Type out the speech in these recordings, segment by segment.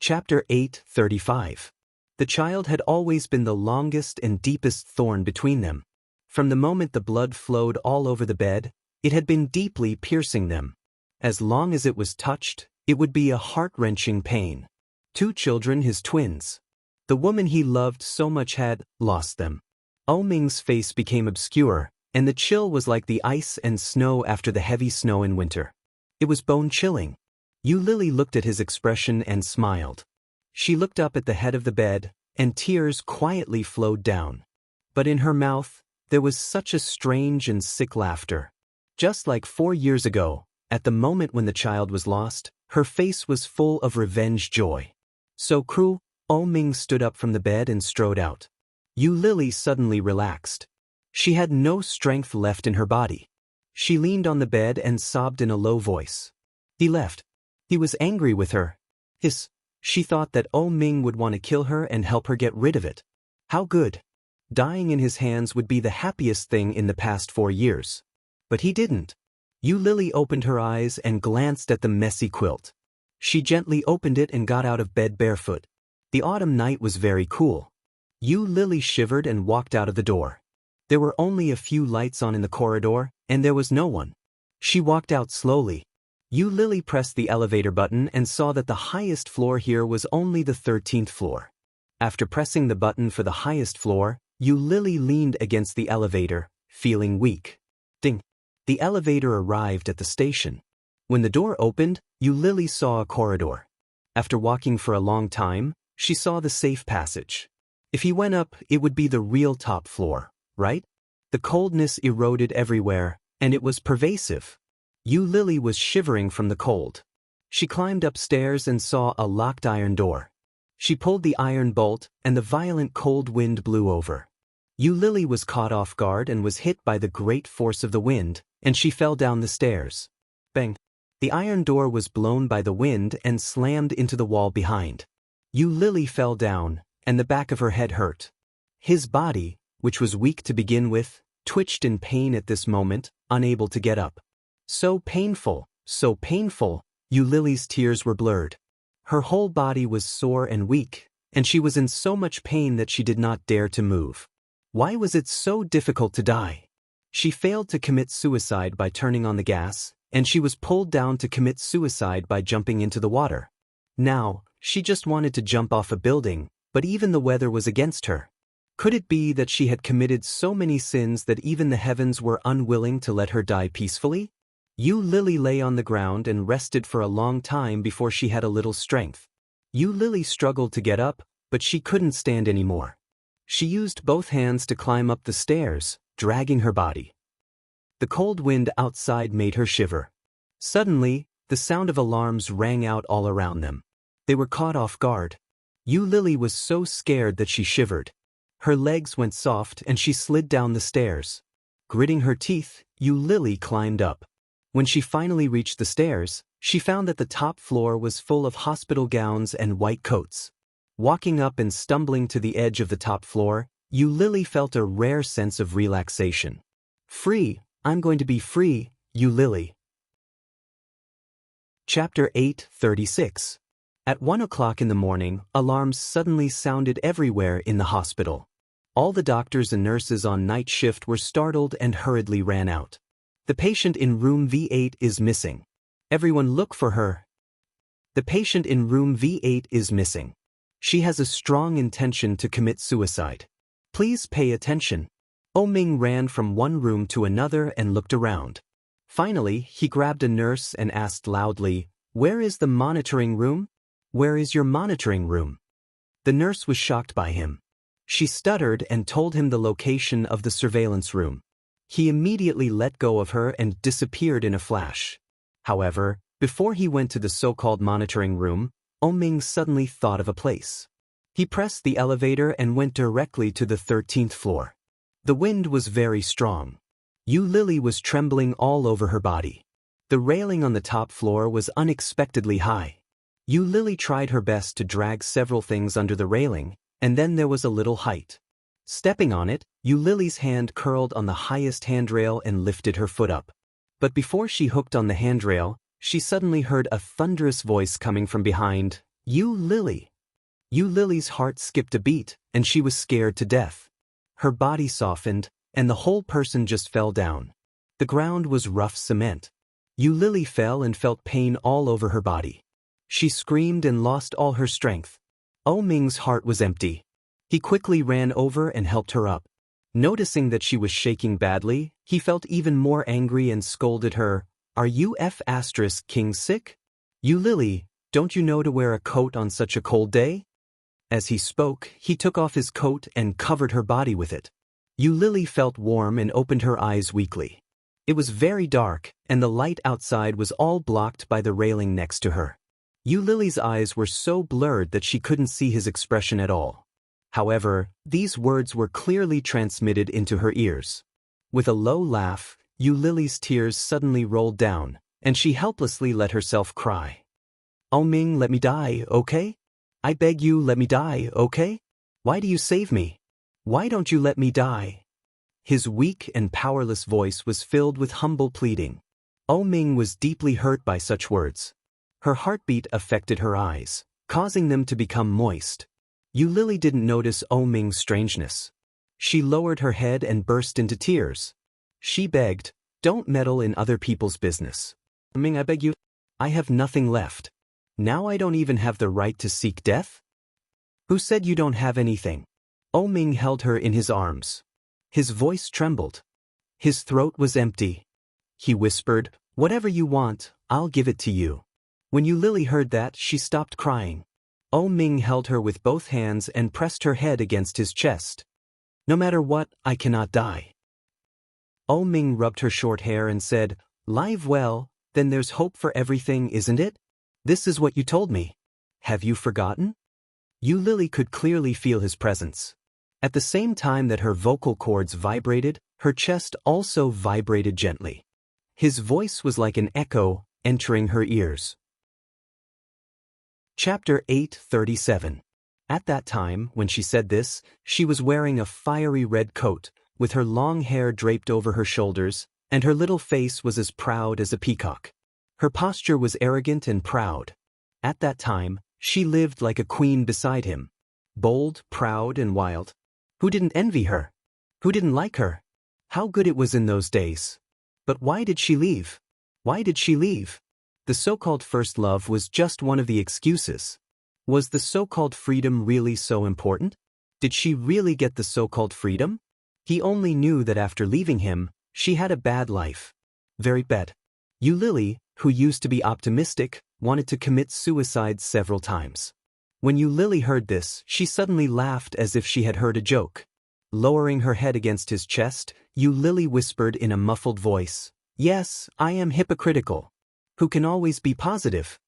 Chapter 8:35. The child had always been the longest and deepest thorn between them. From the moment the blood flowed all over the bed, it had been deeply piercing them. As long as it was touched, it would be a heart-wrenching pain. 2 children, his twins. The woman he loved so much had lost them. Ming's face became obscure, and the chill was like the ice and snow after the heavy snow in winter. It was bone-chilling. Lily looked at his expression and smiled. She looked up at the head of the bed, and tears quietly flowed down. But in her mouth, there was such a strange and sick laughter. Just like 4 years ago, at the moment when the child was lost, her face was full of revenge joy. So cruel, Ming stood up from the bed and strode out. Lily suddenly relaxed. She had no strength left in her body. She leaned on the bed and sobbed in a low voice. He left. He was angry with her. She thought that Ming would want to kill her and help her get rid of it. How good. Dying in his hands would be the happiest thing in the past 4 years. But he didn't. Lily opened her eyes and glanced at the messy quilt. She gently opened it and got out of bed barefoot. The autumn night was very cool. Lily shivered and walked out of the door. There were only a few lights on in the corridor, and there was no one. She walked out slowly. Lily pressed the elevator button and saw that the highest floor here was only the 13th floor. After pressing the button for the highest floor, Lily leaned against the elevator, feeling weak. Ding! The elevator arrived at the station. When the door opened, Lily saw a corridor. After walking for a long time, she saw the safe passage. If he went up, it would be the real top floor, right? The coldness eroded everywhere, and it was pervasive. Lily was shivering from the cold. She climbed upstairs and saw a locked iron door. She pulled the iron bolt, and the violent cold wind blew over. Lily was caught off guard and was hit by the great force of the wind, and she fell down the stairs. Bang! The iron door was blown by the wind and slammed into the wall behind. Lily fell down, and the back of her head hurt. His body, which was weak to begin with, twitched in pain at this moment, unable to get up. So painful, Lily's tears were blurred. Her whole body was sore and weak, and she was in so much pain that she did not dare to move. Why was it so difficult to die? She failed to commit suicide by turning on the gas, and she was pulled down to commit suicide by jumping into the water. Now, she just wanted to jump off a building, but even the weather was against her. Could it be that she had committed so many sins that even the heavens were unwilling to let her die peacefully? Lily lay on the ground and rested for a long time before she had a little strength. Lily struggled to get up, but she couldn't stand anymore. She used both hands to climb up the stairs, dragging her body. The cold wind outside made her shiver. Suddenly, the sound of alarms rang out all around them. They were caught off guard. Lily was so scared that she shivered. Her legs went soft and she slid down the stairs. Gritting her teeth, Lily climbed up. When she finally reached the stairs, she found that the top floor was full of hospital gowns and white coats. Walking up and stumbling to the edge of the top floor, Lily felt a rare sense of relaxation. Free, I'm going to be free, Lily. Chapter 8:36. At 1 o'clock in the morning, alarms suddenly sounded everywhere in the hospital. All the doctors and nurses on night shift were startled and hurriedly ran out. The patient in room V8 is missing. Everyone look for her. The patient in room V8 is missing. She has a strong intention to commit suicide. Please pay attention. Ming ran from one room to another and looked around. Finally, he grabbed a nurse and asked loudly, "Where is the monitoring room? Where is your monitoring room?" The nurse was shocked by him. She stuttered and told him the location of the surveillance room. He immediately let go of her and disappeared in a flash. However, before he went to the so-called monitoring room, Ming suddenly thought of a place. He pressed the elevator and went directly to the 13th floor. The wind was very strong. Lily was trembling all over her body. The railing on the top floor was unexpectedly high. Lily tried her best to drag several things under the railing, and then there was a little height. Stepping on it, Lily's hand curled on the highest handrail and lifted her foot up. But before she hooked on the handrail, she suddenly heard a thunderous voice coming from behind. You Lily. You Lily's heart skipped a beat, and she was scared to death. Her body softened, and the whole person just fell down. The ground was rough cement. You Lily fell and felt pain all over her body. She screamed and lost all her strength. Oh Ming's heart was empty. He quickly ran over and helped her up. Noticing that she was shaking badly, he felt even more angry and scolded her. Are you King sick? You Lily, don't you know to wear a coat on such a cold day? As he spoke, he took off his coat and covered her body with it. You Lily felt warm and opened her eyes weakly. It was very dark, and the light outside was all blocked by the railing next to her. You Lily's eyes were so blurred that she couldn't see his expression at all. However, these words were clearly transmitted into her ears. With a low laugh, You Lily's tears suddenly rolled down, and she helplessly let herself cry. Oh Ming, let me die, okay? I beg you, let me die, okay? Why do you save me? Why don't you let me die? His weak and powerless voice was filled with humble pleading. Oh Ming was deeply hurt by such words. Her heartbeat affected her eyes, causing them to become moist. You Lily didn't notice Oh Ming's strangeness. She lowered her head and burst into tears. She begged, don't meddle in other people's business. Ming, I beg you. I have nothing left. Now I don't even have the right to seek death? Who said you don't have anything? Oh Ming held her in his arms. His voice trembled. His throat was empty. He whispered, whatever you want, I'll give it to you. When You Lily heard that, she stopped crying. Oh Ming held her with both hands and pressed her head against his chest. No matter what, I cannot die. Oh Ming rubbed her short hair and said, live well, then there's hope for everything, isn't it? This is what you told me. Have you forgotten? You Lily could clearly feel his presence. At the same time that her vocal cords vibrated, her chest also vibrated gently. His voice was like an echo, entering her ears. Chapter 8:37. At that time, when she said this, she was wearing a fiery red coat, with her long hair draped over her shoulders, and her little face was as proud as a peacock. Her posture was arrogant and proud. At that time, she lived like a queen beside him. Bold, proud, and wild. Who didn't envy her? Who didn't like her? How good it was in those days. But why did she leave? Why did she leave? The so-called first love was just one of the excuses. Was the so-called freedom really so important? Did she really get the so-called freedom? He only knew that after leaving him, she had a bad life. Very bad. You Lily, who used to be optimistic, wanted to commit suicide several times. When You Lily heard this, she suddenly laughed as if she had heard a joke. Lowering her head against his chest, You Lily whispered in a muffled voice, yes, I am hypocritical. Who can always be positive?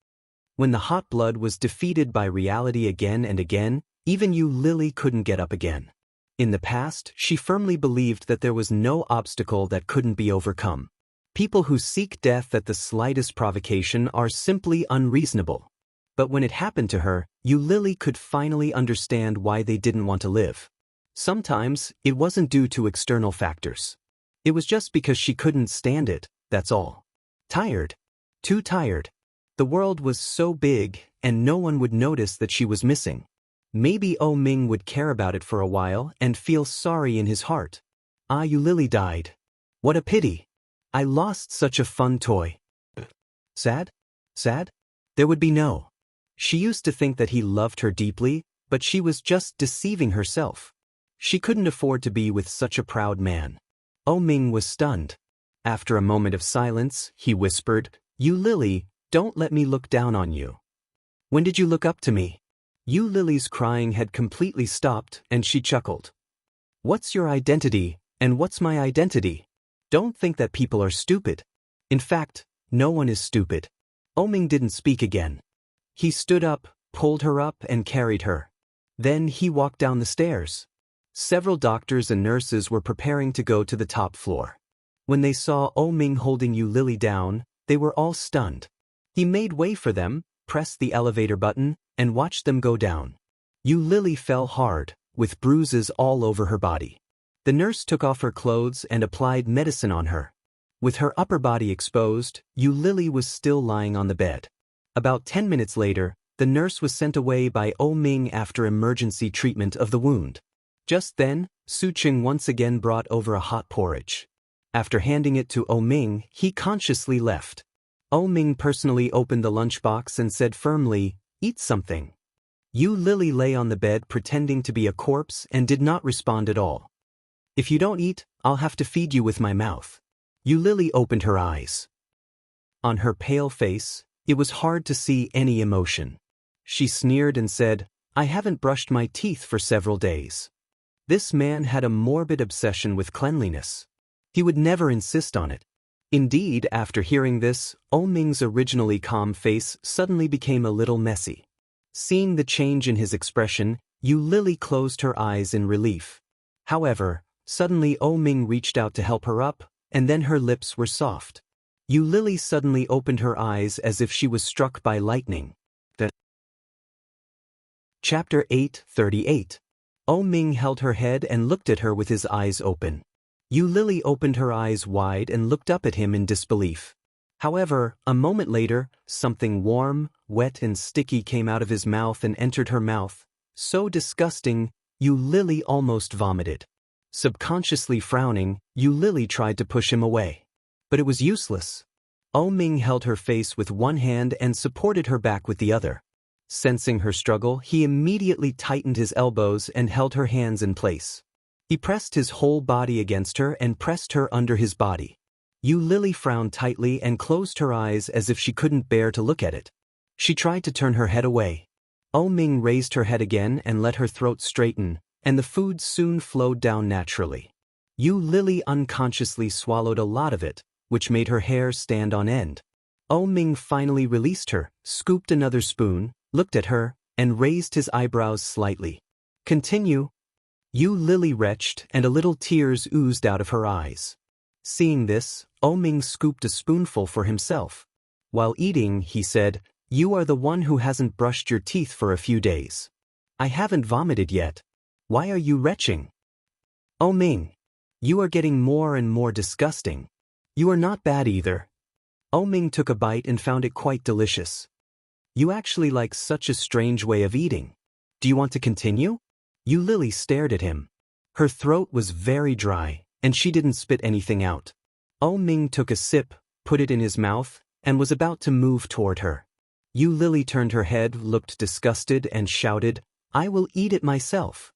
When the hot blood was defeated by reality again and again, even You Lily couldn't get up again. In the past, she firmly believed that there was no obstacle that couldn't be overcome. People who seek death at the slightest provocation are simply unreasonable. But when it happened to her, You Lily could finally understand why they didn't want to live. Sometimes, it wasn't due to external factors. It was just because she couldn't stand it, that's all. Tired. Too tired. The world was so big, and no one would notice that she was missing. Maybe Oh Ming would care about it for a while and feel sorry in his heart. Ah, You Lily died. What a pity. I lost such a fun toy. Sad? Sad? There would be no. She used to think that he loved her deeply, but she was just deceiving herself. She couldn't afford to be with such a proud man. Oh Ming was stunned. After a moment of silence, he whispered, You Lily, don't let me look down on you. When did you look up to me? You Lily's crying had completely stopped, and she chuckled. What's your identity, and what's my identity? Don't think that people are stupid. In fact, no one is stupid. Oh Ming didn't speak again. He stood up, pulled her up, and carried her. Then he walked down the stairs. Several doctors and nurses were preparing to go to the top floor. When they saw Oh Ming holding You Lily down, they were all stunned. He made way for them, pressed the elevator button, and watched them go down. You Lily fell hard, with bruises all over her body. The nurse took off her clothes and applied medicine on her. With her upper body exposed, You Lily was still lying on the bed. About 10 minutes later, The nurse was sent away by Ming after emergency treatment of the wound. Just then, Su Qing once again brought over a hot porridge. After handing it to Ming, he consciously left. Ming personally opened the lunchbox and said firmly, "Eat something." Yu Lily lay on the bed pretending to be a corpse and did not respond at all. "If you don't eat, I'll have to feed you with my mouth." Yu Lily opened her eyes. On her pale face, it was hard to see any emotion. She sneered and said, "I haven't brushed my teeth for several days." This man had a morbid obsession with cleanliness. He would never insist on it. Indeed, after hearing this, Ming's originally calm face suddenly became a little messy. Seeing the change in his expression, Yu Lily closed her eyes in relief. However, suddenly Ming reached out to help her up, and then her lips were soft. Yu Lily suddenly opened her eyes as if she was struck by lightning. Chapter 8:38. Ming held her head and looked at her with his eyes open. Yu Lily opened her eyes wide and looked up at him in disbelief. However, a moment later, something warm, wet and sticky came out of his mouth and entered her mouth. So disgusting, Yu Lily almost vomited. Subconsciously frowning, Yu Lily tried to push him away. But it was useless. Ming held her face with one hand and supported her back with the other. Sensing her struggle, he immediately tightened his elbows and held her hands in place. He pressed his whole body against her and pressed her under his body. Yu Lily frowned tightly and closed her eyes as if she couldn't bear to look at it. She tried to turn her head away. Ming raised her head again and let her throat straighten, and the food soon flowed down naturally. Yu Lily unconsciously swallowed a lot of it, which made her hair stand on end. Ming finally released her, scooped another spoon, looked at her, and raised his eyebrows slightly. "Continue." Yu Lily retched and a little tears oozed out of her eyes. Seeing this, Ming scooped a spoonful for himself. While eating, he said, "You are the one who hasn't brushed your teeth for a few days. I haven't vomited yet. Why are you retching?" Ming, you are getting more and more disgusting. You are not bad either." Ming took a bite and found it quite delicious. "You actually like such a strange way of eating. Do you want to continue?" Yu Lily stared at him. Her throat was very dry, and she didn't spit anything out. Ming took a sip, put it in his mouth, and was about to move toward her. Yu Lily turned her head, looked disgusted, and shouted, "I will eat it myself."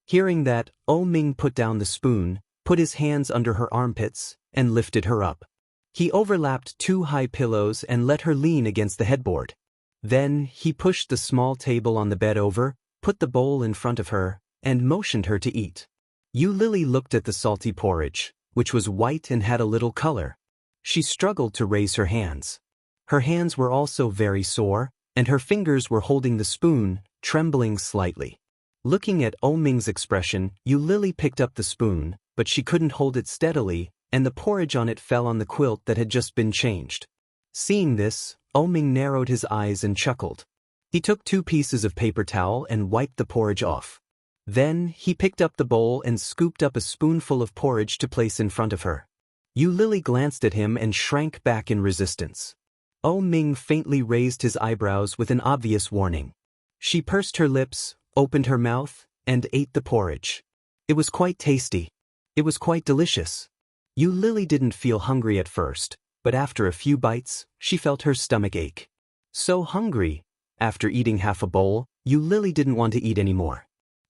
Hearing that, Ming put down the spoon, put his hands under her armpits, and lifted her up. He overlapped 2 high pillows and let her lean against the headboard. Then, he pushed the small table on the bed over, put the bowl in front of her, and motioned her to eat. Yu Lily looked at the salty porridge, which was white and had a little color. She struggled to raise her hands. Her hands were also very sore, and her fingers were holding the spoon, trembling slightly. Looking at Ming's expression, Yu Lily picked up the spoon, but she couldn't hold it steadily, and the porridge on it fell on the quilt that had just been changed. Seeing this, Ming narrowed his eyes and chuckled. He took 2 pieces of paper towel and wiped the porridge off. Then, he picked up the bowl and scooped up a spoonful of porridge to place in front of her. Yu Lily glanced at him and shrank back in resistance. Ming faintly raised his eyebrows with an obvious warning. She pursed her lips, opened her mouth, and ate the porridge. It was quite tasty. It was quite delicious. Yu Lily didn't feel hungry at first, but after a few bites, she felt her stomach ache. So hungry. After eating half a bowl, Yu Lily didn't want to eat anymore.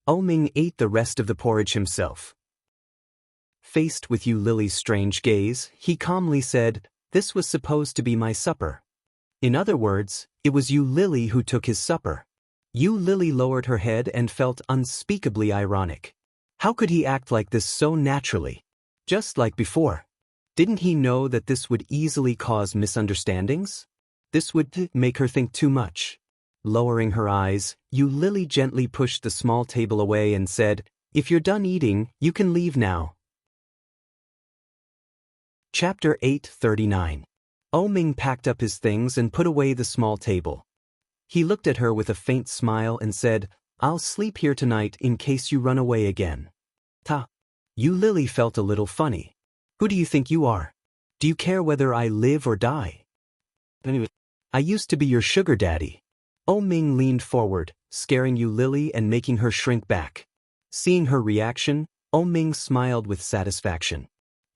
Ming ate the rest of the porridge himself. Faced with Yu Lily's strange gaze, he calmly said, "This was supposed to be my supper." In other words, it was Yu Lily who took his supper. Yu Lily lowered her head and felt unspeakably ironic. How could he act like this so naturally? Just like before. Didn't he know that this would easily cause misunderstandings? This would make her think too much. Lowering her eyes, Yu Lily gently pushed the small table away and said, "If you're done eating, you can leave now." Chapter 8:39. Ming packed up his things and put away the small table. He looked at her with a faint smile and said, "I'll sleep here tonight in case you run away again." Yu Lily felt a little funny. "Who do you think you are? Do you care whether I live or die? Anyway, I used to be your sugar daddy." Ming leaned forward, scaring Yu Lily and making her shrink back. Seeing her reaction, Ming smiled with satisfaction.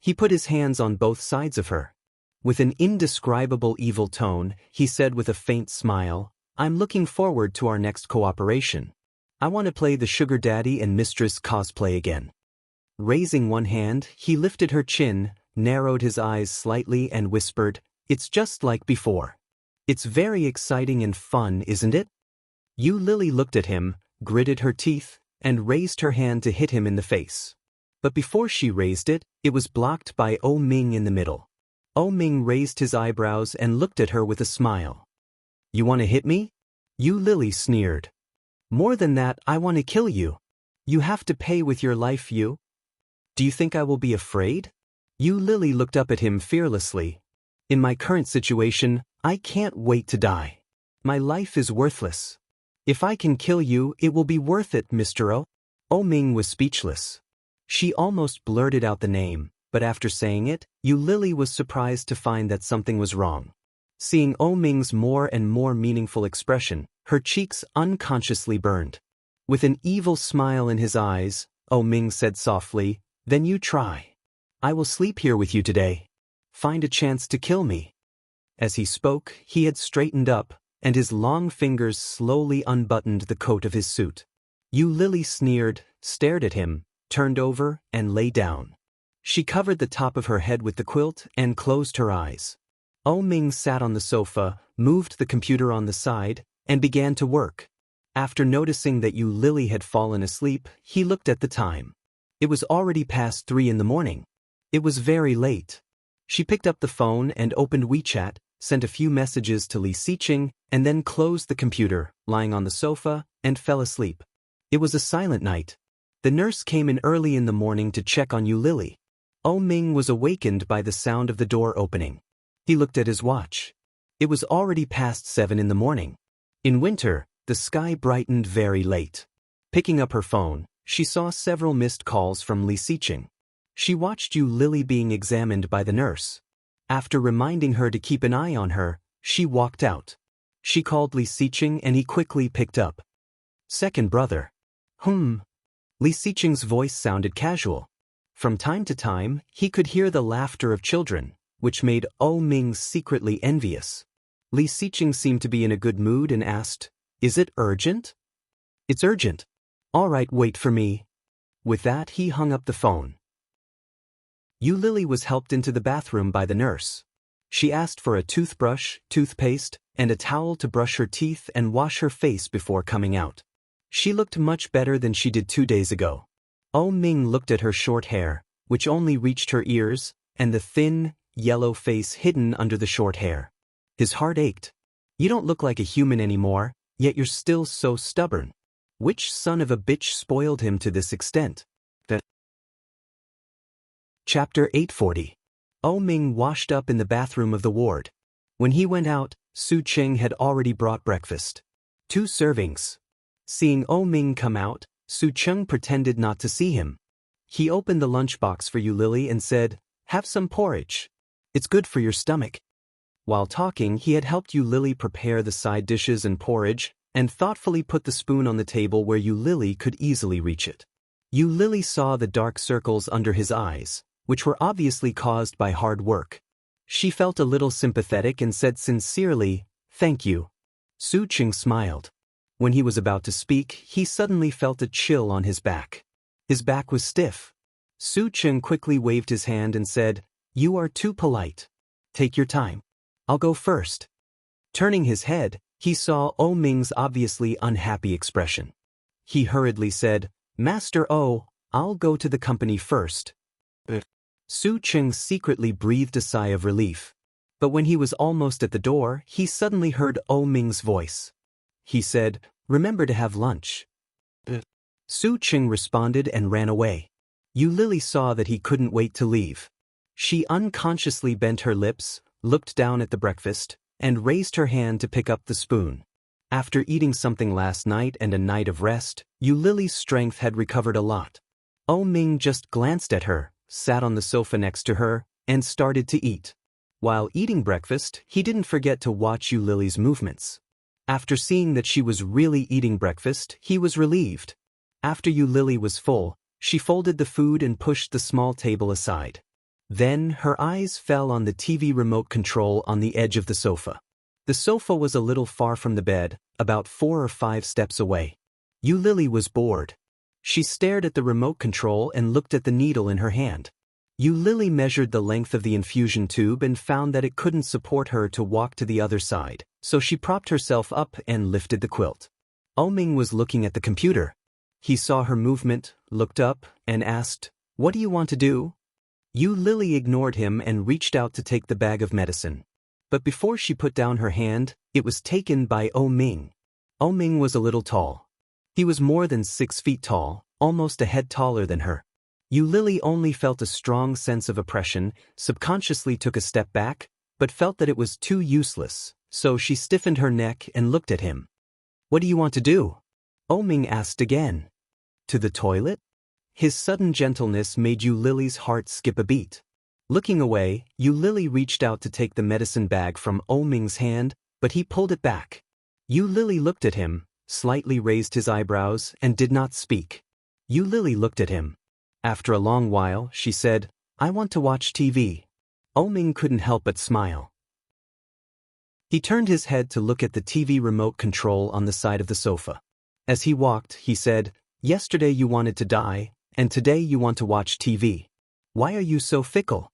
He put his hands on both sides of her. With an indescribable evil tone, he said with a faint smile, "I'm looking forward to our next cooperation. I want to play the sugar daddy and mistress cosplay again." Raising one hand, he lifted her chin, narrowed his eyes slightly and whispered, "It's just like before. It's very exciting and fun, isn't it?" Yu Lily looked at him, gritted her teeth, and raised her hand to hit him in the face. But before she raised it, it was blocked by Ming in the middle. Ming raised his eyebrows and looked at her with a smile. "You want to hit me?" Yu Lily sneered. "More than that, I want to kill you. You have to pay with your life, Yu. Do you think I will be afraid?" Yu Lily looked up at him fearlessly. "In my current situation, I can't wait to die. My life is worthless. If I can kill you, it will be worth it, Mr. O." Ming was speechless. She almost blurted out the name, but after saying it, Yu Lily was surprised to find that something was wrong. Seeing Ming's more and more meaningful expression, her cheeks unconsciously burned. With an evil smile in his eyes, Ming said softly, "Then you try. I will sleep here with you today. Find a chance to kill me." As he spoke, he had straightened up, and his long fingers slowly unbuttoned the coat of his suit. Yu Lily sneered, stared at him, turned over, and lay down. She covered the top of her head with the quilt and closed her eyes. Ming sat on the sofa, moved the computer on the side, and began to work. After noticing that Yu Lily had fallen asleep, he looked at the time. It was already past 3 in the morning. It was very late. She picked up the phone and opened WeChat, sent a few messages to Li Xiqing, and then closed the computer, lying on the sofa, and fell asleep. It was a silent night. The nurse came in early in the morning to check on Yu Lily. Ming was awakened by the sound of the door opening. He looked at his watch. It was already past 7 in the morning. In winter, the sky brightened very late. Picking up her phone, she saw several missed calls from Li Xiqing. She watched Yu Lily being examined by the nurse. After reminding her to keep an eye on her, she walked out. She called Li Xiqing and he quickly picked up. "Second brother." Li Xiqing's voice sounded casual. From time to time, he could hear the laughter of children, which made Ming secretly envious. Li Xiqing seemed to be in a good mood and asked, "Is it urgent?" "It's urgent." "All right, wait for me." With that, he hung up the phone. Yu Lily was helped into the bathroom by the nurse. She asked for a toothbrush, toothpaste, and a towel to brush her teeth and wash her face before coming out. She looked much better than she did 2 days ago. Ming looked at her short hair, which only reached her ears, and the thin, yellow face hidden under the short hair. His heart ached. "You don't look like a human anymore, yet you're still so stubborn. Which son of a bitch spoiled him to this extent?" Chapter 840. Ming washed up in the bathroom of the ward. When he went out, Su Qing had already brought breakfast. 2 servings. Seeing Ming come out, Su Qing pretended not to see him. He opened the lunchbox for Yu Lily and said, "Have some porridge. It's good for your stomach." While talking, he had helped Yu Lily prepare the side dishes and porridge, and thoughtfully put the spoon on the table where Yu Lily could easily reach it. Yu Lily saw the dark circles under his eyes, which were obviously caused by hard work. She felt a little sympathetic and said sincerely, "Thank you." Su Qing smiled. When he was about to speak, he suddenly felt a chill on his back. His back was stiff. Su Qing quickly waved his hand and said, "You are too polite. Take your time. I'll go first." Turning his head, he saw Ming's obviously unhappy expression. He hurriedly said, "Master I'll go to the company first." Su Qing secretly breathed a sigh of relief. But when he was almost at the door, he suddenly heard Ming's voice. He said, "Remember to have lunch." Su Qing responded and ran away. Yu Lily saw that he couldn't wait to leave. She unconsciously bent her lips, looked down at the breakfast, and raised her hand to pick up the spoon. After eating something last night and a night of rest, Yu Lily's strength had recovered a lot. Ming just glanced at her, sat on the sofa next to her, and started to eat. While eating breakfast, he didn't forget to watch Yu Lily's movements. After seeing that she was really eating breakfast, he was relieved. After Lily was full, she folded the food and pushed the small table aside. Then, her eyes fell on the TV remote control on the edge of the sofa. The sofa was a little far from the bed, about 4 or 5 steps away. Lily was bored. She stared at the remote control and looked at the needle in her hand. Lily measured the length of the infusion tube and found that it couldn't support her to walk to the other side, so she propped herself up and lifted the quilt. Ming was looking at the computer. He saw her movement, looked up, and asked, "What do you want to do?" Lily ignored him and reached out to take the bag of medicine. But before she put down her hand, it was taken by Ming. Ming was a little tall. He was more than 6 feet tall, almost a head taller than her. Lily only felt a strong sense of oppression, subconsciously took a step back, but felt that it was too useless, so she stiffened her neck and looked at him. "What do you want to do?" Ming asked again. "To the toilet?" His sudden gentleness made Lily's heart skip a beat. Looking away, Lily reached out to take the medicine bag from Ming's hand, but he pulled it back. Lily looked at him, slightly raised his eyebrows, and did not speak. Lily looked at him. After a long while, she said, "I want to watch TV." Ming couldn't help but smile. He turned his head to look at the TV remote control on the side of the sofa. As he walked, he said, "Yesterday you wanted to die, and today you want to watch TV. Why are you so fickle?"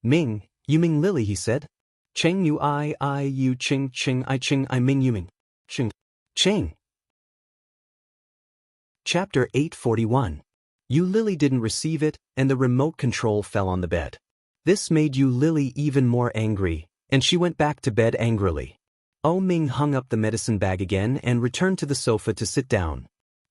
"Ming, you Ming Lily," he said. "Cheng you I you Ching Ching I Ming you Ming. Ching. Ching." Chapter 841. Lily didn't receive it, and the remote control fell on the bed. This made Lily even more angry, and she went back to bed angrily. Ming hung up the medicine bag again and returned to the sofa to sit down.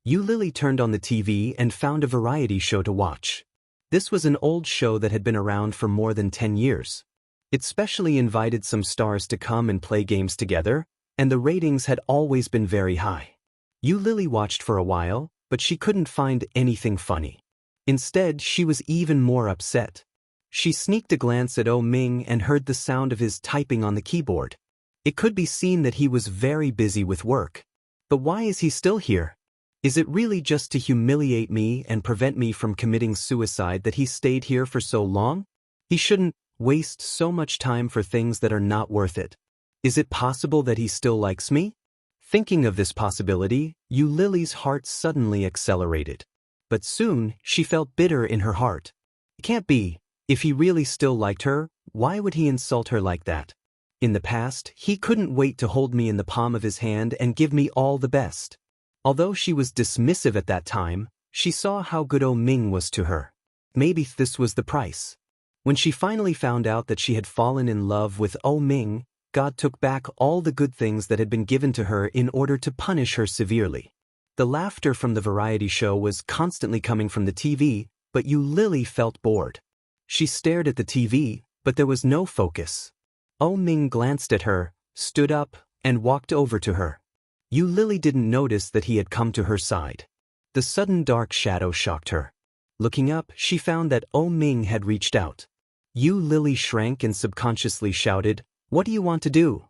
Lily turned on the TV and found a variety show to watch. This was an old show that had been around for more than 10 years. It specially invited some stars to come and play games together, and the ratings had always been very high. Lily watched for a while, but she couldn't find anything funny. Instead, she was even more upset. She sneaked a glance at Ming and heard the sound of his typing on the keyboard. It could be seen that he was very busy with work. But why is he still here? Is it really just to humiliate me and prevent me from committing suicide that he stayed here for so long? He shouldn't waste so much time for things that are not worth it. Is it possible that he still likes me? Thinking of this possibility, Lily's heart suddenly accelerated. But soon, she felt bitter in her heart. It can't be. If he really still liked her, why would he insult her like that? In the past, he couldn't wait to hold me in the palm of his hand and give me all the best. Although she was dismissive at that time, she saw how good Ming was to her. Maybe this was the price. When she finally found out that she had fallen in love with Ming, God took back all the good things that had been given to her in order to punish her severely. The laughter from the variety show was constantly coming from the TV, but Lily felt bored. She stared at the TV, but there was no focus. Ming glanced at her, stood up, and walked over to her. Lily didn't notice that he had come to her side. The sudden dark shadow shocked her. Looking up, she found that Ming had reached out. Lily shrank and subconsciously shouted, "What do you want to do?"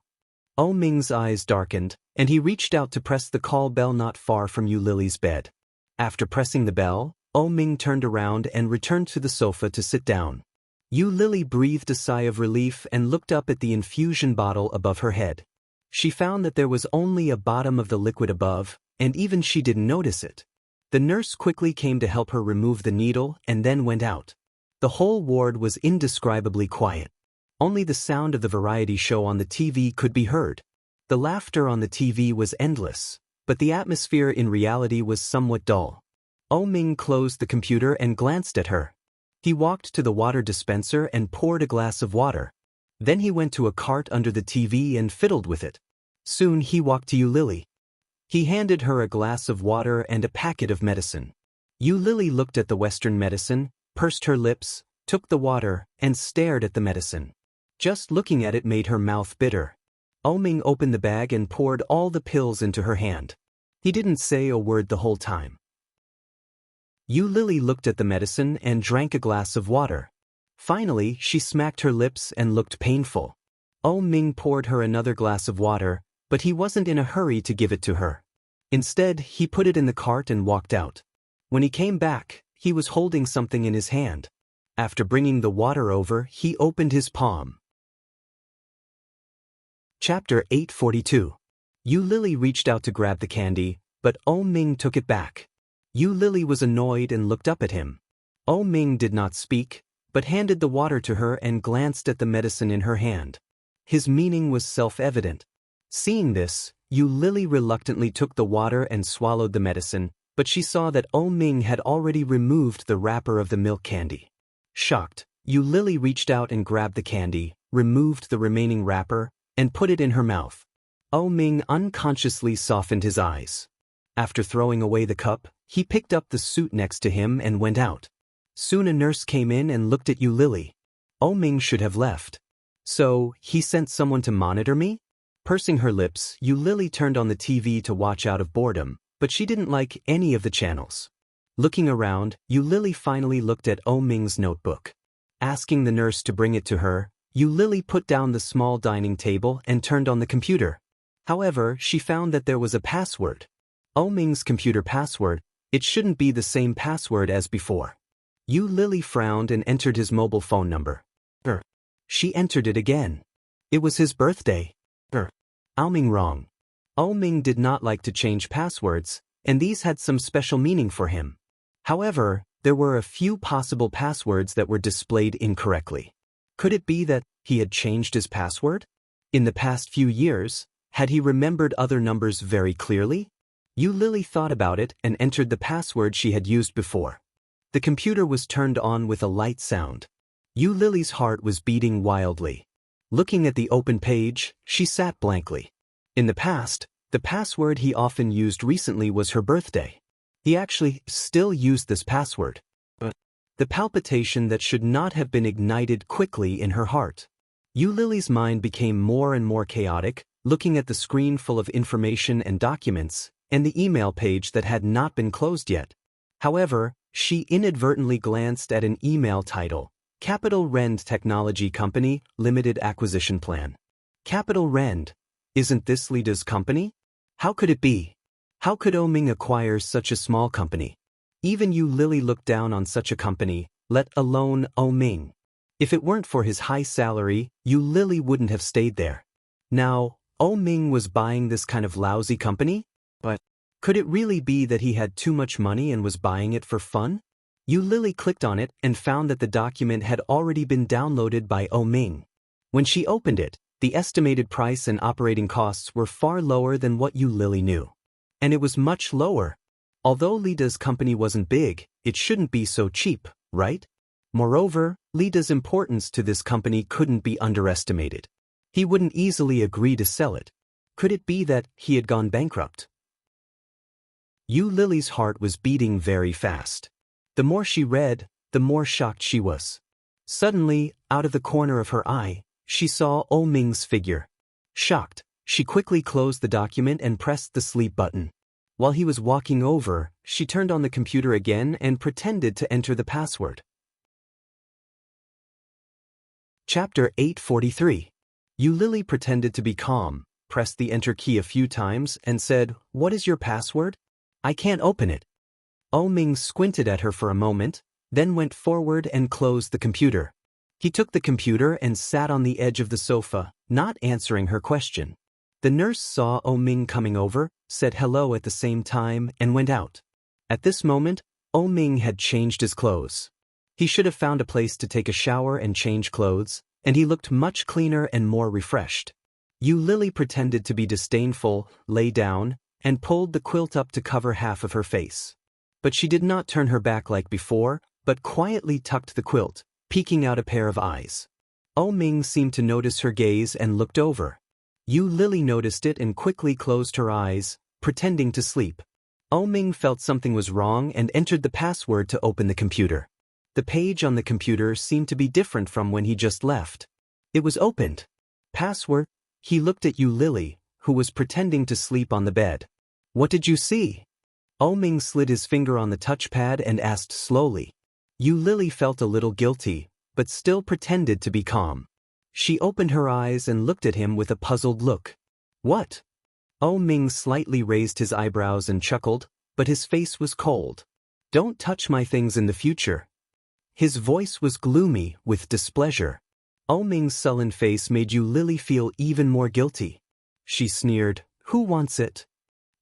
Ming's eyes darkened, and he reached out to press the call bell not far from Lily's bed. After pressing the bell, Ming turned around and returned to the sofa to sit down. Lily breathed a sigh of relief and looked up at the infusion bottle above her head. She found that there was only a bottom of the liquid above, and even she didn't notice it. The nurse quickly came to help her remove the needle and then went out. The whole ward was indescribably quiet. Only the sound of the variety show on the TV could be heard. The laughter on the TV was endless, but the atmosphere in reality was somewhat dull. Ming closed the computer and glanced at her. He walked to the water dispenser and poured a glass of water. Then he went to a cart under the TV and fiddled with it. Soon he walked to Lily. He handed her a glass of water and a packet of medicine. Lily looked at the Western medicine, pursed her lips, took the water, and stared at the medicine. Just looking at it made her mouth bitter. Ming opened the bag and poured all the pills into her hand. He didn't say a word the whole time. Lily looked at the medicine and drank a glass of water. Finally, she smacked her lips and looked painful. Ming poured her another glass of water, but he wasn't in a hurry to give it to her. Instead, he put it in the cart and walked out. When he came back, he was holding something in his hand. After bringing the water over, he opened his palm. Chapter 842. Yu Lily reached out to grab the candy, but Oh Ming took it back. Yu Lily was annoyed and looked up at him. Oh Ming did not speak, but handed the water to her and glanced at the medicine in her hand. His meaning was self-evident. Seeing this, Yu Lily reluctantly took the water and swallowed the medicine, but she saw that Oh Ming had already removed the wrapper of the milk candy. Shocked, Yu Lily reached out and grabbed the candy, removed the remaining wrapper, and put it in her mouth. Oh Ming unconsciously softened his eyes. After throwing away the cup, he picked up the suit next to him and went out. Soon a nurse came in and looked at Yu Lily. Oh Ming should have left. So, he sent someone to monitor me? Pursing her lips, Yu Lily turned on the TV to watch out of boredom, but she didn't like any of the channels. Looking around, Yu Lily finally looked at Oh Ming's notebook. Asking the nurse to bring it to her, Yu Lily put down the small dining table and turned on the computer. However, she found that there was a password. Oh Ming's computer password, it shouldn't be the same password as before. Yu Lily frowned and entered his mobile phone number. She entered it again. It was his birthday. Oh Ming wrong. Oh Ming did not like to change passwords, and these had some special meaning for him. However, there were a few possible passwords that were displayed incorrectly. Could it be that he had changed his password? In the past few years, had he remembered other numbers very clearly? Yu Lily thought about it and entered the password she had used before. The computer was turned on with a light sound. Yu Lily's heart was beating wildly. Looking at the open page, she sat blankly. In the past, the password he often used recently was her birthday. He actually still used this password. But the palpitation that should not have been ignited quickly in her heart. Yu Lily's mind became more and more chaotic, looking at the screen full of information and documents, and the email page that had not been closed yet. However, she inadvertently glanced at an email title, Capital Rend Technology Company, Limited Acquisition Plan. Capital Rend, isn't this Lida's company? How could it be? How could Oh Ming acquire such a small company? Even Yu Lily looked down on such a company, let alone Oh Ming. If it weren't for his high salary, Yu Lily wouldn't have stayed there. Now, Oh Ming was buying this kind of lousy company? But could it really be that he had too much money and was buying it for fun? Yu Lily clicked on it and found that the document had already been downloaded by Oh Ming. When she opened it, the estimated price and operating costs were far lower than what Yu Lily knew. And it was much lower. Although Lida's company wasn't big, it shouldn't be so cheap, right? Moreover, Lida's importance to this company couldn't be underestimated. He wouldn't easily agree to sell it. Could it be that he had gone bankrupt? Yu Lily's heart was beating very fast. The more she read, the more shocked she was. Suddenly, out of the corner of her eye, she saw Oh Ming's figure. Shocked, she quickly closed the document and pressed the sleep button. While he was walking over, she turned on the computer again and pretended to enter the password. Chapter 843. Yu Lily pretended to be calm, pressed the enter key a few times, and said, "What is your password? I can't open it." Oh Ming squinted at her for a moment, then went forward and closed the computer. He took the computer and sat on the edge of the sofa, not answering her question. The nurse saw Oh Ming coming over, said hello at the same time, and went out. At this moment, Oh Ming had changed his clothes. He should have found a place to take a shower and change clothes, and he looked much cleaner and more refreshed. Yu Lily pretended to be disdainful, lay down, and pulled the quilt up to cover half of her face. But she did not turn her back like before, but quietly tucked the quilt, peeking out a pair of eyes. Oh Ming seemed to notice her gaze and looked over. Yu Lily noticed it and quickly closed her eyes, pretending to sleep. Oh Ming felt something was wrong and entered the password to open the computer. The page on the computer seemed to be different from when he just left. It was opened. Password? He looked at Yu Lily, who was pretending to sleep on the bed. "What did you see?" Oh Ming slid his finger on the touchpad and asked slowly. Yu Lily felt a little guilty, but still pretended to be calm. She opened her eyes and looked at him with a puzzled look. "What? Oh Ming slightly raised his eyebrows and chuckled, but his face was cold. Don't touch my things in the future. His voice was gloomy with displeasure. Oh Ming's sullen face made Yu Lily feel even more guilty. She sneered, who wants it?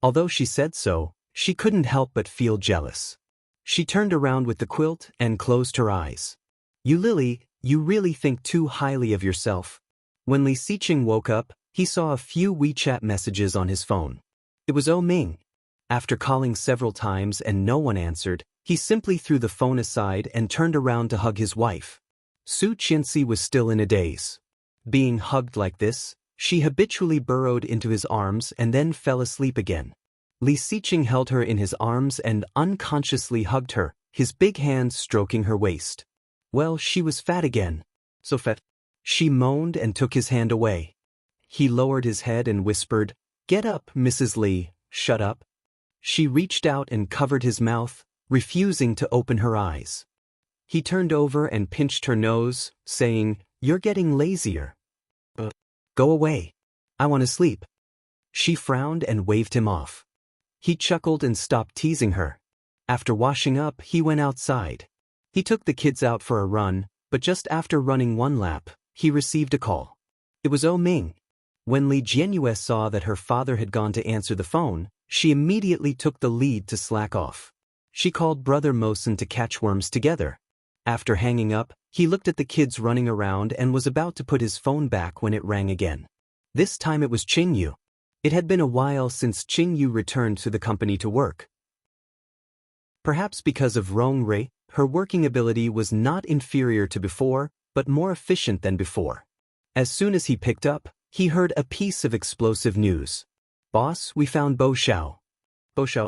Although she said so, she couldn't help but feel jealous. She turned around with the quilt and closed her eyes. Yu Lily, you really think too highly of yourself. When Li Xiqing woke up, he saw a few WeChat messages on his phone. It was Oh Ming. After calling several times and no one answered, he simply threw the phone aside and turned around to hug his wife. Su Qianxi was still in a daze. Being hugged like this, she habitually burrowed into his arms and then fell asleep again. Li Xiqing held her in his arms and unconsciously hugged her, his big hands stroking her waist. Well, she was fat again. So fat. She moaned and took his hand away. He lowered his head and whispered, "Get up, Mrs. Li, shut up." She reached out and covered his mouth, refusing to open her eyes. He turned over and pinched her nose, saying, "You're getting lazier. Go away. I want to sleep." She frowned and waved him off. He chuckled and stopped teasing her. After washing up, he went outside. He took the kids out for a run, but just after running one lap, he received a call. It was Oh Ming. When Li Jianyue saw that her father had gone to answer the phone, she immediately took the lead to slack off. She called Brother Mosen to catch worms together. After hanging up, he looked at the kids running around and was about to put his phone back when it rang again. This time it was Qingyu. It had been a while since Qingyu returned to the company to work. Perhaps because of Rong Rui, her working ability was not inferior to before, but more efficient than before. As soon as he picked up, he heard a piece of explosive news. "Boss, we found Bo Xiao." Bo Xiao.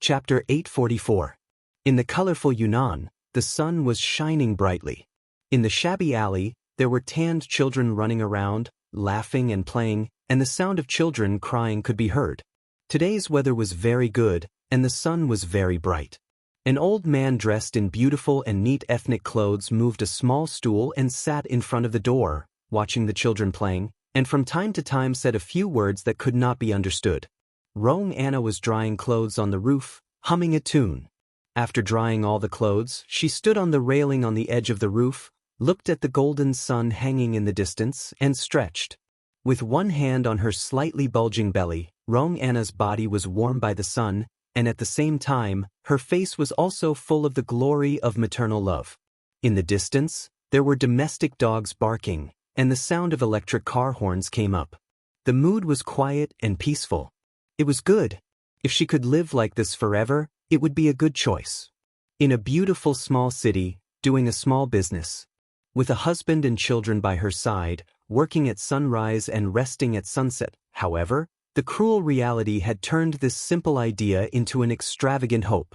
Chapter 844. In the colorful Yunnan, the sun was shining brightly. In the shabby alley, there were tanned children running around, laughing and playing, and the sound of children crying could be heard. Today's weather was very good, and the sun was very bright. An old man dressed in beautiful and neat ethnic clothes moved a small stool and sat in front of the door, watching the children playing, and from time to time said a few words that could not be understood. Rong Anna was drying clothes on the roof, humming a tune. After drying all the clothes, she stood on the railing on the edge of the roof, looked at the golden sun hanging in the distance, and stretched. With one hand on her slightly bulging belly, Rong Anna's body was warm by the sun, and at the same time, her face was also full of the glory of maternal love. In the distance, there were domestic dogs barking, and the sound of electric car horns came up. The mood was quiet and peaceful. It was good. If she could live like this forever, it would be a good choice. In a beautiful small city, doing a small business. With a husband and children by her side, working at sunrise and resting at sunset, however, the cruel reality had turned this simple idea into an extravagant hope.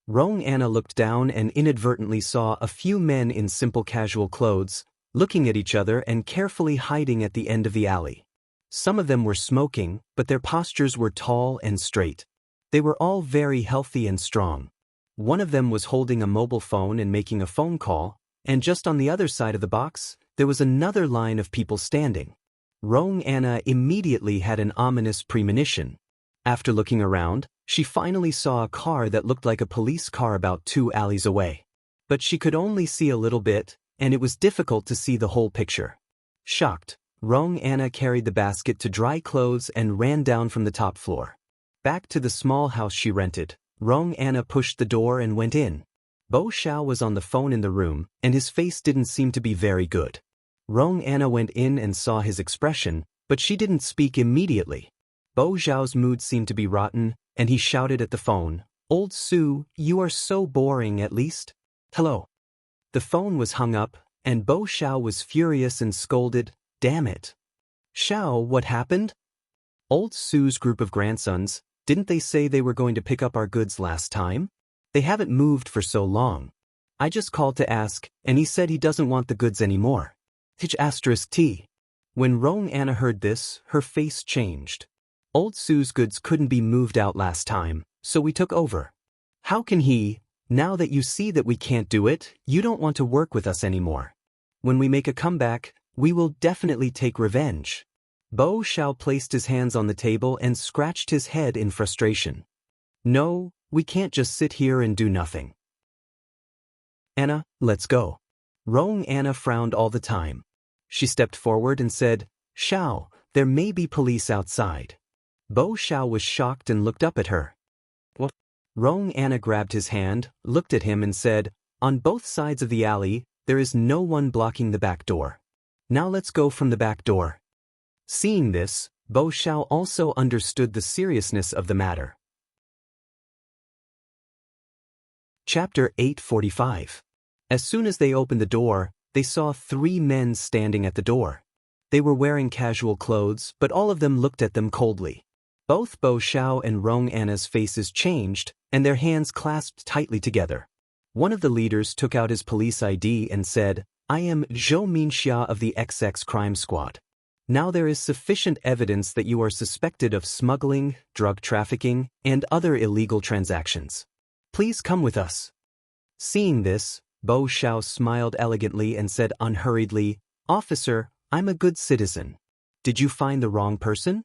Rong Anna looked down and inadvertently saw a few men in simple casual clothes, looking at each other and carefully hiding at the end of the alley. Some of them were smoking, but their postures were tall and straight. They were all very healthy and strong. One of them was holding a mobile phone and making a phone call, and just on the other side of the box, there was another line of people standing. Rong Anna immediately had an ominous premonition. After looking around, she finally saw a car that looked like a police car about 2 alleys away. But she could only see a little bit, and it was difficult to see the whole picture. Shocked, Rong Anna carried the basket to dry clothes and ran down from the top floor. Back to the small house she rented, Rong Anna pushed the door and went in. Bo Xiao was on the phone in the room, and his face didn't seem to be very good. Rong Anna went in and saw his expression, but she didn't speak immediately. Bo Xiao's mood seemed to be rotten, and he shouted at the phone, "Old Su, you are so boring at least. Hello." The phone was hung up, and Bo Xiao was furious and scolded, "Damn it. Xiao, what happened?" "Old Su's group of grandsons, didn't they say they were going to pick up our goods last time? They haven't moved for so long. I just called to ask, and he said he doesn't want the goods anymore." T. When Rong Anna heard this, her face changed. "Old Su's goods couldn't be moved out last time, so we took over. How can he, now that you see that we can't do it, you don't want to work with us anymore. When we make a comeback, we will definitely take revenge." Bo Xiao placed his hands on the table and scratched his head in frustration. No, we can't just sit here and do nothing. Anna, let's go. Rong Anna frowned all the time. She stepped forward and said, Xiao, there may be police outside. Bo Xiao was shocked and looked up at her. What? Rong Anna grabbed his hand, looked at him and said, on both sides of the alley, there is no one blocking the back door. Now let's go from the back door. Seeing this, Bo Xiao also understood the seriousness of the matter. Chapter 845. As soon as they opened the door, they saw 3 men standing at the door. They were wearing casual clothes, but all of them looked at them coldly. Both Bo Xiao and Rong Anna's faces changed, and their hands clasped tightly together. One of the leaders took out his police ID and said, I am Zhou Minxia of the XX Crime Squad. Now there is sufficient evidence that you are suspected of smuggling, drug trafficking, and other illegal transactions. Please come with us. Seeing this, Bo Xiao smiled elegantly and said unhurriedly, Officer, I'm a good citizen. Did you find the wrong person?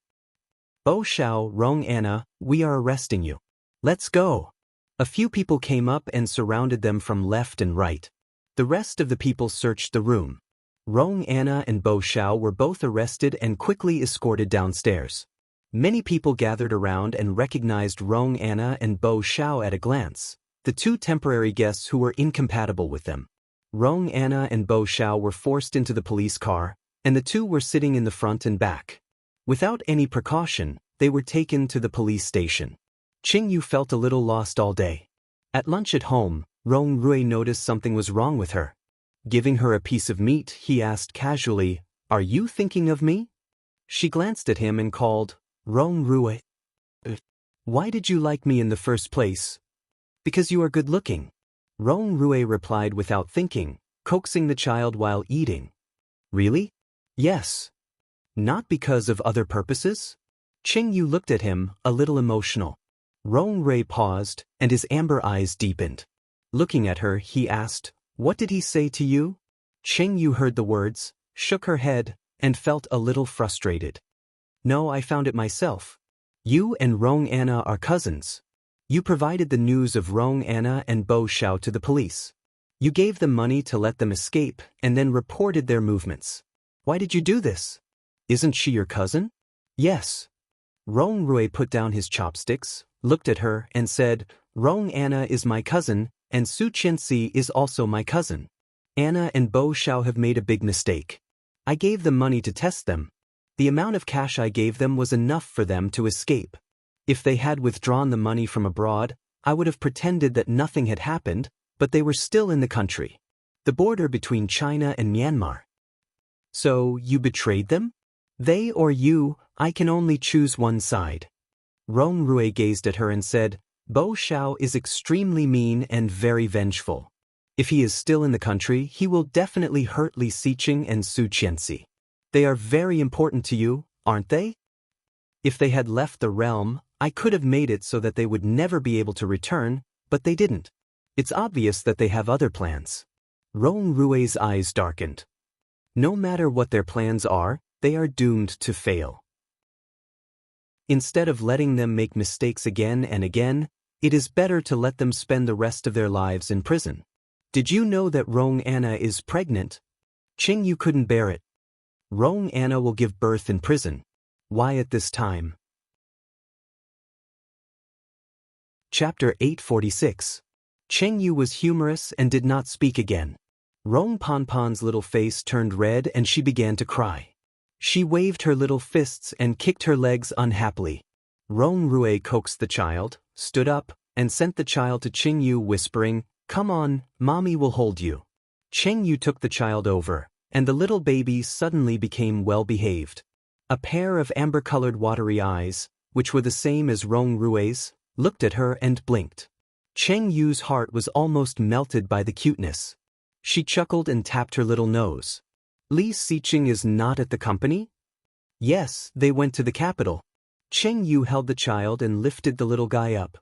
Bo Xiao, Rong Anna, we are arresting you. Let's go. A few people came up and surrounded them from left and right. The rest of the people searched the room. Rong Anna and Bo Xiao were both arrested and quickly escorted downstairs. Many people gathered around and recognized Rong Anna and Bo Xiao at a glance, the 2 temporary guests who were incompatible with them. Rong Anna and Bo Xiao were forced into the police car, and the 2 were sitting in the front and back. Without any precaution, they were taken to the police station. Qing Yu felt a little lost all day. At lunch at home, Rong Rui noticed something was wrong with her. Giving her a piece of meat, he asked casually, Are you thinking of me? She glanced at him and called, Rong Rui. Why did you like me in the first place? Because you are good-looking. Rong Rui replied without thinking, coaxing the child while eating. Really? Yes. Not because of other purposes? Qing Yu looked at him, a little emotional. Rong Rui paused, and his amber eyes deepened. Looking at her, he asked, What did he say to you? Qing Yu heard the words, shook her head, and felt a little frustrated. No, I found it myself. You and Rong Anna are cousins. You provided the news of Rong Anna and Bo Xiao to the police. You gave them money to let them escape and then reported their movements. Why did you do this? Isn't she your cousin? Yes. Rong Rui put down his chopsticks, looked at her, and said, Rong Anna is my cousin, and Su Qianxi is also my cousin. Anna and Bo Xiao have made a big mistake. I gave them money to test them. The amount of cash I gave them was enough for them to escape. If they had withdrawn the money from abroad, I would have pretended that nothing had happened, but they were still in the country. The border between China and Myanmar. So, you betrayed them? They or you, I can only choose one side. Rong Rui gazed at her and said, Bo Xiao is extremely mean and very vengeful. If he is still in the country, he will definitely hurt Li Xiqing and Su Qianxi. They are very important to you, aren't they? If they had left the realm, I could have made it so that they would never be able to return, but they didn't. It's obvious that they have other plans. Rong Rui's eyes darkened. No matter what their plans are, they are doomed to fail. Instead of letting them make mistakes again and again, it is better to let them spend the rest of their lives in prison. Did you know that Rong Anna is pregnant? Qing Yu couldn't bear it. Rong Anna will give birth in prison. Why at this time? Chapter 846. Qing Yu was humorous and did not speak again. Rong Ponpon's little face turned red and she began to cry. She waved her little fists and kicked her legs unhappily. Rong Rui coaxed the child, stood up, and sent the child to Qing Yu whispering, Come on, mommy will hold you. Qing Yu took the child over, and the little baby suddenly became well-behaved. A pair of amber-colored watery eyes, which were the same as Rong Rui's, looked at her and blinked. Qing Yu's heart was almost melted by the cuteness. She chuckled and tapped her little nose. Li Xiqing is not at the company? Yes, they went to the capital. Qing Yu held the child and lifted the little guy up.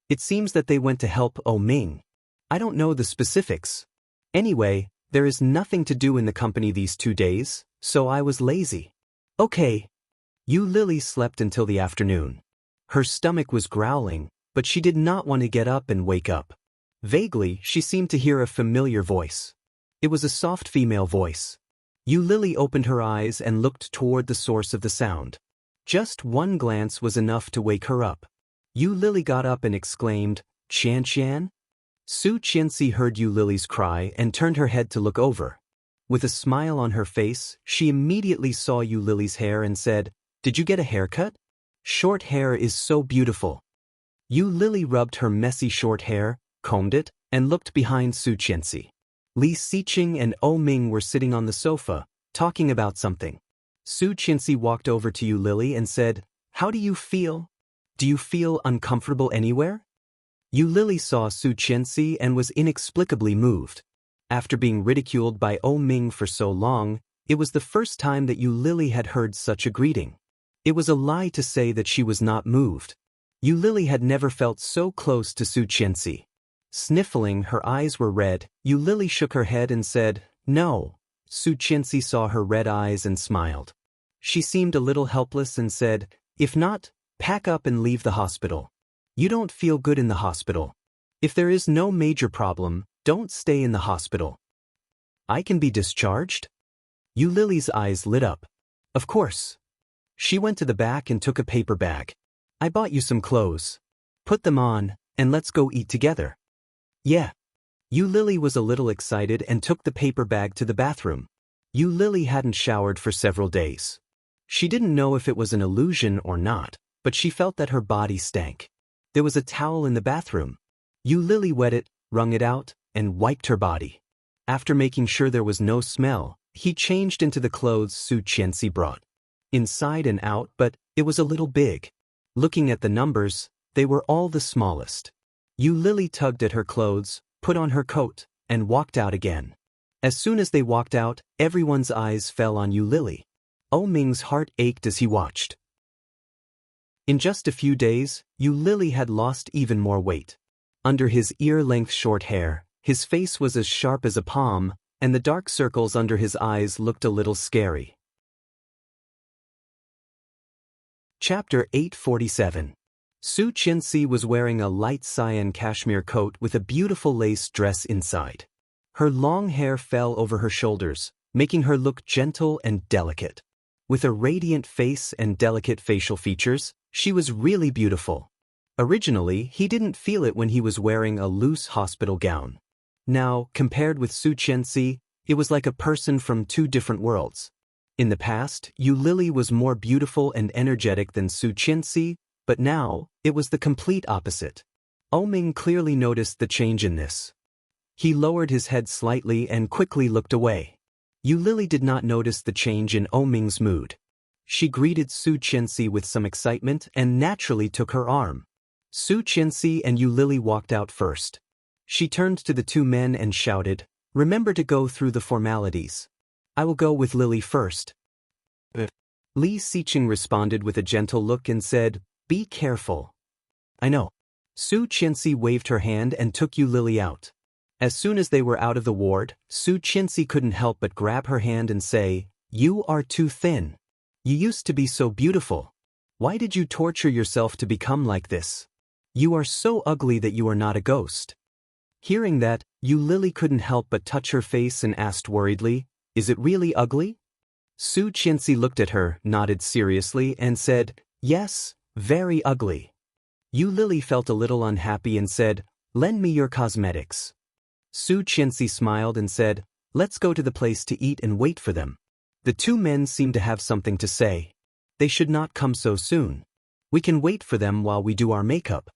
It seems that they went to help O Ming. I don't know the specifics. Anyway, there is nothing to do in the company these 2 days, so I was lazy. Okay, Yu Lily slept until the afternoon. Her stomach was growling, but she did not want to get up and wake up. Vaguely, she seemed to hear a familiar voice. It was a soft female voice. Yu Lily opened her eyes and looked toward the source of the sound. Just one glance was enough to wake her up. Yu Lily got up and exclaimed, "Chan Chan?" Su Qianxi heard Yu Lily's cry and turned her head to look over. With a smile on her face, she immediately saw Yu Lily's hair and said, "Did you get a haircut? Short hair is so beautiful." Yu Lily rubbed her messy short hair, combed it, and looked behind Su Qianxi. Li Xiqing and O Ming were sitting on the sofa, talking about something. Su Qianxi walked over to Yu Lily and said, "How do you feel? Do you feel uncomfortable anywhere?" Yu Lily saw Su Qianxi and was inexplicably moved. After being ridiculed by O Ming for so long, it was the first time that Yu Lily had heard such a greeting. It was a lie to say that she was not moved. Yu Lily had never felt so close to Su Qianxi. Sniffling, her eyes were red, Yu Lily shook her head and said, "No." Su Qianxi saw her red eyes and smiled. She seemed a little helpless and said, "If not, pack up and leave the hospital. You don't feel good in the hospital. If there is no major problem, don't stay in the hospital." "I can be discharged?" Yu Lily's eyes lit up. "Of course." She went to the back and took a paper bag. "I bought you some clothes. Put them on, and let's go eat together." "Yeah." Yu Lily was a little excited and took the paper bag to the bathroom. Yu Lily hadn't showered for several days. She didn't know if it was an illusion or not, but she felt that her body stank. There was a towel in the bathroom. Yu Lily wet it, wrung it out, and wiped her body. After making sure there was no smell, he changed into the clothes Su Qianxi brought. Inside and out, but it was a little big. Looking at the numbers, they were all the smallest. Yu Lily tugged at her clothes, put on her coat, and walked out again. As soon as they walked out, everyone's eyes fell on Yu Lily. O Ming's heart ached as he watched. In just a few days, Yu Lily had lost even more weight. Under his ear-length short hair, his face was as sharp as a palm, and the dark circles under his eyes looked a little scary. Chapter 847. Su Qianxi was wearing a light cyan cashmere coat with a beautiful lace dress inside. Her long hair fell over her shoulders, making her look gentle and delicate. With a radiant face and delicate facial features, she was really beautiful. Originally, he didn't feel it when he was wearing a loose hospital gown. Now, compared with Su Qianxi, it was like a person from two different worlds. In the past, Yu Lily was more beautiful and energetic than Su Qianxi, but now, it was the complete opposite. O Ming clearly noticed the change in this. He lowered his head slightly and quickly looked away. Yu Lily did not notice the change in O Ming's mood. She greeted Su Qianxi with some excitement and naturally took her arm. Su Qianxi and Yu Lily walked out first. She turned to the two men and shouted, "Remember to go through the formalities. I will go with Lily first." Li Xiqing responded with a gentle look and said, "Be careful." "I know." Su Qianxi waved her hand and took Yu Lily out. As soon as they were out of the ward, Su Qianxi couldn't help but grab her hand and say, "You are too thin. You used to be so beautiful. Why did you torture yourself to become like this? You are so ugly that you are not a ghost." Hearing that, Yu Lily couldn't help but touch her face and asked worriedly, "Is it really ugly?" Su Qianxi looked at her, nodded seriously, and said, "Yes, very ugly." Yu Lily felt a little unhappy and said, "Lend me your cosmetics." Su Qianxi smiled and said, "Let's go to the place to eat and wait for them." The two men seemed to have something to say. "They should not come so soon. We can wait for them while we do our makeup."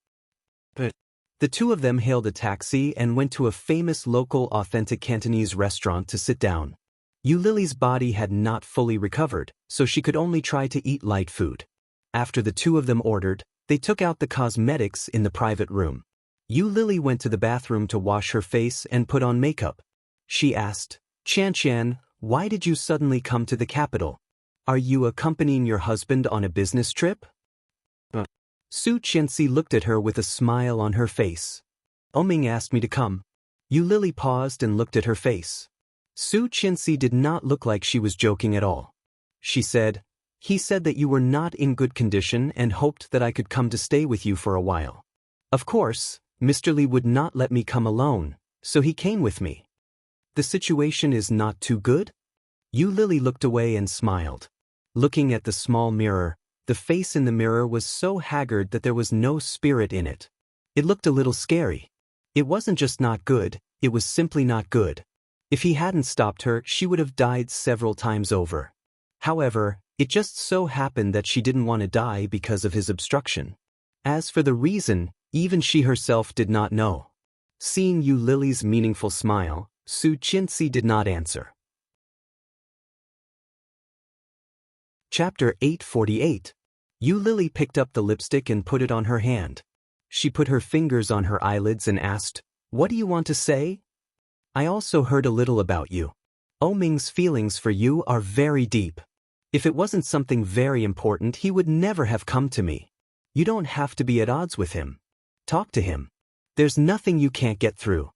But the two of them hailed a taxi and went to a famous local authentic Cantonese restaurant to sit down. Yu Lily's body had not fully recovered, so she could only try to eat light food. After the two of them ordered, they took out the cosmetics in the private room. Yu Lily went to the bathroom to wash her face and put on makeup. She asked, "Chan Chan, why did you suddenly come to the capital? Are you accompanying your husband on a business trip?" Su Qianxi looked at her with a smile on her face. "O Ming asked me to come." Yu Lily paused and looked at her face. Su Qianxi did not look like she was joking at all. She said, He said that you were not in good condition and hoped that I could come to stay with you for a while. Of course, Mr. Lee would not let me come alone, so he came with me. The situation is not too good? Yu Lily looked away and smiled. Looking at the small mirror, the face in the mirror was so haggard that there was no spirit in it. It looked a little scary. It wasn't just not good, it was simply not good. If he hadn't stopped her, she would have died several times over. However, it just so happened that she didn't want to die because of his obstruction. As for the reason, even she herself did not know. Seeing Yu Lily's meaningful smile, Su Qinsi did not answer. Chapter 848. Yu Lily picked up the lipstick and put it on her hand. She put her fingers on her eyelids and asked, "What do you want to say?" "I also heard a little about you. Ming's feelings for you are very deep. If it wasn't something very important, he would never have come to me. You don't have to be at odds with him. Talk to him. There's nothing you can't get through."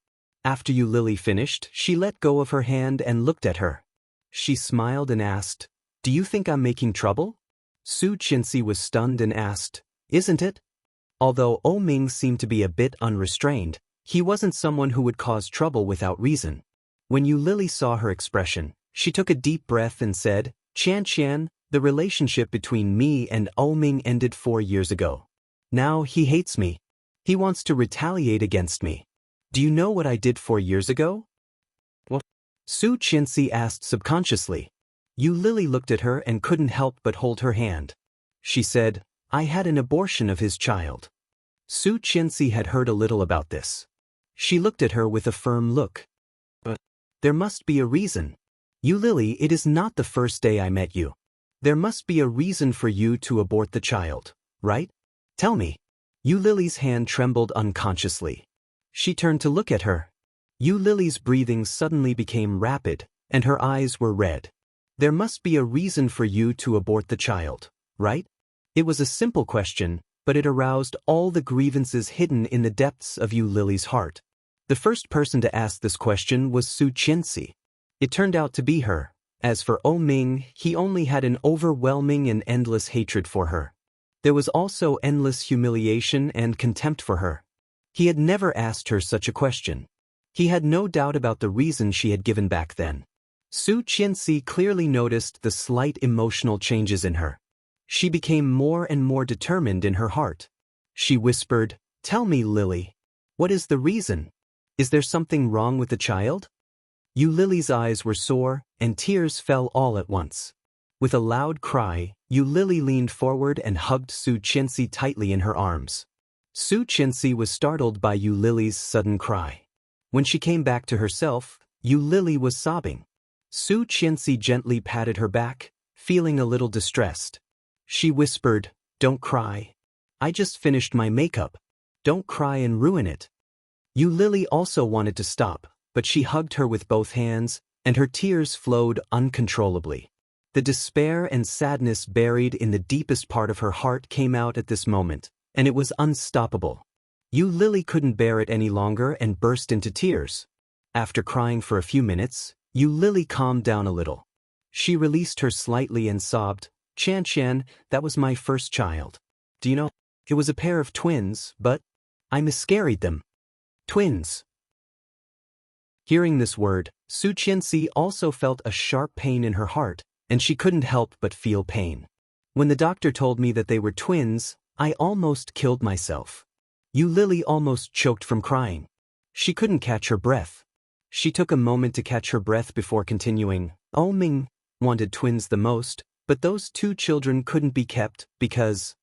After Yu Lily finished, she let go of her hand and looked at her. She smiled and asked, "Do you think I'm making trouble?" Su Qinsi was stunned and asked, "Isn't it?" Although Ming seemed to be a bit unrestrained, he wasn't someone who would cause trouble without reason. When Yu Lily saw her expression, she took a deep breath and said, "Qian, the relationship between me and Ming ended 4 years ago. Now he hates me. He wants to retaliate against me. Do you know what I did 4 years ago?" "What?" Su Qinsi asked subconsciously. Yu Lily looked at her and couldn't help but hold her hand. She said, "I had an abortion of his child." Su Qinsi had heard a little about this. She looked at her with a firm look. "But there must be a reason. Yu Lily, it is not the first day I met you. There must be a reason for you to abort the child, right? Tell me." Yu Lily's hand trembled unconsciously. She turned to look at her. Yu Lily's breathing suddenly became rapid, and her eyes were red. "There must be a reason for you to abort the child, right?" It was a simple question, but it aroused all the grievances hidden in the depths of Yu Lily's heart. The first person to ask this question was Su Qinsi. It turned out to be her. As for Ming, he only had an overwhelming and endless hatred for her. There was also endless humiliation and contempt for her. He had never asked her such a question. He had no doubt about the reason she had given back then. Su Qinsi clearly noticed the slight emotional changes in her. She became more and more determined in her heart. She whispered, "Tell me, Lily, what is the reason? Is there something wrong with the child?" Yu Lily's eyes were sore, and tears fell all at once. With a loud cry, Yu Lily leaned forward and hugged Su Qinsi tightly in her arms. Su Qinsi was startled by Yu Lily's sudden cry. When she came back to herself, Yu Lily was sobbing. Su Qinsi gently patted her back, feeling a little distressed. She whispered, "Don't cry. I just finished my makeup. Don't cry and ruin it." Yu Lily also wanted to stop, but she hugged her with both hands, and her tears flowed uncontrollably. The despair and sadness buried in the deepest part of her heart came out at this moment, and it was unstoppable. Yu Lily couldn't bear it any longer and burst into tears. After crying for a few minutes, Yu Lily calmed down a little. She released her slightly and sobbed, "Qian, that was my first child. Do you know, it was a pair of twins, but I miscarried them." Twins. Hearing this word, Su Qinsi also felt a sharp pain in her heart, and she couldn't help but feel pain. "When the doctor told me that they were twins, I almost killed myself." Yu Lily almost choked from crying. She couldn't catch her breath. She took a moment to catch her breath before continuing, Ming wanted twins the most, but those 2 children couldn't be kept because...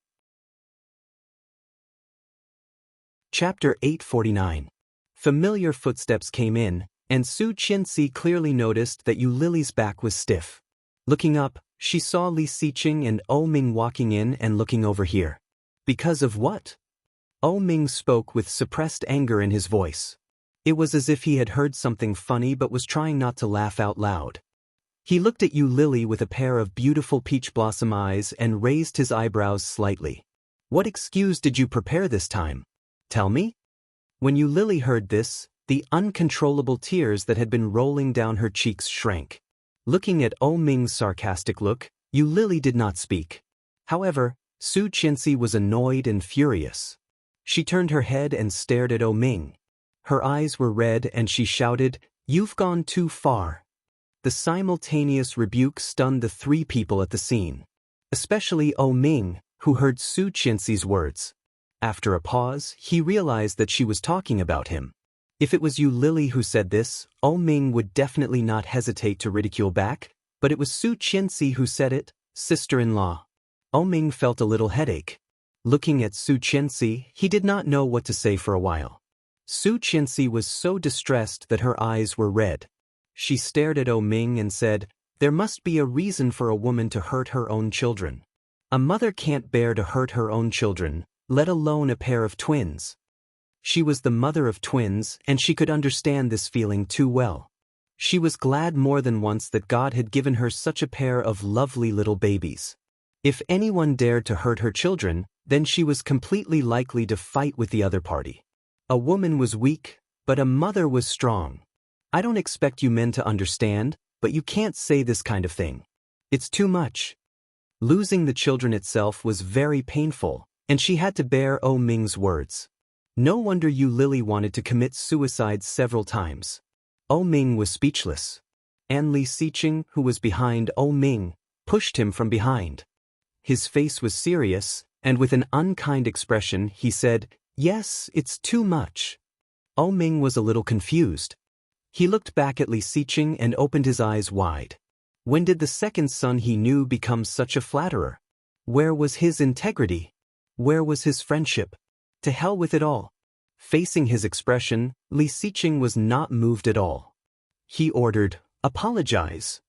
Chapter 849. Familiar footsteps came in, and Su Qinsi clearly noticed that Yu Lily's back was stiff. Looking up, she saw Li Xiqing and Ming walking in and looking over here. "Because of what?" Ming spoke with suppressed anger in his voice. It was as if he had heard something funny but was trying not to laugh out loud. He looked at Yu Lily with a pair of beautiful peach blossom eyes and raised his eyebrows slightly. "What excuse did you prepare this time? Tell me?" When Yu Lily heard this, the uncontrollable tears that had been rolling down her cheeks shrank. Looking at Ming's sarcastic look, Yu Lily did not speak. However, Su Qianxi was annoyed and furious. She turned her head and stared at Ming. Her eyes were red and she shouted, "You've gone too far." The simultaneous rebuke stunned the three people at the scene. Especially Ming, who heard Su Qianxi's words. After a pause, he realized that she was talking about him. If it was Yu Lily who said this, Ming would definitely not hesitate to ridicule back, but it was Su Qianxi who said it, sister-in-law. Ming felt a little headache. Looking at Su Qianxi, he did not know what to say for a while. Su Qianxi was so distressed that her eyes were red. She stared at Ming and said, "There must be a reason for a woman to hurt her own children. A mother can't bear to hurt her own children, let alone a pair of twins." She was the mother of twins, and she could understand this feeling too well. She was glad more than once that God had given her such a pair of lovely little babies. If anyone dared to hurt her children, then she was completely likely to fight with the other party. A woman was weak, but a mother was strong. I don't expect you men to understand, but you can't say this kind of thing. It's too much. Losing the children itself was very painful, and she had to bear Ming's words. No wonder Yu Lily wanted to commit suicide several times. Ming was speechless. And Li Xiqing, who was behind Ming, pushed him from behind. His face was serious, and with an unkind expression he said, "Yes, it's too much." Ming was a little confused. He looked back at Li Xiqing and opened his eyes wide. When did the second son he knew become such a flatterer? Where was his integrity? Where was his friendship? To hell with it all. Facing his expression, Li Xiqing was not moved at all. He ordered, "Apologize."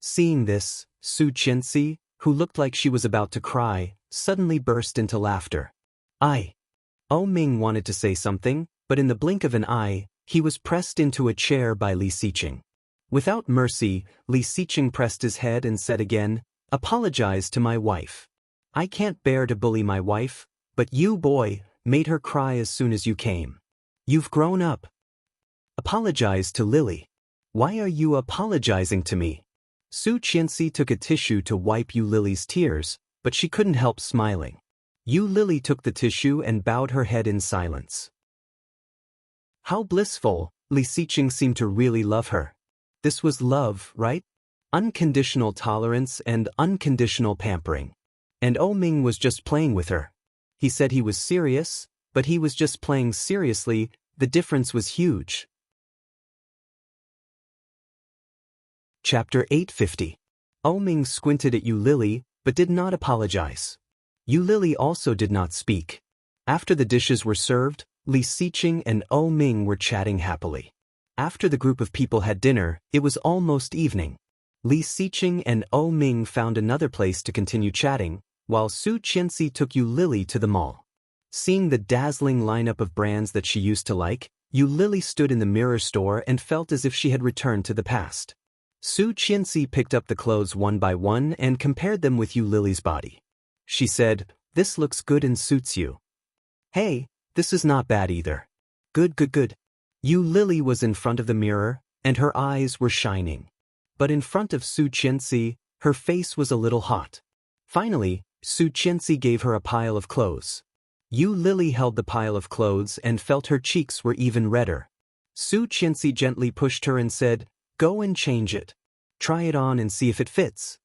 Seeing this, Su Qianxi, who looked like she was about to cry, suddenly burst into laughter. Ming wanted to say something, but in the blink of an eye, he was pressed into a chair by Li Xiqing. Without mercy, Li Xiqing pressed his head and said again, "Apologize to my wife. I can't bear to bully my wife, but you, boy, made her cry as soon as you came. You've grown up. Apologize to Lily." "Why are you apologizing to me?" Su Qianxi took a tissue to wipe Yu Lily's tears, but she couldn't help smiling. Yu Lily took the tissue and bowed her head in silence. How blissful, Li Xiqing seemed to really love her. This was love, right? Unconditional tolerance and unconditional pampering. And Ming was just playing with her. He said he was serious, but he was just playing seriously. The difference was huge. Chapter 850. Ming squinted at Yu Lily, but did not apologize. Yu Lily also did not speak. After the dishes were served, Li Xiqing and Ming were chatting happily. After the group of people had dinner, it was almost evening. Li Xiqing and Ming found another place to continue chatting, while Su Qianxi took Yu Lily to the mall. Seeing the dazzling lineup of brands that she used to like, Yu Lily stood in the mirror store and felt as if she had returned to the past. Su Qianxi picked up the clothes one by one and compared them with Yu Lily's body. She said, "This looks good and suits you." "Hey, this is not bad either." Good, good, good." Yu Lily was in front of the mirror, and her eyes were shining. But in front of Su Qianxi, her face was a little hot. Finally, Su Qianxi gave her a pile of clothes. Yu Lily held the pile of clothes and felt her cheeks were even redder. Su Qianxi gently pushed her and said, "Go and change it. Try it on and see if it fits."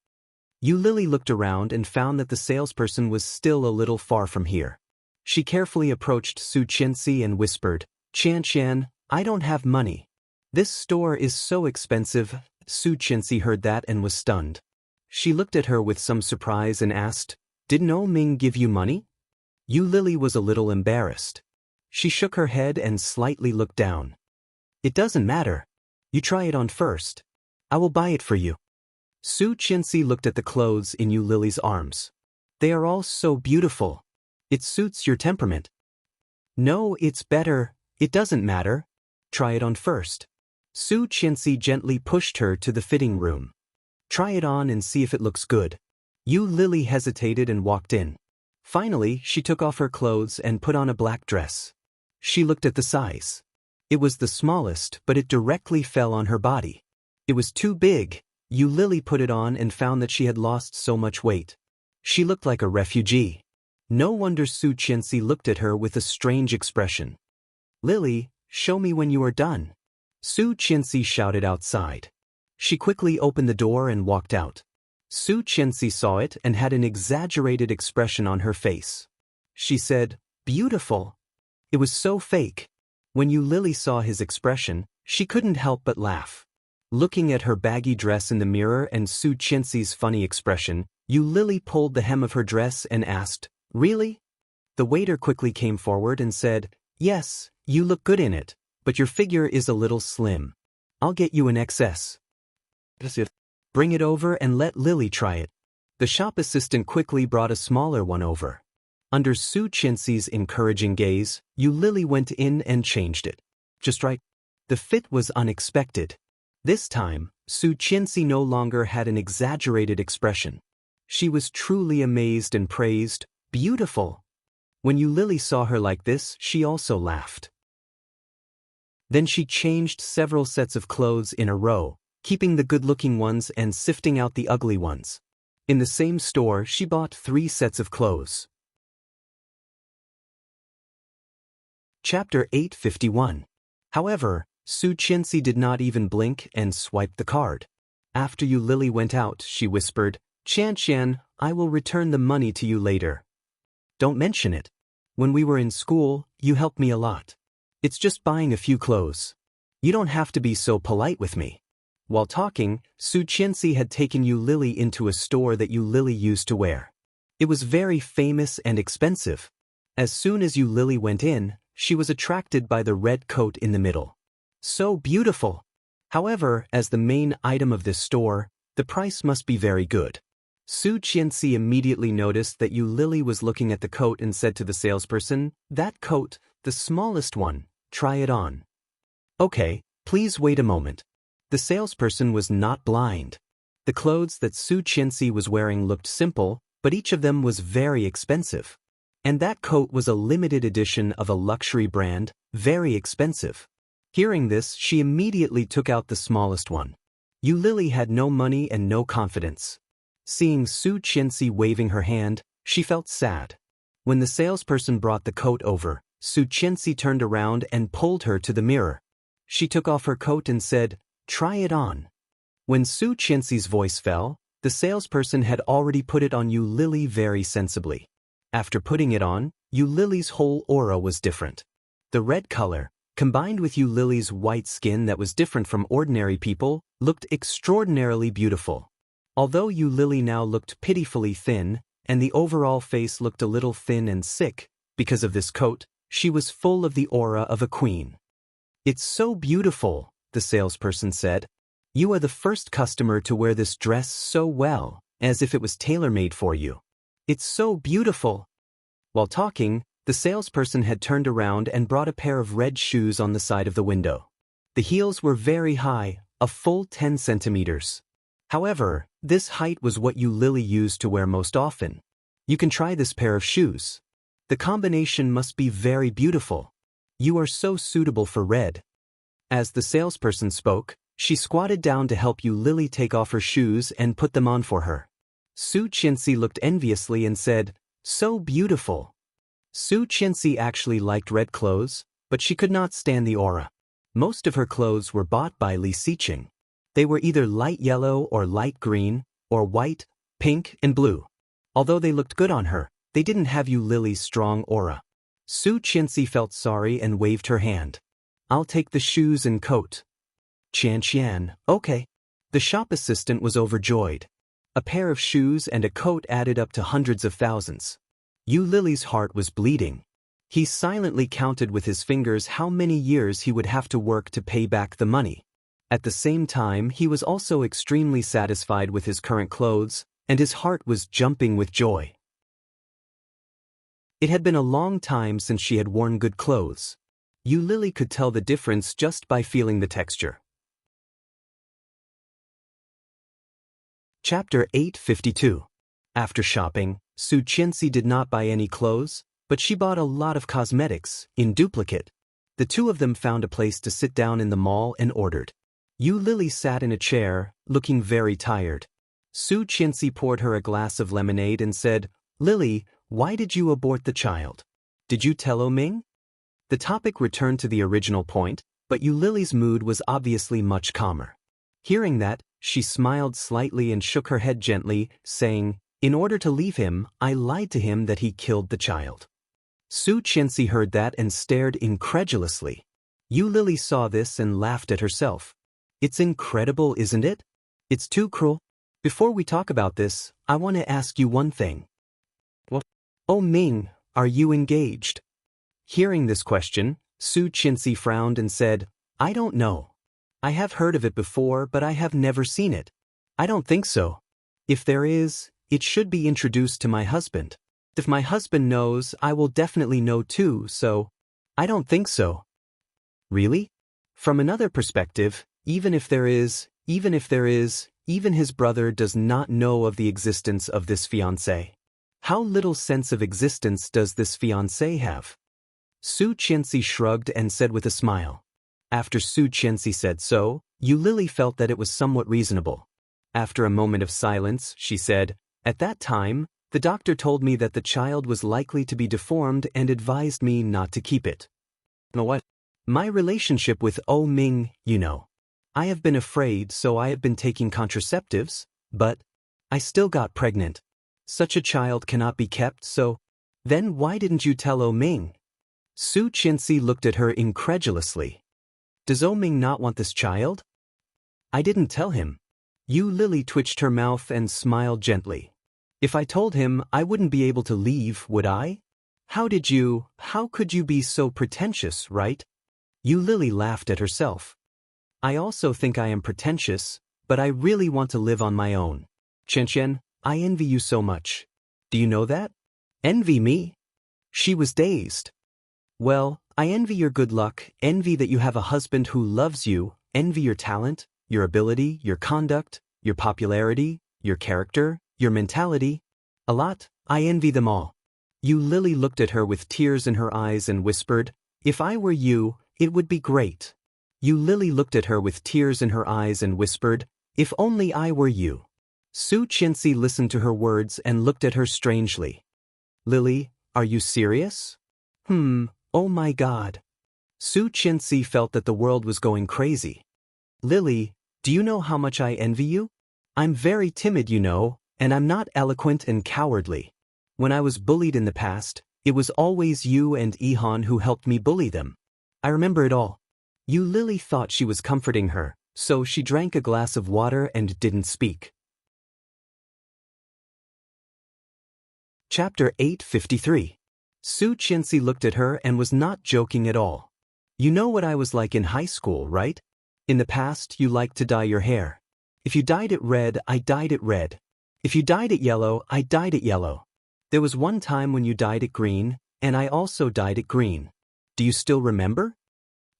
Yu Lily looked around and found that the salesperson was still a little far from here. She carefully approached Su Qianxi and whispered, "Qian, I don't have money. This store is so expensive." Su Qianxi heard that and was stunned. She looked at her with some surprise and asked, "Didn't Ming give you money?" Yu Lily was a little embarrassed. She shook her head and slightly looked down. "It doesn't matter. You try it on first. I will buy it for you." Su Qianxi looked at the clothes in Yu Lily's arms. "They are all so beautiful. It suits your temperament." "No, it's better. It doesn't matter. Try it on first." Su Qianxi gently pushed her to the fitting room. "Try it on and see if it looks good." Yu Lily hesitated and walked in. Finally, she took off her clothes and put on a black dress. She looked at the size. It was the smallest, but it directly fell on her body. It was too big. Yu Lily put it on and found that she had lost so much weight. She looked like a refugee. No wonder Su Qianxi looked at her with a strange expression. "Lily, show me when you are done." Su Qianxi shouted outside. She quickly opened the door and walked out. Su Qianxi saw it and had an exaggerated expression on her face. She said, "Beautiful." It was so fake. When Yu Lily saw his expression, she couldn't help but laugh. Looking at her baggy dress in the mirror and Su Qianxi's funny expression, Yu Lily pulled the hem of her dress and asked, "Really?" The waiter quickly came forward and said, "Yes, you look good in it, but your figure is a little slim. I'll get you an XS. Bring it over and let Lily try it." The shop assistant quickly brought a smaller one over. Under Su Qianxi's encouraging gaze, Yu Lily went in and changed it. Just right. The fit was unexpected. This time, Su Qianxi no longer had an exaggerated expression. She was truly amazed and praised, "Beautiful." When Yu Lily saw her like this, she also laughed. Then she changed several sets of clothes in a row, keeping the good-looking ones and sifting out the ugly ones. In the same store, she bought 3 sets of clothes. Chapter 851. However, Su Qianxi did not even blink and swiped the card. After Yu Lily went out, she whispered, "Qian, I will return the money to you later. Don't mention it. When we were in school, you helped me a lot. It's just buying a few clothes. You don't have to be so polite with me." While talking, Su Qianxi had taken Yu Lily into a store that Yu Lily used to wear. It was very famous and expensive. As soon as Yu Lily went in, she was attracted by the red coat in the middle. So beautiful! However, as the main item of this store, the price must be very good. Su Qianxi immediately noticed that Yu Lily was looking at the coat and said to the salesperson, "That coat, the smallest one, try it on." "Okay, please wait a moment." The salesperson was not blind. The clothes that Su Qianxi was wearing looked simple, but each of them was very expensive. And that coat was a limited edition of a luxury brand, very expensive. Hearing this, she immediately took out the smallest one. Yu Lily had no money and no confidence. Seeing Su Qianxi waving her hand, she felt sad. When the salesperson brought the coat over, Su Qianxi turned around and pulled her to the mirror. She took off her coat and said, "Try it on." When Su Qianxi's voice fell, the salesperson had already put it on Yu Lily very sensibly. After putting it on, Yu Lily's whole aura was different. The red color, combined with Yu Lily's white skin that was different from ordinary people, looked extraordinarily beautiful. Although Yu Lily now looked pitifully thin, and the overall face looked a little thin and sick, because of this coat, she was full of the aura of a queen. "It's so beautiful," the salesperson said. "You are the first customer to wear this dress so well, as if it was tailor-made for you. It's so beautiful." While talking, the salesperson had turned around and brought a pair of red shoes on the side of the window. The heels were very high, a full 10 centimeters. However, this height was what Yu Lily used to wear most often. "You can try this pair of shoes. The combination must be very beautiful. You are so suitable for red." As the salesperson spoke, she squatted down to help Yu Lily take off her shoes and put them on for her. Su Qianxi looked enviously and said, "So beautiful." Su Qianxi actually liked red clothes, but she could not stand the aura. Most of her clothes were bought by Li Xiqing. They were either light yellow or light green, or white, pink, and blue. Although they looked good on her, they didn't have Yu Lily's strong aura. Su Qianxi felt sorry and waved her hand. "I'll take the shoes and coat." "Qian, okay." The shop assistant was overjoyed. A pair of shoes and a coat added up to hundreds of thousands. Yu Lily's heart was bleeding. He silently counted with his fingers how many years he would have to work to pay back the money. At the same time, he was also extremely satisfied with his current clothes, and his heart was jumping with joy. It had been a long time since she had worn good clothes. Yu Lily could tell the difference just by feeling the texture. Chapter 852. After shopping, Su Qianxi did not buy any clothes, but she bought a lot of cosmetics, in duplicate. The two of them found a place to sit down in the mall and ordered. Yu Lily sat in a chair, looking very tired. Su Qianxi poured her a glass of lemonade and said, "Lily, why did you abort the child? Did you tell Oming?" The topic returned to the original point, but Yu Lily's mood was obviously much calmer. Hearing that, she smiled slightly and shook her head gently, saying, "In order to leave him, I lied to him that he killed the child." Su Qianxi heard that and stared incredulously. Yu Lily saw this and laughed at herself. "It's incredible, isn't it? It's too cruel. Before we talk about this, I want to ask you one thing." "What?" "Oh Ming, are you engaged?" Hearing this question, Su Qianxi frowned and said, "I don't know. I have heard of it before, but I have never seen it. I don't think so. If there is, it should be introduced to my husband. If my husband knows, I will definitely know too, so I don't think so." "Really? From another perspective, even if there is, even his brother does not know of the existence of this fiancé. How little sense of existence does this fiancé have?" Su Qianxi shrugged and said with a smile. After Su Qianxi said so, Yu Lily felt that it was somewhat reasonable. After a moment of silence, she said, "At that time, the doctor told me that the child was likely to be deformed and advised me not to keep it." "What?" "My relationship with Oh Ming, you know. I have been afraid, so I have been taking contraceptives, but I still got pregnant. Such a child cannot be kept, so then why didn't you tell Oh Ming?" Su Qianxi looked at her incredulously. "Does Oh Ming not want this child?" "I didn't tell him." Yu Lily twitched her mouth and smiled gently. "If I told him, I wouldn't be able to leave, would I? How could you be so pretentious, right?" Yu Lily laughed at herself. "I also think I am pretentious, but I really want to live on my own. Qianqian, I envy you so much. Do you know that?" "Envy me?" She was dazed. "Well, I envy your good luck, envy that you have a husband who loves you, envy your talent, your ability, your conduct, your popularity, your character, your mentality. A lot, I envy them all." Yu Lily looked at her with tears in her eyes and whispered, "If I were you, it would be great." Yu Lily looked at her with tears in her eyes and whispered, "If only I were you." Su Qianxi listened to her words and looked at her strangely. "Lily, are you serious?" Oh my God." Su Qianxi felt that the world was going crazy. "Lily, do you know how much I envy you? I'm very timid, you know, and I'm not eloquent and cowardly. When I was bullied in the past, it was always you and Ihan who helped me bully them. I remember it all." Yu Lily thought she was comforting her, so she drank a glass of water and didn't speak. Chapter 853. Su Qianxi looked at her and was not joking at all. "You know what I was like in high school, right? In the past, you liked to dye your hair. If you dyed it red, I dyed it red. If you dyed it yellow, I dyed it yellow. There was one time when you dyed it green, and I also dyed it green. Do you still remember?"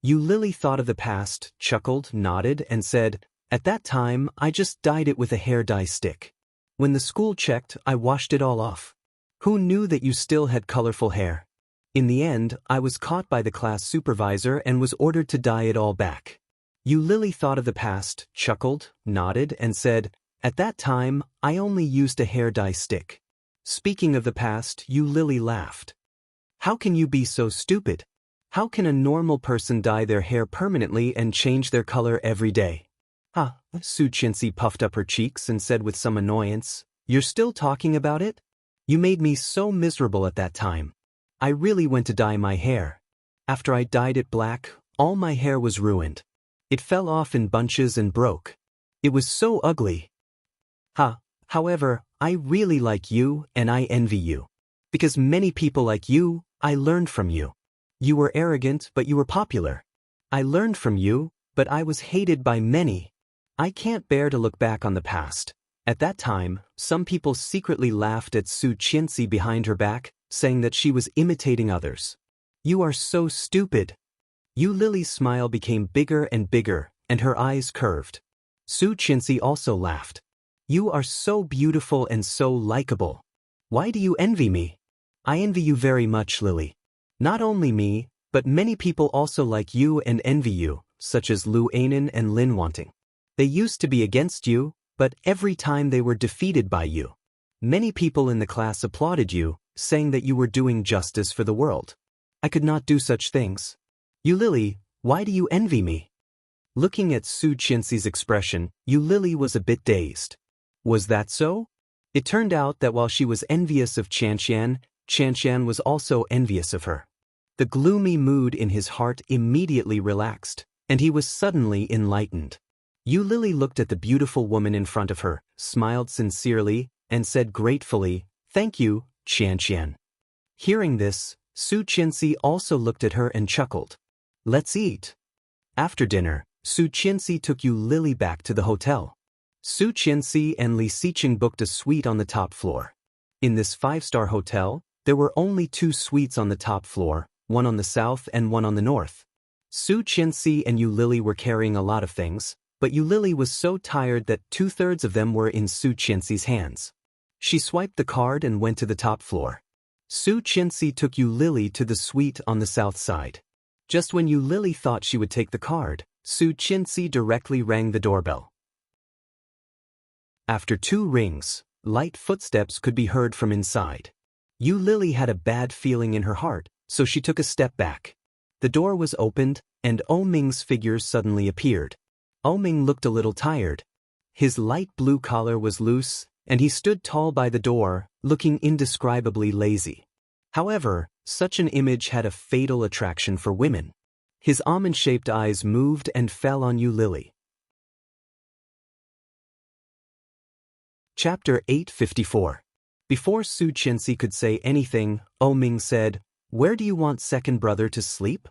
Yu Lily thought of the past, chuckled, nodded, and said, "At that time, I just dyed it with a hair dye stick. When the school checked, I washed it all off. Who knew that you still had colorful hair? In the end, I was caught by the class supervisor and was ordered to dye it all back." Yu Lily thought of the past, chuckled, nodded, and said, "At that time, I only used a hair dye stick." Speaking of the past, Yu Lily laughed. "How can you be so stupid? How can a normal person dye their hair permanently and change their color every day?" Su Qianxi puffed up her cheeks and said with some annoyance, "You're still talking about it? You made me so miserable at that time. I really went to dye my hair. After I dyed it black, all my hair was ruined. It fell off in bunches and broke. It was so ugly. However, I really like you and I envy you. Because many people like you, I learned from you. You were arrogant, but you were popular. I learned from you, but I was hated by many. I can't bear to look back on the past. At that time, some people secretly laughed at Su Qianxi behind her back, saying that she was imitating others. You are so stupid." Yu Lily's smile became bigger and bigger, and her eyes curved. Su Qianxi also laughed. "You are so beautiful and so likable. Why do you envy me?" "I envy you very much, Lily. Not only me, but many people also like you and envy you, such as Lu Anan and Lin Wanting. They used to be against you, but every time they were defeated by you. Many people in the class applauded you, saying that you were doing justice for the world. I could not do such things. Yu Lily, why do you envy me? Looking at Su Qianxi's expression, Yu Lily was a bit dazed. Was that so? It turned out that while she was envious of Qianxian was also envious of her. The gloomy mood in his heart immediately relaxed, and he was suddenly enlightened. Yu Lily looked at the beautiful woman in front of her, smiled sincerely, and said gratefully, "Thank you, Qianxian." Hearing this, Su Qianxi also looked at her and chuckled. "Let's eat." After dinner, Su Qianxi took Yu Lily back to the hotel. Su Qianxi and Li Xiqing booked a suite on the top floor. In this 5-star hotel, there were only 2 suites on the top floor, one on the south and one on the north. Su Qianxi and Yu Lily were carrying a lot of things, but Yu Lily was so tired that 2/3 of them were in Su Qianxi's hands. She swiped the card and went to the top floor. Su Qianxi took Yu Lily to the suite on the south side. Just when Yu Lily thought she would take the card, Su Qianxi directly rang the doorbell. After 2 rings, light footsteps could be heard from inside. Yu Lily had a bad feeling in her heart, so she took a step back. The door was opened, and O Ming's figure suddenly appeared. O Ming looked a little tired. His light blue collar was loose, and he stood tall by the door, looking indescribably lazy. However, such an image had a fatal attraction for women. His almond-shaped eyes moved and fell on Yu Lily. Chapter 854. Before Su Qianxi could say anything, O Ming said, "Where do you want second brother to sleep?"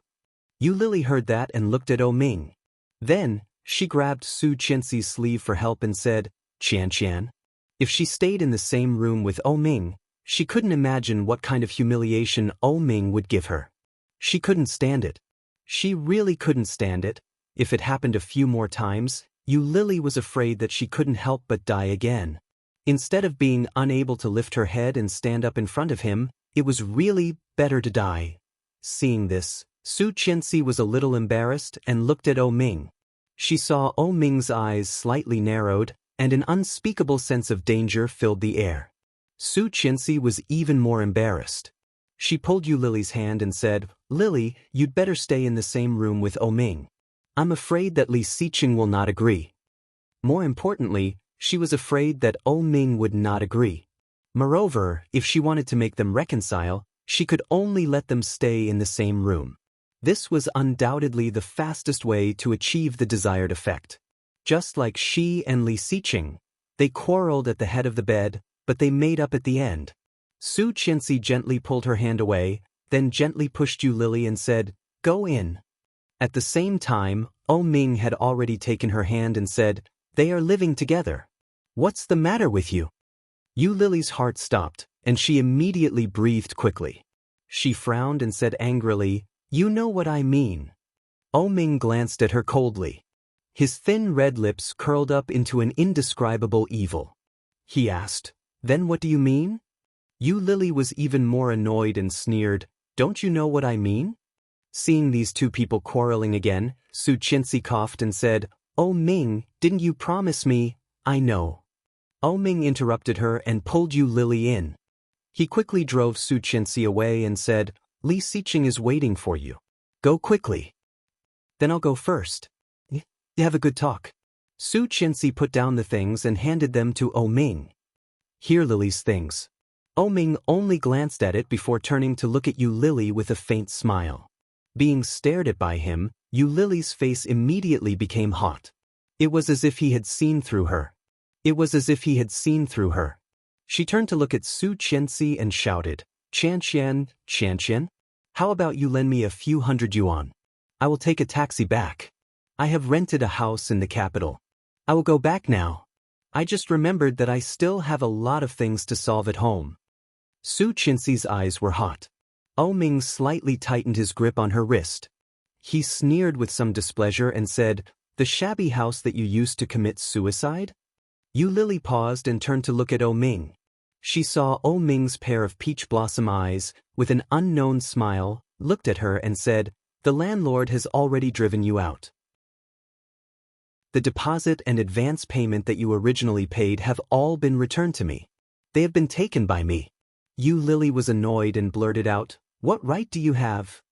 Yu Lily heard that and looked at O Ming. Then, she grabbed Su Qianxi's sleeve for help and said, "Qianxian." If she stayed in the same room with O Ming, she couldn't imagine what kind of humiliation O Ming would give her. She couldn't stand it. She really couldn't stand it. If it happened a few more times, Yu Lily was afraid that she couldn't help but die again. Instead of being unable to lift her head and stand up in front of him, it was really better to die. Seeing this, Su Qianxi was a little embarrassed and looked at O Ming. She saw O Ming's eyes slightly narrowed, and an unspeakable sense of danger filled the air. Su Qianxi was even more embarrassed. She pulled Yu Lily's hand and said, "Lily, you'd better stay in the same room with O Ming. I'm afraid that Li Xiqing will not agree." More importantly, she was afraid that O Ming would not agree. Moreover, if she wanted to make them reconcile, she could only let them stay in the same room. This was undoubtedly the fastest way to achieve the desired effect. Just like she and Li Xiqing, they quarreled at the head of the bed, but they made up at the end. Su Qianxi gently pulled her hand away, then gently pushed Yu Lily and said, "Go in." At the same time, O Ming had already taken her hand and said, "They are living together. What's the matter with you?" Yu Lily's heart stopped, and she immediately breathed quickly. She frowned and said angrily, "You know what I mean." O Ming glanced at her coldly. His thin red lips curled up into an indescribable evil. He asked, "Then what do you mean?" Yu Lily was even more annoyed and sneered, "Don't you know what I mean?" Seeing these 2 people quarreling again, Su Qianxi coughed and said, "O Ming, didn't you promise me?" "I know." O Ming interrupted her and pulled Yu Lily in. He quickly drove Su Qianxi away and said, "Li Xiqing is waiting for you. Go quickly." "Then I'll go first. Have a good talk." Su Qianxi put down the things and handed them to O Ming. "Here, Lily's things." O Ming only glanced at it before turning to look at Yu Lily with a faint smile. Being stared at by him, Yu Lily's face immediately became hot. It was as if he had seen through her. She turned to look at Su Qianxi and shouted, Qianxian, how about you lend me a few hundred yuan? I will take a taxi back. I have rented a house in the capital. I will go back now. I just remembered that I still have a lot of things to solve at home." Su Qianxi's eyes were hot. O Ming slightly tightened his grip on her wrist. He sneered with some displeasure and said, "The shabby house that you used to commit suicide?" Yu Lily paused and turned to look at O Ming. She saw O Ming's pair of peach blossom eyes, with an unknown smile, looked at her and said, "The landlord has already driven you out." The deposit and advance payment that you originally paid have all been returned to me. They have been taken by me. Yu Lily was annoyed and blurted out, "What right do you have?"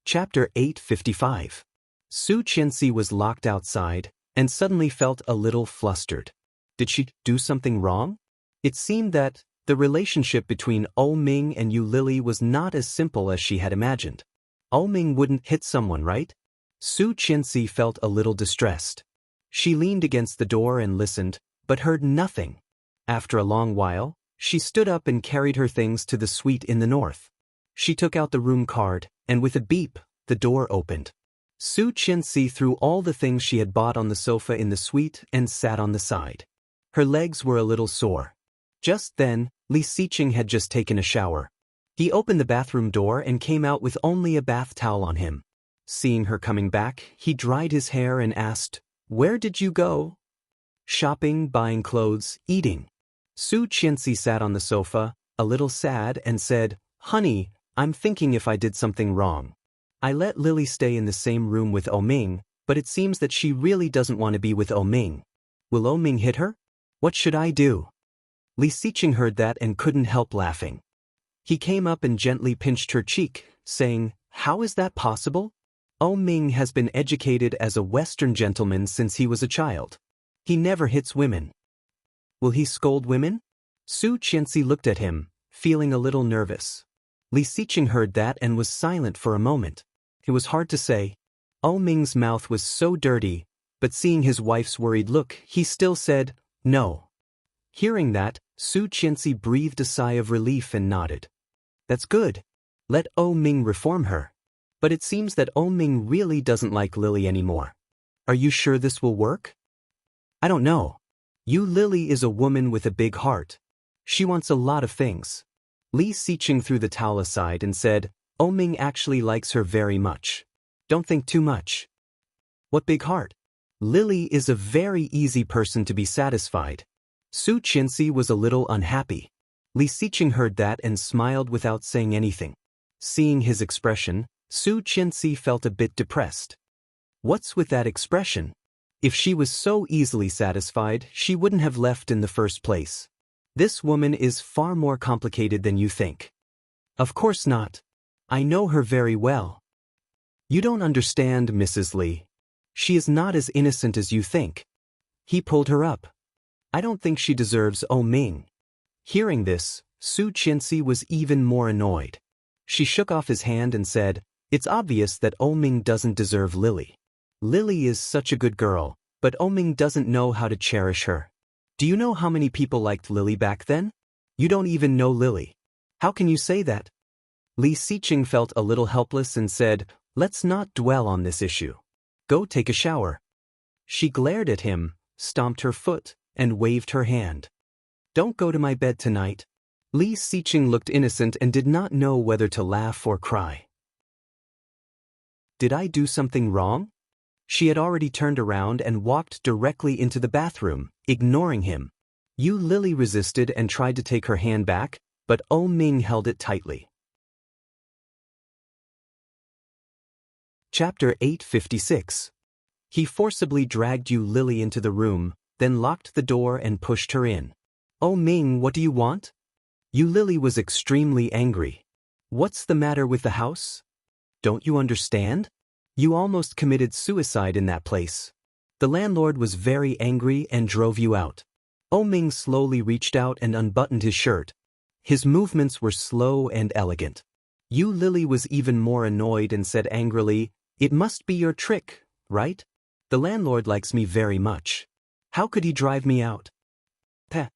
Chapter 855. Su Qianxi was locked outside and suddenly felt a little flustered. Did she do something wrong? It seemed that the relationship between Ming and Yu Lily was not as simple as she had imagined. Ming wouldn't hit someone, right? Su Qianxi felt a little distressed. She leaned against the door and listened, but heard nothing. After a long while, she stood up and carried her things to the suite in the north. She took out the room card, and with a beep, the door opened. Su Qianxi threw all the things she had bought on the sofa in the suite and sat on the side. Her legs were a little sore. Just then, Li Xiqing had just taken a shower. He opened the bathroom door and came out with only a bath towel on him. Seeing her coming back, he dried his hair and asked, "Where did you go?" "Shopping, buying clothes, eating." Su Qianxi sat on the sofa, a little sad, and said, "Honey, I'm thinking if I did something wrong. I let Lily stay in the same room with Ming, but it seems that she really doesn't want to be with Ming. Will Ming hit her? What should I do?" Li Xiqing heard that and couldn't help laughing. He came up and gently pinched her cheek, saying, "How is that possible? Ming has been educated as a Western gentleman since he was a child. He never hits women. Will he scold women?" Su Qianxi looked at him, feeling a little nervous. Li Xiqing heard that and was silent for a moment. It was hard to say. Ming's mouth was so dirty, but seeing his wife's worried look, he still said, "No." Hearing that, Su Qianxi breathed a sigh of relief and nodded. "That's good. Let Ming reform her. But it seems that Ming really doesn't like Lily anymore. Are you sure this will work?" "I don't know. Yu Lily is a woman with a big heart. She wants a lot of things." Li Xiqing threw the towel aside and said, "Ming actually likes her very much. Don't think too much." "What big heart?" "Lily is a very easy person to be satisfied." Su Qianxi was a little unhappy. Li Xiqing heard that and smiled without saying anything. Seeing his expression, Su Qianxi felt a bit depressed. What's with that expression? If she was so easily satisfied, she wouldn't have left in the first place. This woman is far more complicated than you think. Of course not. I know her very well. You don't understand, Mrs. Li. She is not as innocent as you think. He pulled her up. I don't think she deserves Ming. Hearing this, Su Qianxi was even more annoyed. She shook off his hand and said, "It's obvious that Ming doesn't deserve Lily. Lily is such a good girl, but Ming doesn't know how to cherish her. Do you know how many people liked Lily back then? You don't even know Lily. How can you say that?" Li Xiqing felt a little helpless and said, "Let's not dwell on this issue. Go take a shower." She glared at him, stomped her foot, and waved her hand. "Don't go to my bed tonight." Li Xiqing looked innocent and did not know whether to laugh or cry. Did I do something wrong? She had already turned around and walked directly into the bathroom, ignoring him. Yu Lily resisted and tried to take her hand back, but Ming held it tightly. Chapter 856. He forcibly dragged Yu Lily into the room, then locked the door and pushed her in. Ming, what do you want?" Yu Lily was extremely angry. "What's the matter with the house? Don't you understand? You almost committed suicide in that place. The landlord was very angry and drove you out." Ming slowly reached out and unbuttoned his shirt. His movements were slow and elegant. Yu Lily was even more annoyed and said angrily, "It must be your trick, right? The landlord likes me very much. How could he drive me out?" Peh.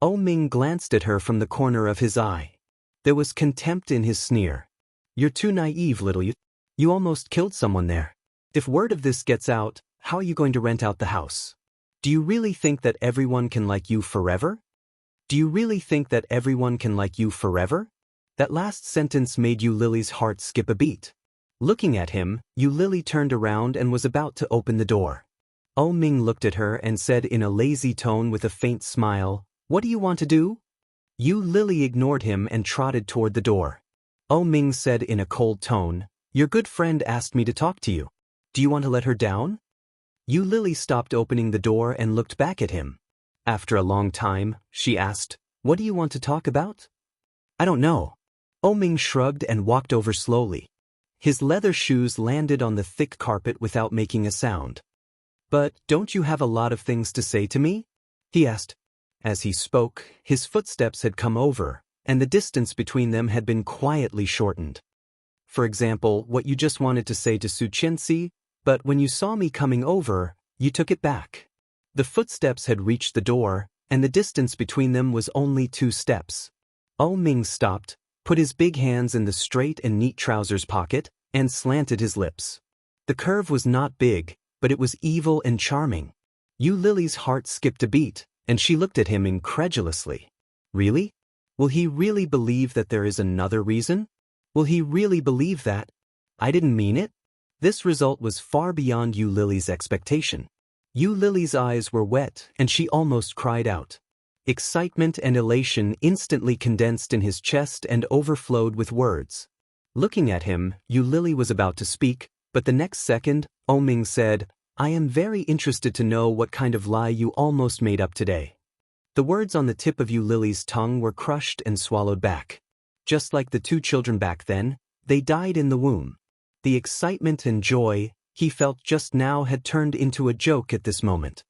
Ming glanced at her from the corner of his eye. There was contempt in his sneer. "You're too naive, little you. You almost killed someone there. If word of this gets out, how are you going to rent out the house? Do you really think that everyone can like you forever? Do you really think that everyone can like you forever?" That last sentence made Yu Lily's heart skip a beat. Looking at him, Yu Lily turned around and was about to open the door. Ming looked at her and said in a lazy tone with a faint smile, "What do you want to do?" Yu Lily ignored him and trotted toward the door. Ming said in a cold tone, Your good friend asked me to talk to you. Do you want to let her down? Yu Lily stopped opening the door and looked back at him. After a long time, she asked, "What do you want to talk about?" "I don't know." Ming shrugged and walked over slowly. His leather shoes landed on the thick carpet without making a sound. "But don't you have a lot of things to say to me?" he asked. As he spoke, his footsteps had come over, and the distance between them had been quietly shortened. "For example, what you just wanted to say to Su Qianxi, but when you saw me coming over, you took it back." The footsteps had reached the door, and the distance between them was only 2 steps. Ming stopped, put his big hands in the straight and neat trousers pocket, and slanted his lips. The curve was not big, but it was evil and charming. Yu Lily's heart skipped a beat, and she looked at him incredulously. Really? Will he really believe that there is another reason? Will he really believe that? I didn't mean it? This result was far beyond Yu Lily's expectation. Yu Lily's eyes were wet, and she almost cried out. Excitement and elation instantly condensed in his chest and overflowed with words. Looking at him, Yu Lily was about to speak, but the next second, Ming said, "I am very interested to know what kind of lie you almost made up today." The words on the tip of Yu Lily's tongue were crushed and swallowed back. Just like the 2 children back then, they died in the womb. The excitement and joy he felt just now had turned into a joke at this moment.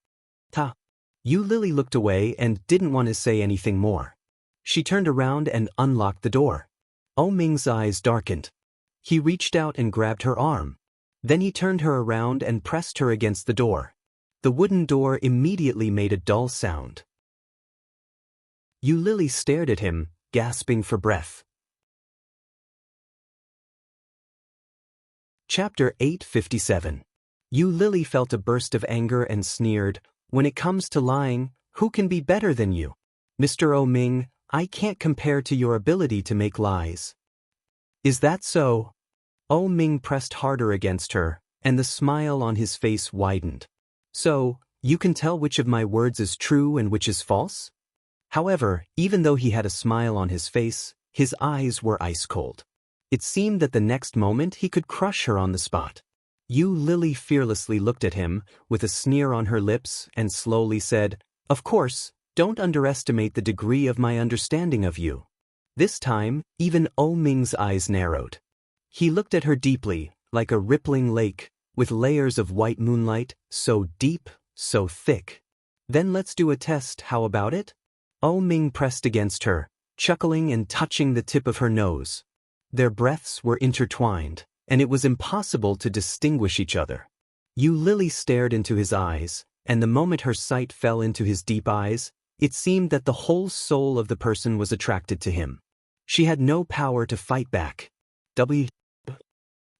Ta! Yu Lily looked away and didn't want to say anything more. She turned around and unlocked the door. Ming's eyes darkened. He reached out and grabbed her arm. Then he turned her around and pressed her against the door. The wooden door immediately made a dull sound. Yu Lily stared at him, gasping for breath. Chapter 857. Yu Lily felt a burst of anger and sneered, "When it comes to lying, who can be better than you? Mr. Ming, I can't compare to your ability to make lies." "Is that so?" Ming pressed harder against her, and the smile on his face widened. "So, you can tell which of my words is true and which is false?" However, even though he had a smile on his face, his eyes were ice cold. It seemed that the next moment he could crush her on the spot. Yu Lily fearlessly looked at him, with a sneer on her lips, and slowly said, "Of course, don't underestimate the degree of my understanding of you." This time, even Ming's eyes narrowed. He looked at her deeply, like a rippling lake, with layers of white moonlight, so deep, so thick. "Then let's do a test, how about it?" Ming pressed against her, chuckling and touching the tip of her nose. Their breaths were intertwined, and it was impossible to distinguish each other. Yu Lily stared into his eyes, and the moment her sight fell into his deep eyes, it seemed that the whole soul of the person was attracted to him. She had no power to fight back.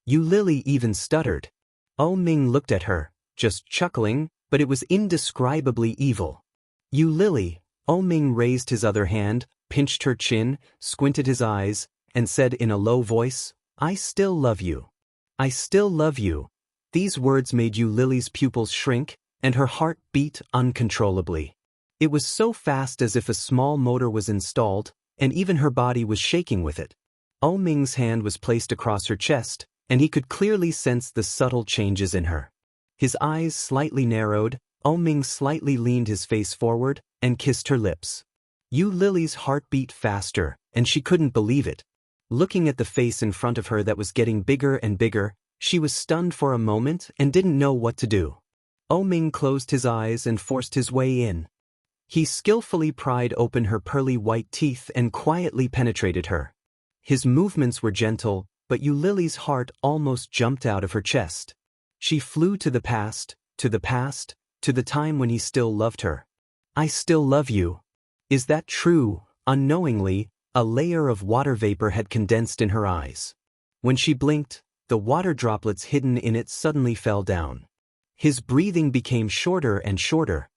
Yu Lily even stuttered. Ming looked at her, just chuckling, but it was indescribably evil. "Yu Lily," Ming raised his other hand, pinched her chin, squinted his eyes, and said in a low voice, "I still love you. I still love you." These words made Yu Lily's pupils shrink, and her heart beat uncontrollably. It was so fast as if a small motor was installed, and even her body was shaking with it. Ming's hand was placed across her chest, and he could clearly sense the subtle changes in her. His eyes slightly narrowed, Ming slightly leaned his face forward, and kissed her lips. Yu Lily's heart beat faster, and she couldn't believe it. Looking at the face in front of her that was getting bigger and bigger, she was stunned for a moment and didn't know what to do. Ming closed his eyes and forced his way in. He skillfully pried open her pearly white teeth and quietly penetrated her. His movements were gentle, but Yu Lily's heart almost jumped out of her chest. She flew to the past, to the past, to the time when he still loved her. "I still love you." Is that true? Unknowingly, a layer of water vapor had condensed in her eyes. When she blinked, the water droplets hidden in it suddenly fell down. His breathing became shorter and shorter.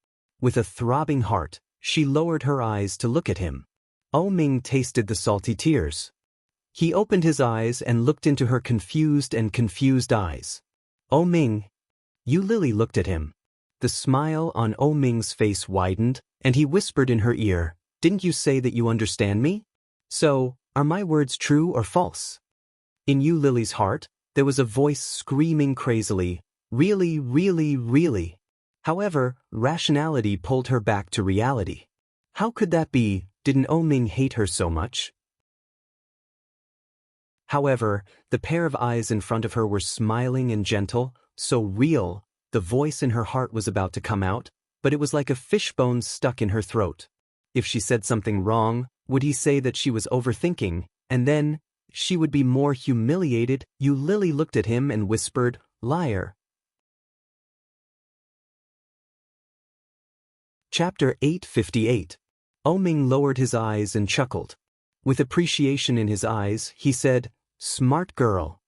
With a throbbing heart, she lowered her eyes to look at him. Ming tasted the salty tears. He opened his eyes and looked into her confused eyes. Ming. Yu Lily looked at him. The smile on Ming's face widened, and he whispered in her ear, "Didn't you say that you understand me? So, are my words true or false?" In Yu Lily's heart, There was a voice screaming crazily, "Really, really, really." However, rationality pulled her back to reality. How could that be? Didn't Oming hate her so much? However, the pair of eyes in front of her were smiling and gentle, so real. The voice in her heart was about to come out, but it was like a fishbone stuck in her throat. If she said something wrong, would he say that she was overthinking, and then she would be more humiliated? Lily looked at him and whispered, "Liar." Chapter 858. Oming lowered his eyes and chuckled. With appreciation in his eyes, he said, "Smart girl."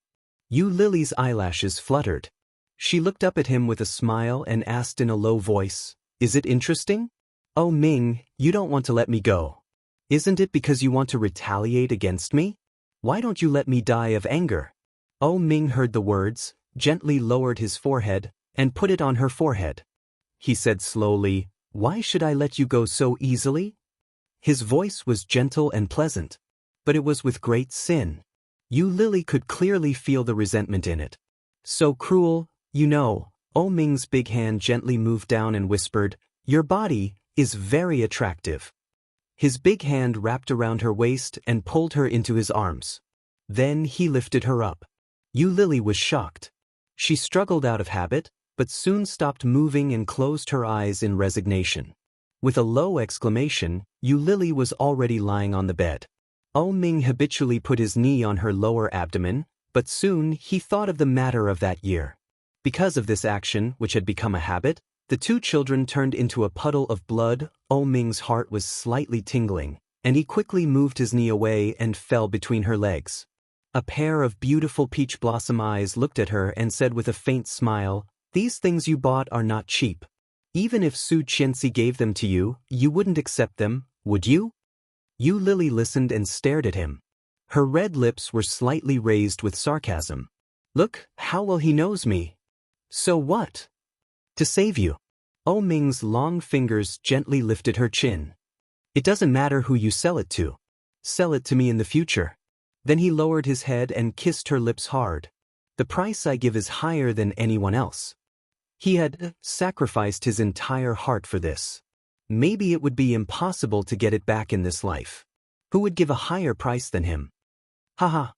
Lily's eyelashes fluttered. She looked up at him with a smile and asked in a low voice, "Is it interesting?" "Oh Ming, you don't want to let me go. Isn't it because you want to retaliate against me? Why don't you let me die of anger?" Oh Ming heard the words, gently lowered his forehead, and put it on her forehead. He said slowly, "Why should I let you go so easily?" His voice was gentle and pleasant, but it was with great sin. Lily could clearly feel the resentment in it. "So cruel, you know." Oh Ming's big hand gently moved down and whispered, "Your body is very attractive." His big hand wrapped around her waist and pulled her into his arms. Then he lifted her up. Lily was shocked. She struggled out of habit, but soon stopped moving and closed her eyes in resignation. With a low exclamation, Lily was already lying on the bed. Oh Ming habitually put his knee on her lower abdomen, but soon he thought of the matter of that year. Because of this action, which had become a habit, the two children turned into a puddle of blood. Oh Ming's heart was slightly tingling, and he quickly moved his knee away and fell between her legs. A pair of beautiful peach blossom eyes looked at her and said with a faint smile, "These things you bought are not cheap. Even if Su Qianxi gave them to you, you wouldn't accept them, would you?" Lily listened and stared at him. Her red lips were slightly raised with sarcasm. "Look, how well he knows me." "So what?" "To save you." Oh Ming's long fingers gently lifted her chin. "It doesn't matter who you sell it to. Sell it to me in the future." Then he lowered his head and kissed her lips hard. "The price I give is higher than anyone else." He had sacrificed his entire heart for this. Maybe it would be impossible to get it back in this life. Who would give a higher price than him? "Haha."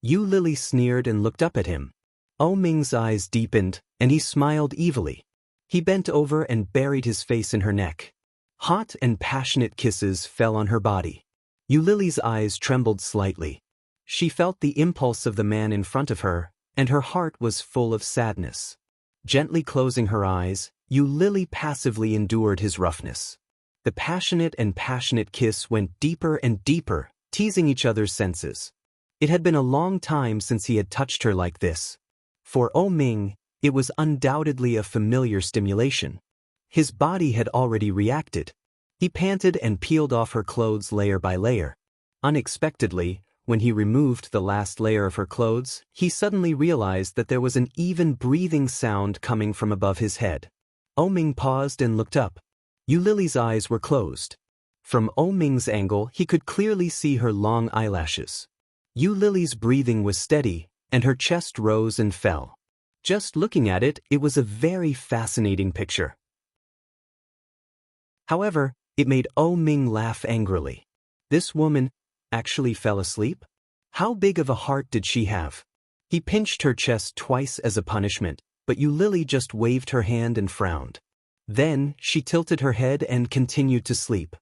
Lily sneered and looked up at him. Oh Ming's eyes deepened, and he smiled evilly. He bent over and buried his face in her neck. Hot and passionate kisses fell on her body. Lily's eyes trembled slightly. She felt the impulse of the man in front of her, and her heart was full of sadness. Gently closing her eyes, Lily passively endured his roughness. The passionate kiss went deeper and deeper, teasing each other's senses. It had been a long time since he had touched her like this. For Oh Ming, it was undoubtedly a familiar stimulation. His body had already reacted. He panted and peeled off her clothes layer by layer. Unexpectedly, when he removed the last layer of her clothes, he suddenly realized that there was an even breathing sound coming from above his head. Oh Ming paused and looked up. Lily's eyes were closed. From Oh Ming's angle, he could clearly see her long eyelashes. Lily's breathing was steady, and her chest rose and fell. Just looking at it, it was a very fascinating picture. However, it made Oh Ming laugh angrily. This woman actually fell asleep? How big of a heart did she have? He pinched her chest twice as a punishment, but Lily just waved her hand and frowned. Then, she tilted her head and continued to sleep.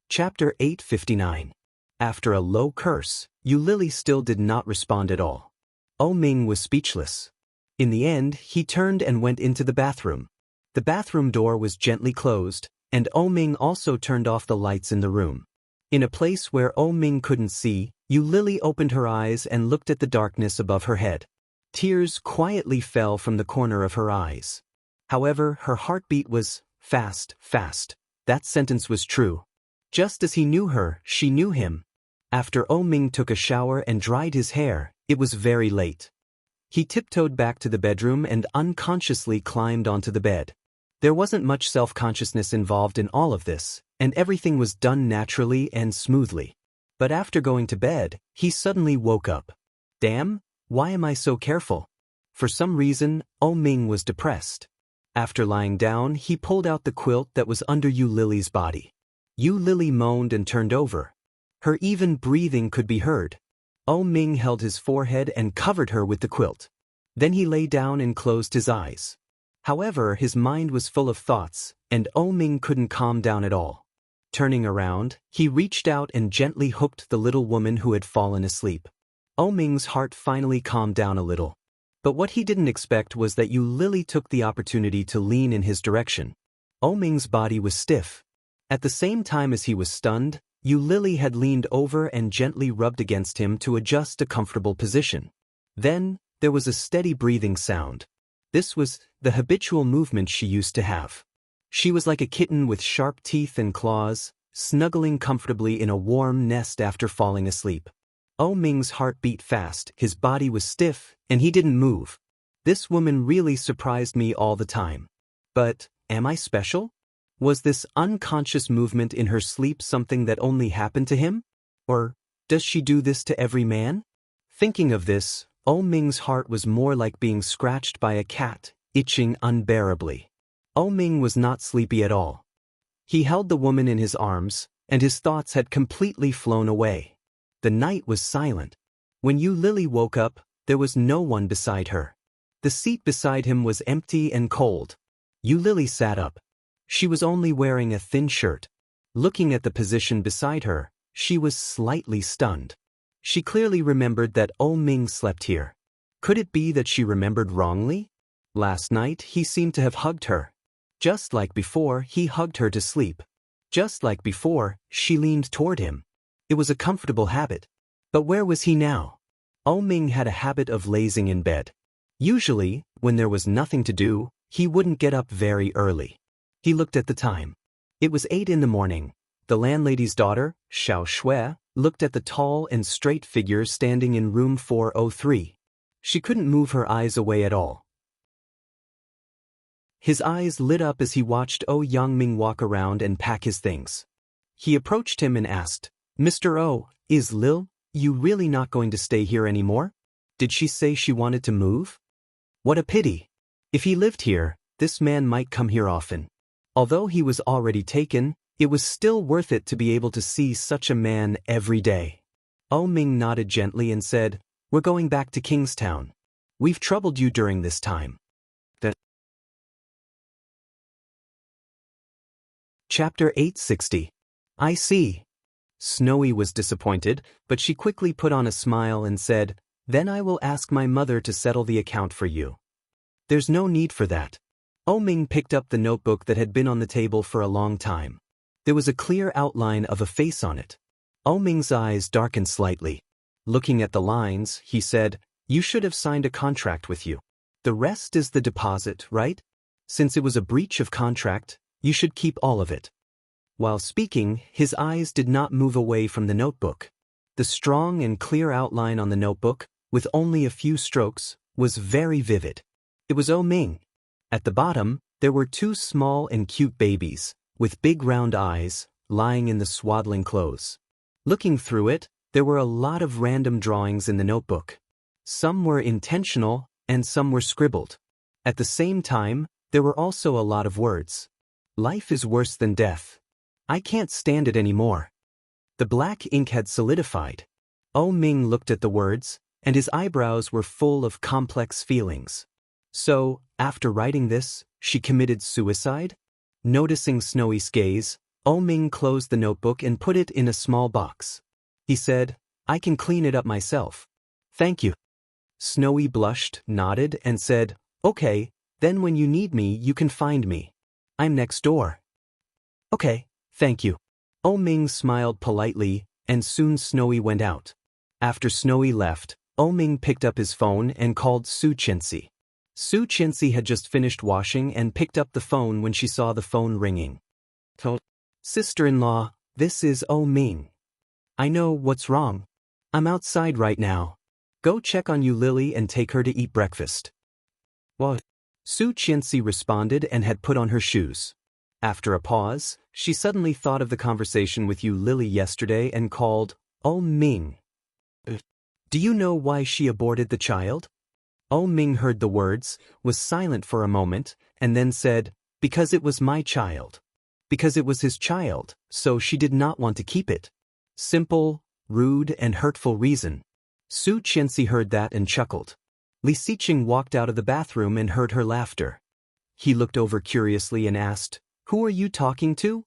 Chapter 859. After a low curse, Lily still did not respond at all. Oh Ming was speechless. In the end, he turned and went into the bathroom. The bathroom door was gently closed, and Oh Ming also turned off the lights in the room. In a place where Oh Ming couldn't see, Lily opened her eyes and looked at the darkness above her head. Tears quietly fell from the corner of her eyes. However, her heartbeat was fast, fast. That sentence was true. Just as he knew her, she knew him. After Oh Ming took a shower and dried his hair, it was very late. He tiptoed back to the bedroom and unconsciously climbed onto the bed. There wasn't much self-consciousness involved in all of this, and everything was done naturally and smoothly. But after going to bed, he suddenly woke up. Damn, why am I so careful? For some reason, Oh Ming was depressed. After lying down, he pulled out the quilt that was under Yu Lily's body. Yu Lily moaned and turned over. Her even breathing could be heard. Oh Ming held his forehead and covered her with the quilt. Then he lay down and closed his eyes. However, his mind was full of thoughts, and Oh Ming couldn't calm down at all. Turning around, he reached out and gently hooked the little woman who had fallen asleep. Oh Ming's heart finally calmed down a little. But what he didn't expect was that Yu Lily took the opportunity to lean in his direction. Oh Ming's body was stiff. At the same time as he was stunned, Yu Lily had leaned over and gently rubbed against him to adjust a comfortable position. Then, there was a steady breathing sound. This was the habitual movement she used to have. She was like a kitten with sharp teeth and claws, snuggling comfortably in a warm nest after falling asleep. Oh Ming's heart beat fast, his body was stiff, and he didn't move. This woman really surprised me all the time. But, am I special? Was this unconscious movement in her sleep something that only happened to him? Or, does she do this to every man? Thinking of this, Oh Ming's heart was more like being scratched by a cat, itching unbearably. Oh Ming was not sleepy at all. He held the woman in his arms, and his thoughts had completely flown away. The night was silent. When Yu Lily woke up, there was no one beside her. The seat beside him was empty and cold. Yu Lily sat up. She was only wearing a thin shirt. Looking at the position beside her, she was slightly stunned. She clearly remembered that Oh Ming slept here. Could it be that she remembered wrongly? Last night, he seemed to have hugged her. Just like before, he hugged her to sleep. Just like before, she leaned toward him. It was a comfortable habit. But where was he now? Oh Ming had a habit of lazing in bed. Usually, when there was nothing to do, he wouldn't get up very early. He looked at the time. It was 8 in the morning. The landlady's daughter, Xiao Shui, looked at the tall and straight figure standing in room 403. She couldn't move her eyes away at all. His eyes lit up as he watched Oh Yangming walk around and pack his things. He approached him and asked, "Mr. Oh, is Lil, you really not going to stay here anymore? Did she say she wanted to move? What a pity. If he lived here, this man might come here often." Although he was already taken, it was still worth it to be able to see such a man every day. Oh Ming nodded gently and said, "We're going back to Kingstown. We've troubled you during this time." Chapter 860. I see. Snowy was disappointed, but she quickly put on a smile and said, "Then I will ask my mother to settle the account for you." "There's no need for that." Oh Ming picked up the notebook that had been on the table for a long time. There was a clear outline of a face on it. Oh Ming's eyes darkened slightly. Looking at the lines, he said, "You should have signed a contract with you. The rest is the deposit, right? Since it was a breach of contract, you should keep all of it." While speaking, his eyes did not move away from the notebook. The strong and clear outline on the notebook, with only a few strokes, was very vivid. It was Oh Ming. At the bottom, there were 2 small and cute babies, with big round eyes, lying in the swaddling clothes. Looking through it, there were a lot of random drawings in the notebook. Some were intentional, and some were scribbled. At the same time, there were also a lot of words. "Life is worse than death. I can't stand it anymore." The black ink had solidified. Oh Ming looked at the words, and his eyebrows were full of complex feelings. So, after writing this, she committed suicide? Noticing Snowy's gaze, Oh Ming closed the notebook and put it in a small box. He said, "I can clean it up myself." "Thank you." Snowy blushed, nodded, and said, "Okay, then when you need me you can find me. I'm next door." "Okay, thank you." Oh Ming smiled politely, and soon Snowy went out. After Snowy left, Oh Ming picked up his phone and called Su Chinsi. Su Chinsi had just finished washing and picked up the phone when she saw the phone ringing. "Sister-in-law, this is Oh Ming. I know what's wrong. I'm outside right now. Go check on Yu Lily and take her to eat breakfast." "What?" Su Chinsi responded and had put on her shoes. After a pause, she suddenly thought of the conversation with Yu Lily yesterday and called, Oh Ming. Do you know why she aborted the child? Oh Ming heard the words, was silent for a moment, and then said, because it was my child. Because it was his child, so she did not want to keep it. Simple, rude, and hurtful reason. Su Qianxi heard that and chuckled. Li Xiqing walked out of the bathroom and heard her laughter. He looked over curiously and asked, who are you talking to?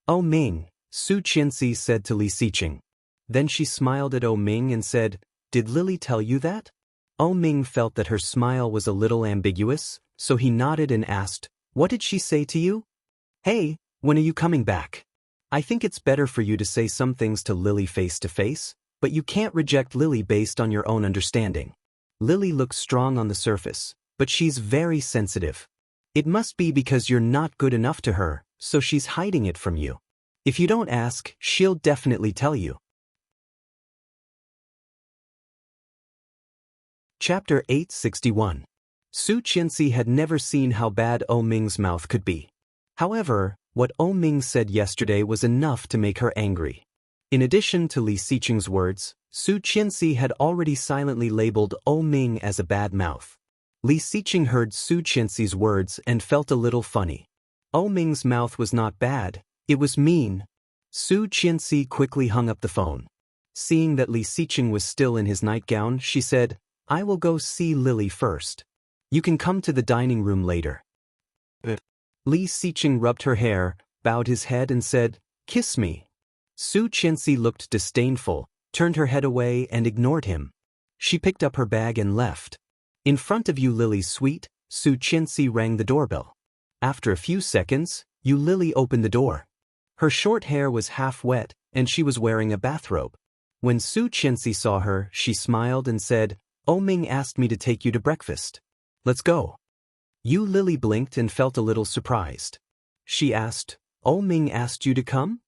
Oh Ming, Su Qianxi said to Li Xiqing. Then she smiled at Oh Ming and said, did Lily tell you that? Oh Ming felt that her smile was a little ambiguous, so he nodded and asked, what did she say to you? Hey, when are you coming back? I think it's better for you to say some things to Lily face to face, but you can't reject Lily based on your own understanding. Lily looks strong on the surface, but she's very sensitive. It must be because you're not good enough to her, so she's hiding it from you. If you don't ask, she'll definitely tell you. Chapter 861. Su Qianxi had never seen how bad Oh Ming's mouth could be. However, what Oh Ming said yesterday was enough to make her angry. In addition to Li Xiqing's words, Su Qianxi had already silently labeled Oh Ming as a bad mouth. Li Xiqing heard Su Qianxi's words and felt a little funny. Oh Ming's mouth was not bad, it was mean. Su Qianxi quickly hung up the phone. Seeing that Li Xiqing was still in his nightgown, she said, I will go see Lily first. You can come to the dining room later. Li Xiqing rubbed her hair, bowed his head and said, kiss me. Su Qianxi looked disdainful, turned her head away and ignored him. She picked up her bag and left. In front of Yu Lily's suite, Su Qianxi rang the doorbell. After a few seconds, Yu Lily opened the door. Her short hair was half wet, and she was wearing a bathrobe. When Su Qianxi saw her, she smiled and said, Oh Ming asked me to take you to breakfast. Let's go. Yu Lily blinked and felt a little surprised. She asked, Oh Ming asked you to come?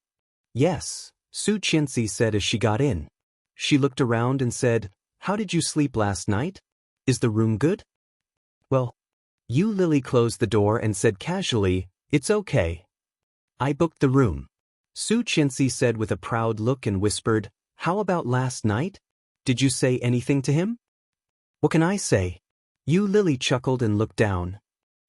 Yes, Su Qianxi said as she got in. She looked around and said, how did you sleep last night? Is the room good? Well, Yu Lily closed the door and said casually, it's okay. I booked the room. Su Qianxi said with a proud look and whispered, how about last night? Did you say anything to him? What can I say? Yu Lily chuckled and looked down.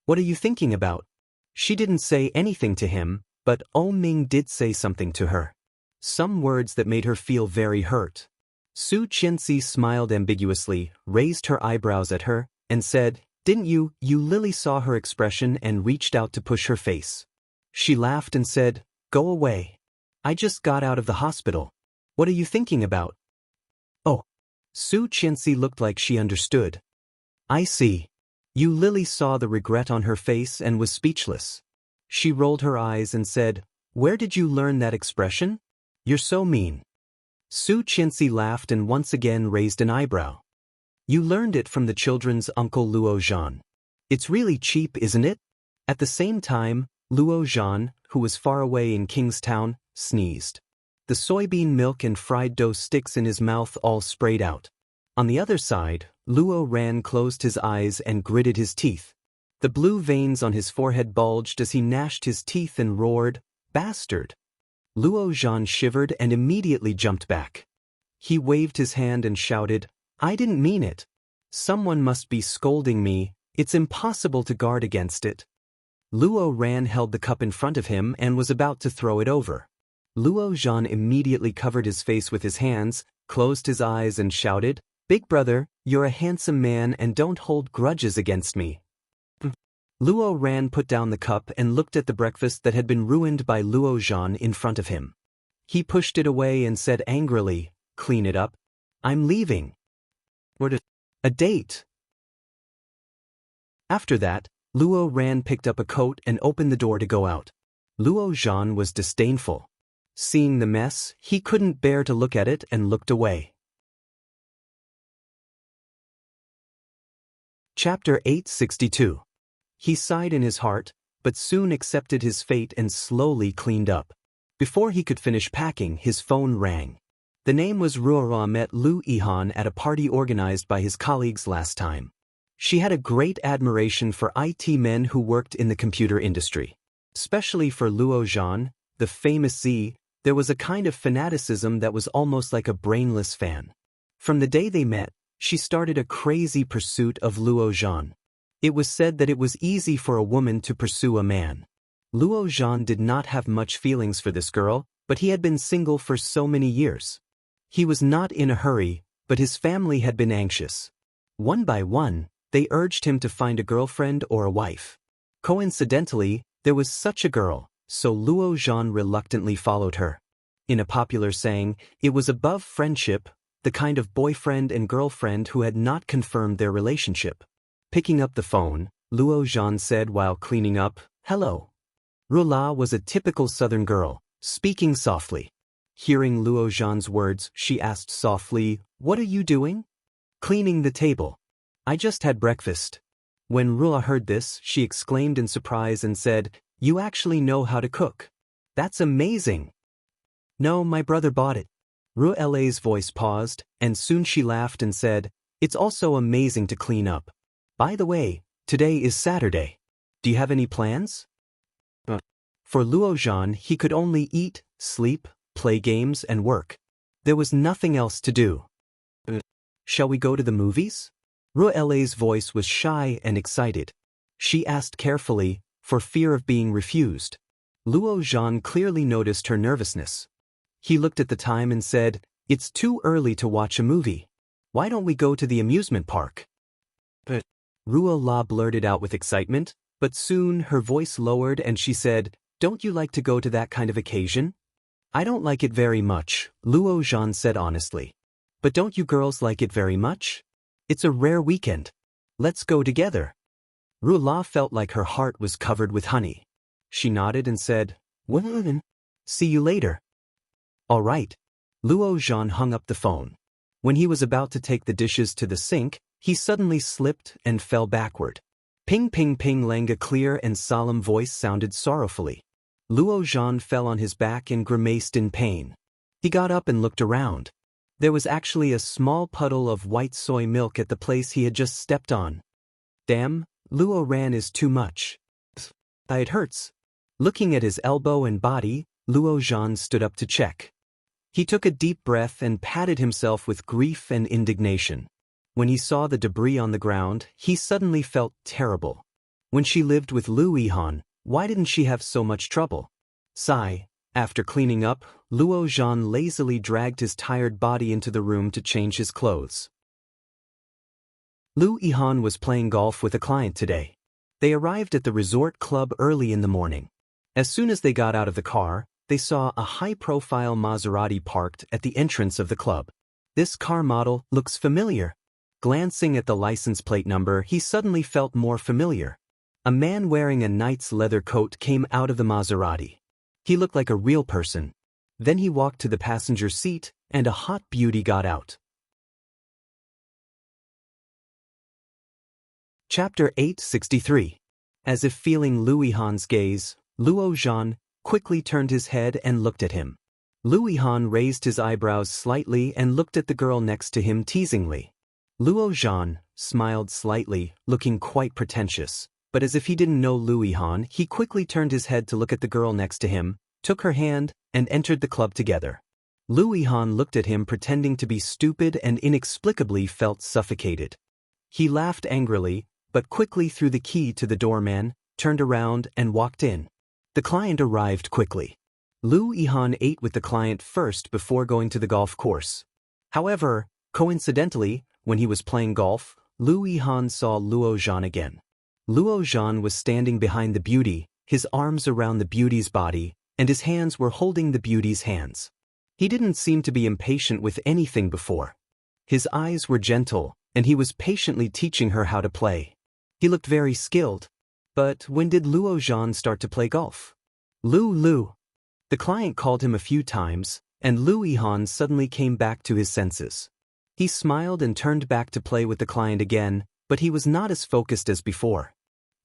What are you thinking about? She didn't say anything to him, but Oh Ming did say something to her. Some words that made her feel very hurt. Su Qianxi smiled ambiguously, raised her eyebrows at her, and said, didn't you? Yu Lily saw her expression and reached out to push her face. She laughed and said, go away. I just got out of the hospital. What are you thinking about? Oh. Su Qianxi looked like she understood. I see. Yu Lily saw the regret on her face and was speechless. She rolled her eyes and said, where did you learn that expression? You're so mean. Su Qianxi laughed and once again raised an eyebrow. You learned it from the children's uncle Luo Zhan. It's really cheap, isn't it? At the same time, Luo Zhan, who was far away in Kingstown, sneezed. The soybean milk and fried dough sticks in his mouth all sprayed out. On the other side, Luo Ran closed his eyes and gritted his teeth. The blue veins on his forehead bulged as he gnashed his teeth and roared, bastard! Luo Zhan shivered and immediately jumped back. He waved his hand and shouted, I didn't mean it. Someone must be scolding me, it's impossible to guard against it. Luo Ran held the cup in front of him and was about to throw it over. Luo Zhan immediately covered his face with his hands, closed his eyes and shouted, Big brother, you're a handsome man and don't hold grudges against me. Luo Ran put down the cup and looked at the breakfast that had been ruined by Luo Zhan in front of him. He pushed it away and said angrily, clean it up. I'm leaving. A date. After that, Luo Ran picked up a coat and opened the door to go out. Luo Zhan was disdainful. Seeing the mess, he couldn't bear to look at it and looked away. Chapter 862. He sighed in his heart, but soon accepted his fate and slowly cleaned up. Before he could finish packing, his phone rang. The name was Ruohua met Lu Yihan at a party organized by his colleagues last time. She had a great admiration for IT men who worked in the computer industry. Especially for Luo Zhan, the famous Z, There was a kind of fanaticism that was almost like a brainless fan. From the day they met, she started a crazy pursuit of Luo Zhan. It was said that it was easy for a woman to pursue a man. Luo Zhan did not have much feelings for this girl, but he had been single for so many years. He was not in a hurry, but his family had been anxious. One by one, they urged him to find a girlfriend or a wife. Coincidentally, there was such a girl, so Luo Zhan reluctantly followed her. In a popular saying, it was above friendship, the kind of boyfriend and girlfriend who had not confirmed their relationship. Picking up the phone, Luo Zhan said while cleaning up, "Hello." Rula was a typical southern girl, speaking softly. Hearing Luo Zhan's words, she asked softly, "What are you doing?" "Cleaning the table. I just had breakfast." When Rula heard this, she exclaimed in surprise and said, "You actually know how to cook. That's amazing." "No, my brother bought it." Rula's voice paused, and soon she laughed and said, "It's also amazing to clean up. By the way, today is Saturday. Do you have any plans?" For Luo Zhan, he could only eat, sleep, play games, and work. There was nothing else to do. "Shall we go to the movies?" Rula's voice was shy and excited. She asked carefully, for fear of being refused. Luo Zhan clearly noticed her nervousness. He looked at the time and said, "It's too early to watch a movie. Why don't we go to the amusement park?" Rula blurted out with excitement, but soon her voice lowered and she said, "Don't you like to go to that kind of occasion?" "I don't like it very much," Luo Zhan said honestly. "But don't you girls like it very much? It's a rare weekend. Let's go together." Rula felt like her heart was covered with honey. She nodded and said, "Well, see you later." "All right." Luo Zhan hung up the phone. When he was about to take the dishes to the sink, he suddenly slipped and fell backward. Ping ping ping lang, a clear and solemn voice sounded sorrowfully. Luo Zhan fell on his back and grimaced in pain. He got up and looked around. There was actually a small puddle of white soy milk at the place he had just stepped on. "Damn, Luo ran is too much. It hurts." Looking at his elbow and body, Luo Zhan stood up to check. He took a deep breath and patted himself with grief and indignation. When he saw the debris on the ground, he suddenly felt terrible. When she lived with Lu Yihan, why didn't she have so much trouble? Sigh. After cleaning up, Luo Zhan lazily dragged his tired body into the room to change his clothes. Lu Yihan was playing golf with a client today. They arrived at the resort club early in the morning. As soon as they got out of the car, they saw a high-profile Maserati parked at the entrance of the club. This car model looks familiar. Glancing at the license plate number, he suddenly felt more familiar. A man wearing a knight's leather coat came out of the Maserati. He looked like a real person. Then he walked to the passenger seat, and a hot beauty got out. Chapter 863. As if feeling Lu Yihan's gaze, Luo Zhan quickly turned his head and looked at him. Lu Yihan raised his eyebrows slightly and looked at the girl next to him teasingly. Luo Zhan smiled slightly, looking quite pretentious, but as if he didn't know Lu Yihan, he quickly turned his head to look at the girl next to him, took her hand, and entered the club together. Lu Yihan looked at him pretending to be stupid and inexplicably felt suffocated. He laughed angrily, but quickly threw the key to the doorman, turned around, and walked in. The client arrived quickly. Lu Yihan ate with the client first before going to the golf course. However, coincidentally, when he was playing golf, Lu Yihan saw Luo Zhan again. Luo Zhan was standing behind the beauty, his arms around the beauty's body, and his hands were holding the beauty's hands. He didn't seem to be impatient with anything before. His eyes were gentle, and he was patiently teaching her how to play. He looked very skilled. But when did Luo Zhan start to play golf? Lu. The client called him a few times, and Lu Yihan suddenly came back to his senses. He smiled and turned back to play with the client again, but he was not as focused as before.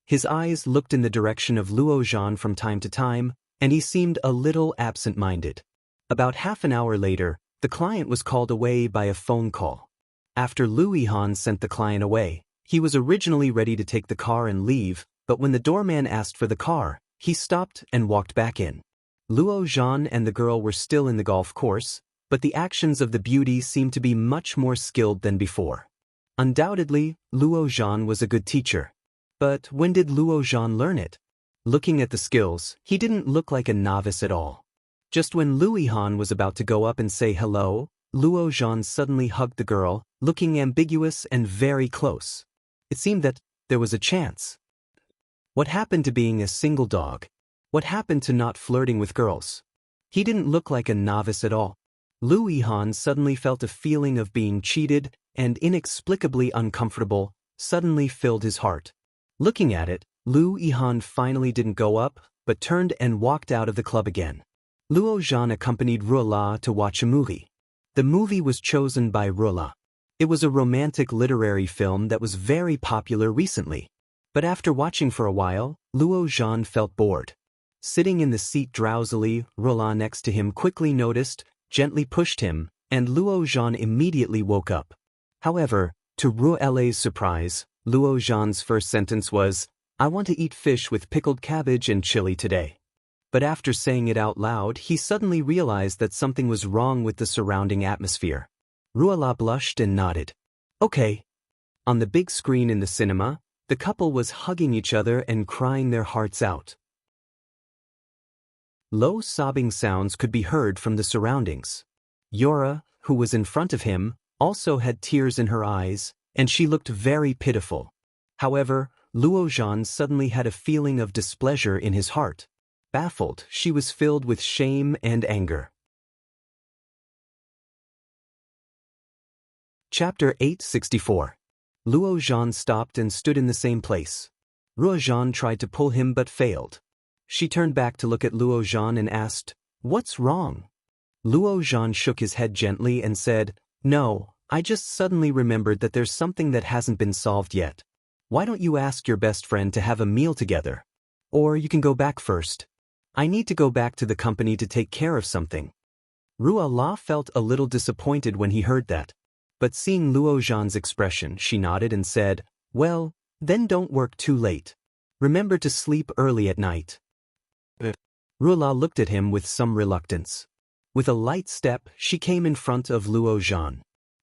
His eyes looked in the direction of Luo Zhan from time to time, and he seemed a little absent-minded. About half an hour later, the client was called away by a phone call. After Lu Yihan sent the client away, he was originally ready to take the car and leave, but when the doorman asked for the car, he stopped and walked back in. Luo Zhan and the girl were still in the golf course, but the actions of the beauty seemed to be much more skilled than before. Undoubtedly, Luo Zhan was a good teacher. But when did Luo Zhan learn it? Looking at the skills, he didn't look like a novice at all. Just when Lu Yihan was about to go up and say hello, Luo Zhan suddenly hugged the girl, looking ambiguous and very close. It seemed that there was a chance. What happened to being a single dog? What happened to not flirting with girls? He didn't look like a novice at all. Lu Yihan suddenly felt a feeling of being cheated, and inexplicably uncomfortable suddenly filled his heart. Looking at it, Lu Yihan finally didn't go up, but turned and walked out of the club again. Luo Zhan accompanied Ruola to watch a movie. The movie was chosen by Ruola. It was a romantic literary film that was very popular recently. But after watching for a while, Luo Zhan felt bored. Sitting in the seat drowsily, Ruola next to him quickly noticed, gently pushed him, and Luo Zhan immediately woke up. However, to Ruola's surprise, Luo Zhan's first sentence was, "I want to eat fish with pickled cabbage and chili today." But after saying it out loud, he suddenly realized that something was wrong with the surrounding atmosphere. Ruola blushed and nodded. Okay. On the big screen in the cinema, the couple was hugging each other and crying their hearts out. Low sobbing sounds could be heard from the surroundings. Yora, who was in front of him, also had tears in her eyes, and she looked very pitiful. However, Luo Zhan suddenly had a feeling of displeasure in his heart. Baffled, she was filled with shame and anger. Chapter 864. Luo Zhan stopped and stood in the same place. Ruo Zhan tried to pull him but failed. She turned back to look at Luo Zhan and asked, "What's wrong?" Luo Zhan shook his head gently and said, "No, I just suddenly remembered that there's something that hasn't been solved yet. Why don't you ask your best friend to have a meal together? Or you can go back first. I need to go back to the company to take care of something." Ruola felt a little disappointed when he heard that. But seeing Luo Zhan's expression, she nodded and said, "Well, then don't work too late. Remember to sleep early at night." Ruola looked at him with some reluctance. With a light step, she came in front of Luo Zhan.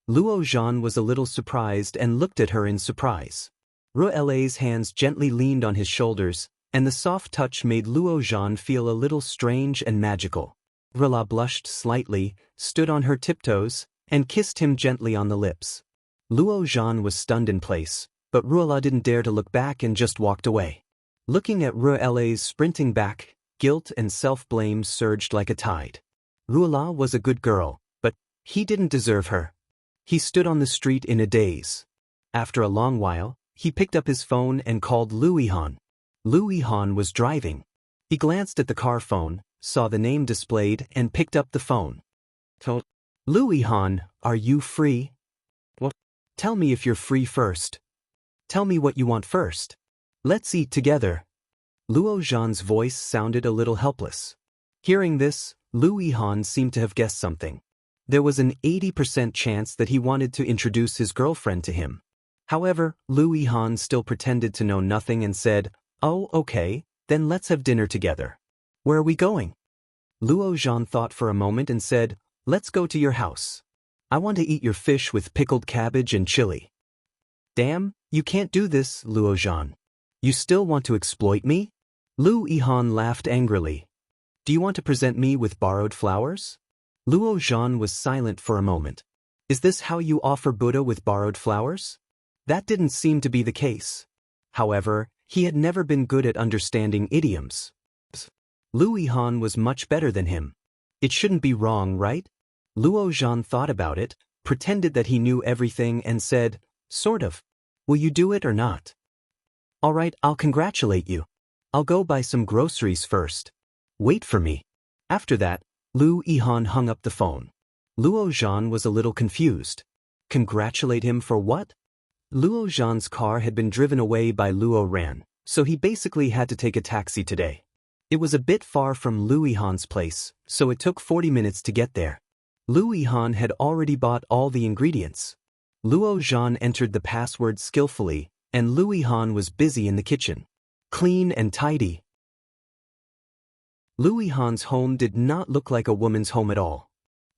Luo Zhan was a little surprised and looked at her in surprise. Ruola's hands gently leaned on his shoulders, and the soft touch made Luo Zhan feel a little strange and magical. Ruola blushed slightly, stood on her tiptoes, and kissed him gently on the lips. Luo Zhan was stunned in place, but Ruola didn't dare to look back and just walked away. Looking at Ruola's sprinting back, guilt and self-blame surged like a tide. Ruola was a good girl, but he didn't deserve her. He stood on the street in a daze. After a long while, he picked up his phone and called Lu Yihan. Lu Yihan was driving. He glanced at the car phone, saw the name displayed, and picked up the phone. "Lu Yihan, are you free?" "What?" "Tell me if you're free first. Tell me what you want first. Let's eat together." Luo Zhan's voice sounded a little helpless. Hearing this, Lu Yihan seemed to have guessed something. There was an 80% chance that he wanted to introduce his girlfriend to him. However, Lu Yihan still pretended to know nothing and said, "Oh, okay, then let's have dinner together." "Where are we going?" Luo Zhan thought for a moment and said, "Let's go to your house. I want to eat your fish with pickled cabbage and chili." "Damn, you can't do this, Luo Zhan. You still want to exploit me?" Lu Yihan laughed angrily. "Do you want to present me with borrowed flowers?" Luo Zhan was silent for a moment. "Is this how you offer Buddha with borrowed flowers?" That didn't seem to be the case. However, he had never been good at understanding idioms. Lu Yihan was much better than him. It shouldn't be wrong, right? Luo Zhan thought about it, pretended that he knew everything and said, "Sort of. Will you do it or not?" "All right, I'll congratulate you. I'll go buy some groceries first. Wait for me." After that, Lu Yihan hung up the phone. Luo Zhan was a little confused. Congratulate him for what? Luo Zhan's car had been driven away by Luo Ran, so he basically had to take a taxi today. It was a bit far from Lu Yihan's place, so it took 40 minutes to get there. Lu Yihan had already bought all the ingredients. Luo Zhan entered the password skillfully, and Lu Yihan was busy in the kitchen. Clean and tidy. Louis Han's home did not look like a woman's home at all.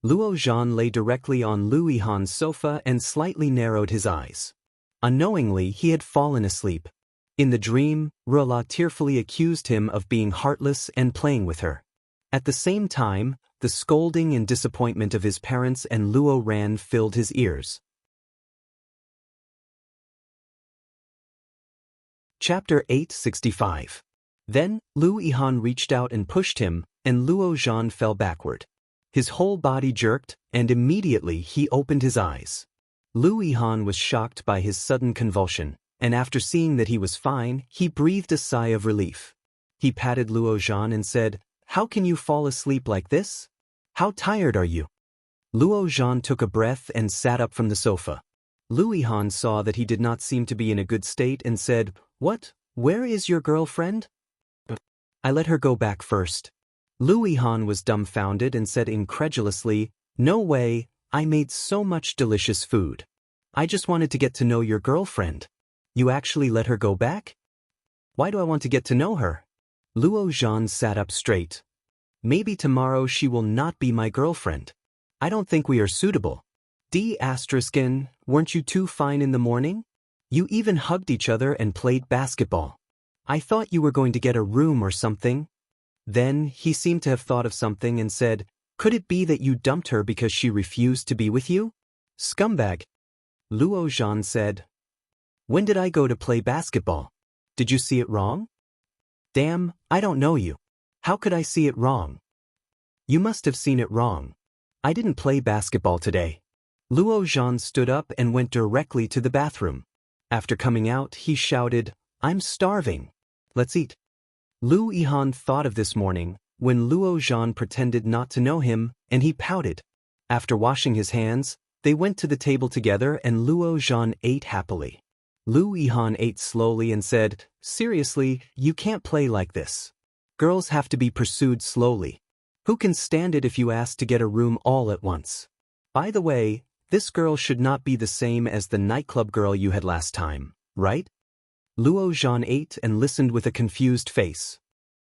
Luo Zhan lay directly on Louis Han's sofa and slightly narrowed his eyes. Unknowingly, he had fallen asleep. In the dream, Rela tearfully accused him of being heartless and playing with her. At the same time, the scolding and disappointment of his parents and Luo Ran filled his ears. Chapter 865. Then, Lu Yihan reached out and pushed him, and Luo Zhan fell backward. His whole body jerked, and immediately he opened his eyes. Lu Yihan was shocked by his sudden convulsion, and after seeing that he was fine, he breathed a sigh of relief. He patted Luo Zhan and said, "How can you fall asleep like this? How tired are you?" Luo Zhan took a breath and sat up from the sofa. Lu Yihan saw that he did not seem to be in a good state and said, "What? Where is your girlfriend?" "I let her go back first." Lu Yihan was dumbfounded and said incredulously, "No way, I made so much delicious food. I just wanted to get to know your girlfriend. You actually let her go back? Why do I want to get to know her?" Luo Zhan sat up straight. "Maybe tomorrow she will not be my girlfriend. I don't think we are suitable. D****, weren't you too fine in the morning? You even hugged each other and played basketball. I thought you were going to get a room or something." Then, he seemed to have thought of something and said, "Could it be that you dumped her because she refused to be with you? Scumbag." Luo Zhan said, "When did I go to play basketball? Did you see it wrong?" "Damn, I don't know you. How could I see it wrong?" "You must have seen it wrong. I didn't play basketball today." Luo Zhan stood up and went directly to the bathroom. After coming out, he shouted, "I'm starving. Let's eat." Lu Yihan thought of this morning, when Luo Zhan pretended not to know him, and he pouted. After washing his hands, they went to the table together and Luo Zhan ate happily. Lu Yihan ate slowly and said, "Seriously, you can't play like this. Girls have to be pursued slowly. Who can stand it if you ask to get a room all at once? By the way, this girl should not be the same as the nightclub girl you had last time, right?" Luo Zhan ate and listened with a confused face.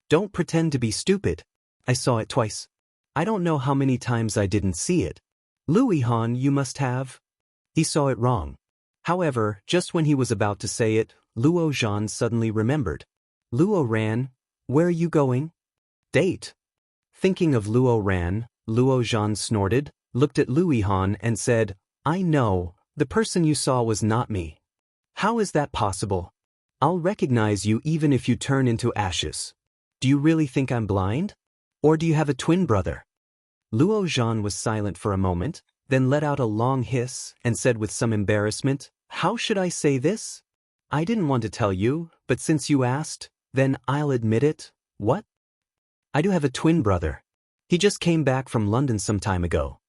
"Don't pretend to be stupid. I saw it twice. I don't know how many times I didn't see it. Lu Yihan, you must have." He saw it wrong. However, just when he was about to say it, Luo Zhan suddenly remembered. "Luo Ran, where are you going?" "Date." Thinking of Luo Ran, Luo Zhan snorted, looked at Lu Yihan and said, "I know, the person you saw was not me. How is that possible? I'll recognize you even if you turn into ashes. Do you really think I'm blind? Or do you have a twin brother?" Luo Zhan was silent for a moment, then let out a long hiss and said with some embarrassment, "How should I say this? I didn't want to tell you, but since you asked, then I'll admit it." "What?" "I do have a twin brother. He just came back from London some time ago."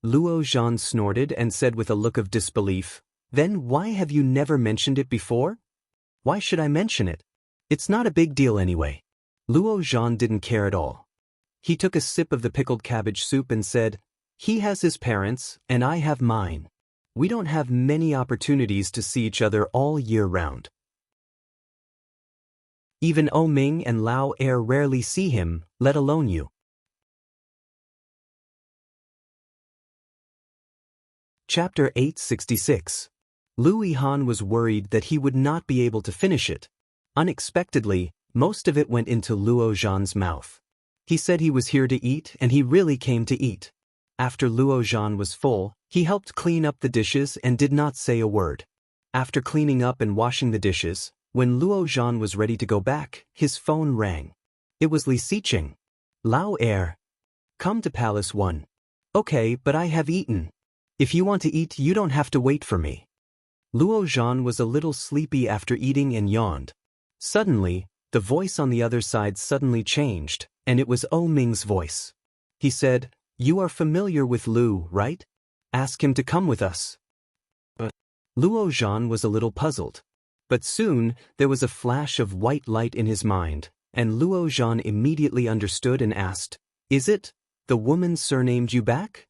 Luo Zhan snorted and said with a look of disbelief, "Then why have you never mentioned it before?" "Why should I mention it? It's not a big deal anyway." Luo Zhan didn't care at all. He took a sip of the pickled cabbage soup and said, "He has his parents, and I have mine. We don't have many opportunities to see each other all year round. Even O Ming and Lao Er rarely see him, let alone you." Chapter 866. Lu Yihan was worried that he would not be able to finish it. Unexpectedly, most of it went into Luo Zhan's mouth. He said he was here to eat, and he really came to eat. After Luo Zhan was full, he helped clean up the dishes and did not say a word. After cleaning up and washing the dishes, when Luo Zhan was ready to go back, his phone rang. It was Li Siqing. "Lao Er. Come to Palace 1. "Okay, but I have eaten. If you want to eat, you don't have to wait for me." Luo Zhan was a little sleepy after eating and yawned. Suddenly, the voice on the other side suddenly changed, and it was O Ming's voice. He said, "You are familiar with Lu, right? Ask him to come with us." But Luo Zhan was a little puzzled. But soon, there was a flash of white light in his mind, and Luo Zhan immediately understood and asked, "Is it the woman surnamed you back?"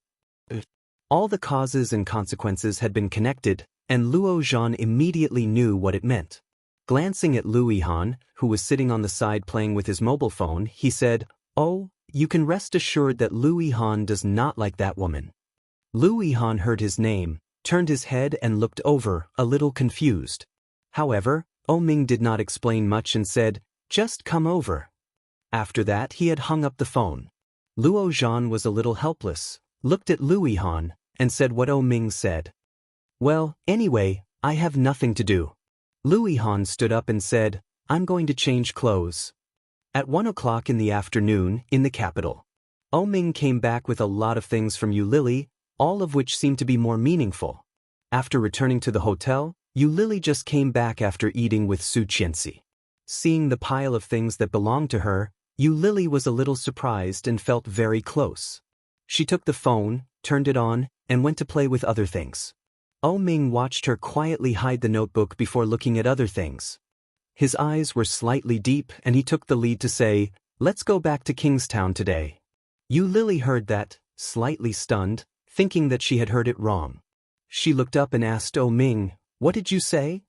All the causes and consequences had been connected, and Luo Zhan immediately knew what it meant. Glancing at Lu Yihan, who was sitting on the side playing with his mobile phone, he said, Oh, you can rest assured that Louis Han does not like that woman. Louis Han heard his name, turned his head and looked over, a little confused. However, Ming did not explain much and said, "Just come over." After that he had hung up the phone. Luo Zhan was a little helpless, looked at Louis Han, and said what Ming said. "Well, anyway, I have nothing to do." Louis Han stood up and said, "I'm going to change clothes." At 1 o'clock in the afternoon, in the capital, Ming came back with a lot of things from Yu Lily, all of which seemed to be more meaningful. After returning to the hotel, Yu Lily just came back after eating with Su Qianxi. Seeing the pile of things that belonged to her, Yu Lily was a little surprised and felt very close. She took the phone, turned it on, and went to play with other things. Ming watched her quietly hide the notebook before looking at other things. His eyes were slightly deep and he took the lead to say, "Let's go back to Kingstown today." Yu Lily heard that, slightly stunned, thinking that she had heard it wrong. She looked up and asked Ming, "What did you say?"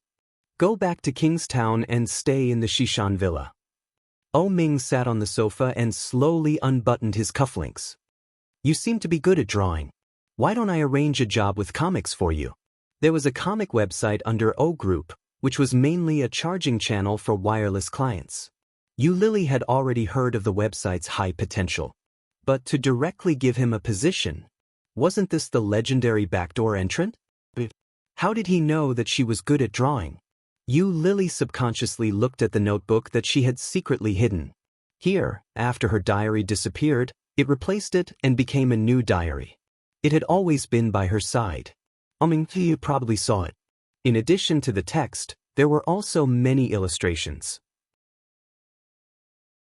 "Go back to Kingstown and stay in the Shishan villa." Ming sat on the sofa and slowly unbuttoned his cufflinks. "You seem to be good at drawing. Why don't I arrange a job with comics for you?" There was a comic website under O Group, which was mainly a charging channel for wireless clients. Yu Lily had already heard of the website's high potential. But to directly give him a position, wasn't this the legendary backdoor entrant? How did he know that she was good at drawing? Yu Lily subconsciously looked at the notebook that she had secretly hidden. Here, after her diary disappeared, it replaced it and became a new diary. It had always been by her side. You probably saw it. In addition to the text, there were also many illustrations.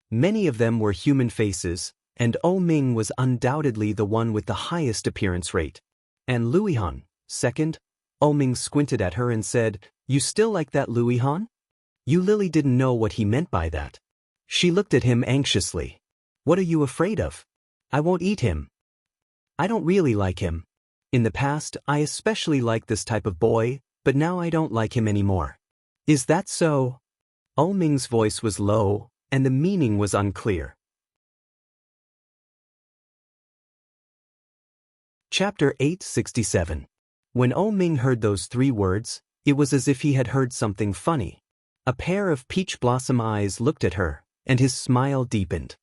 Many of them were human faces, and Ming was undoubtedly the one with the highest appearance rate. And Louis Han, second? Ming squinted at her and said, "You still like that Louis Han?" Yu Lily didn't know what he meant by that. She looked at him anxiously. "What are you afraid of?" "I won't eat him." "I don't really like him. In the past, I especially liked this type of boy, but now I don't like him anymore." "Is that so?" Ming's voice was low, and the meaning was unclear. Chapter 867. When Ming heard those 3 words, it was as if he had heard something funny. A pair of peach blossom eyes looked at her, and his smile deepened.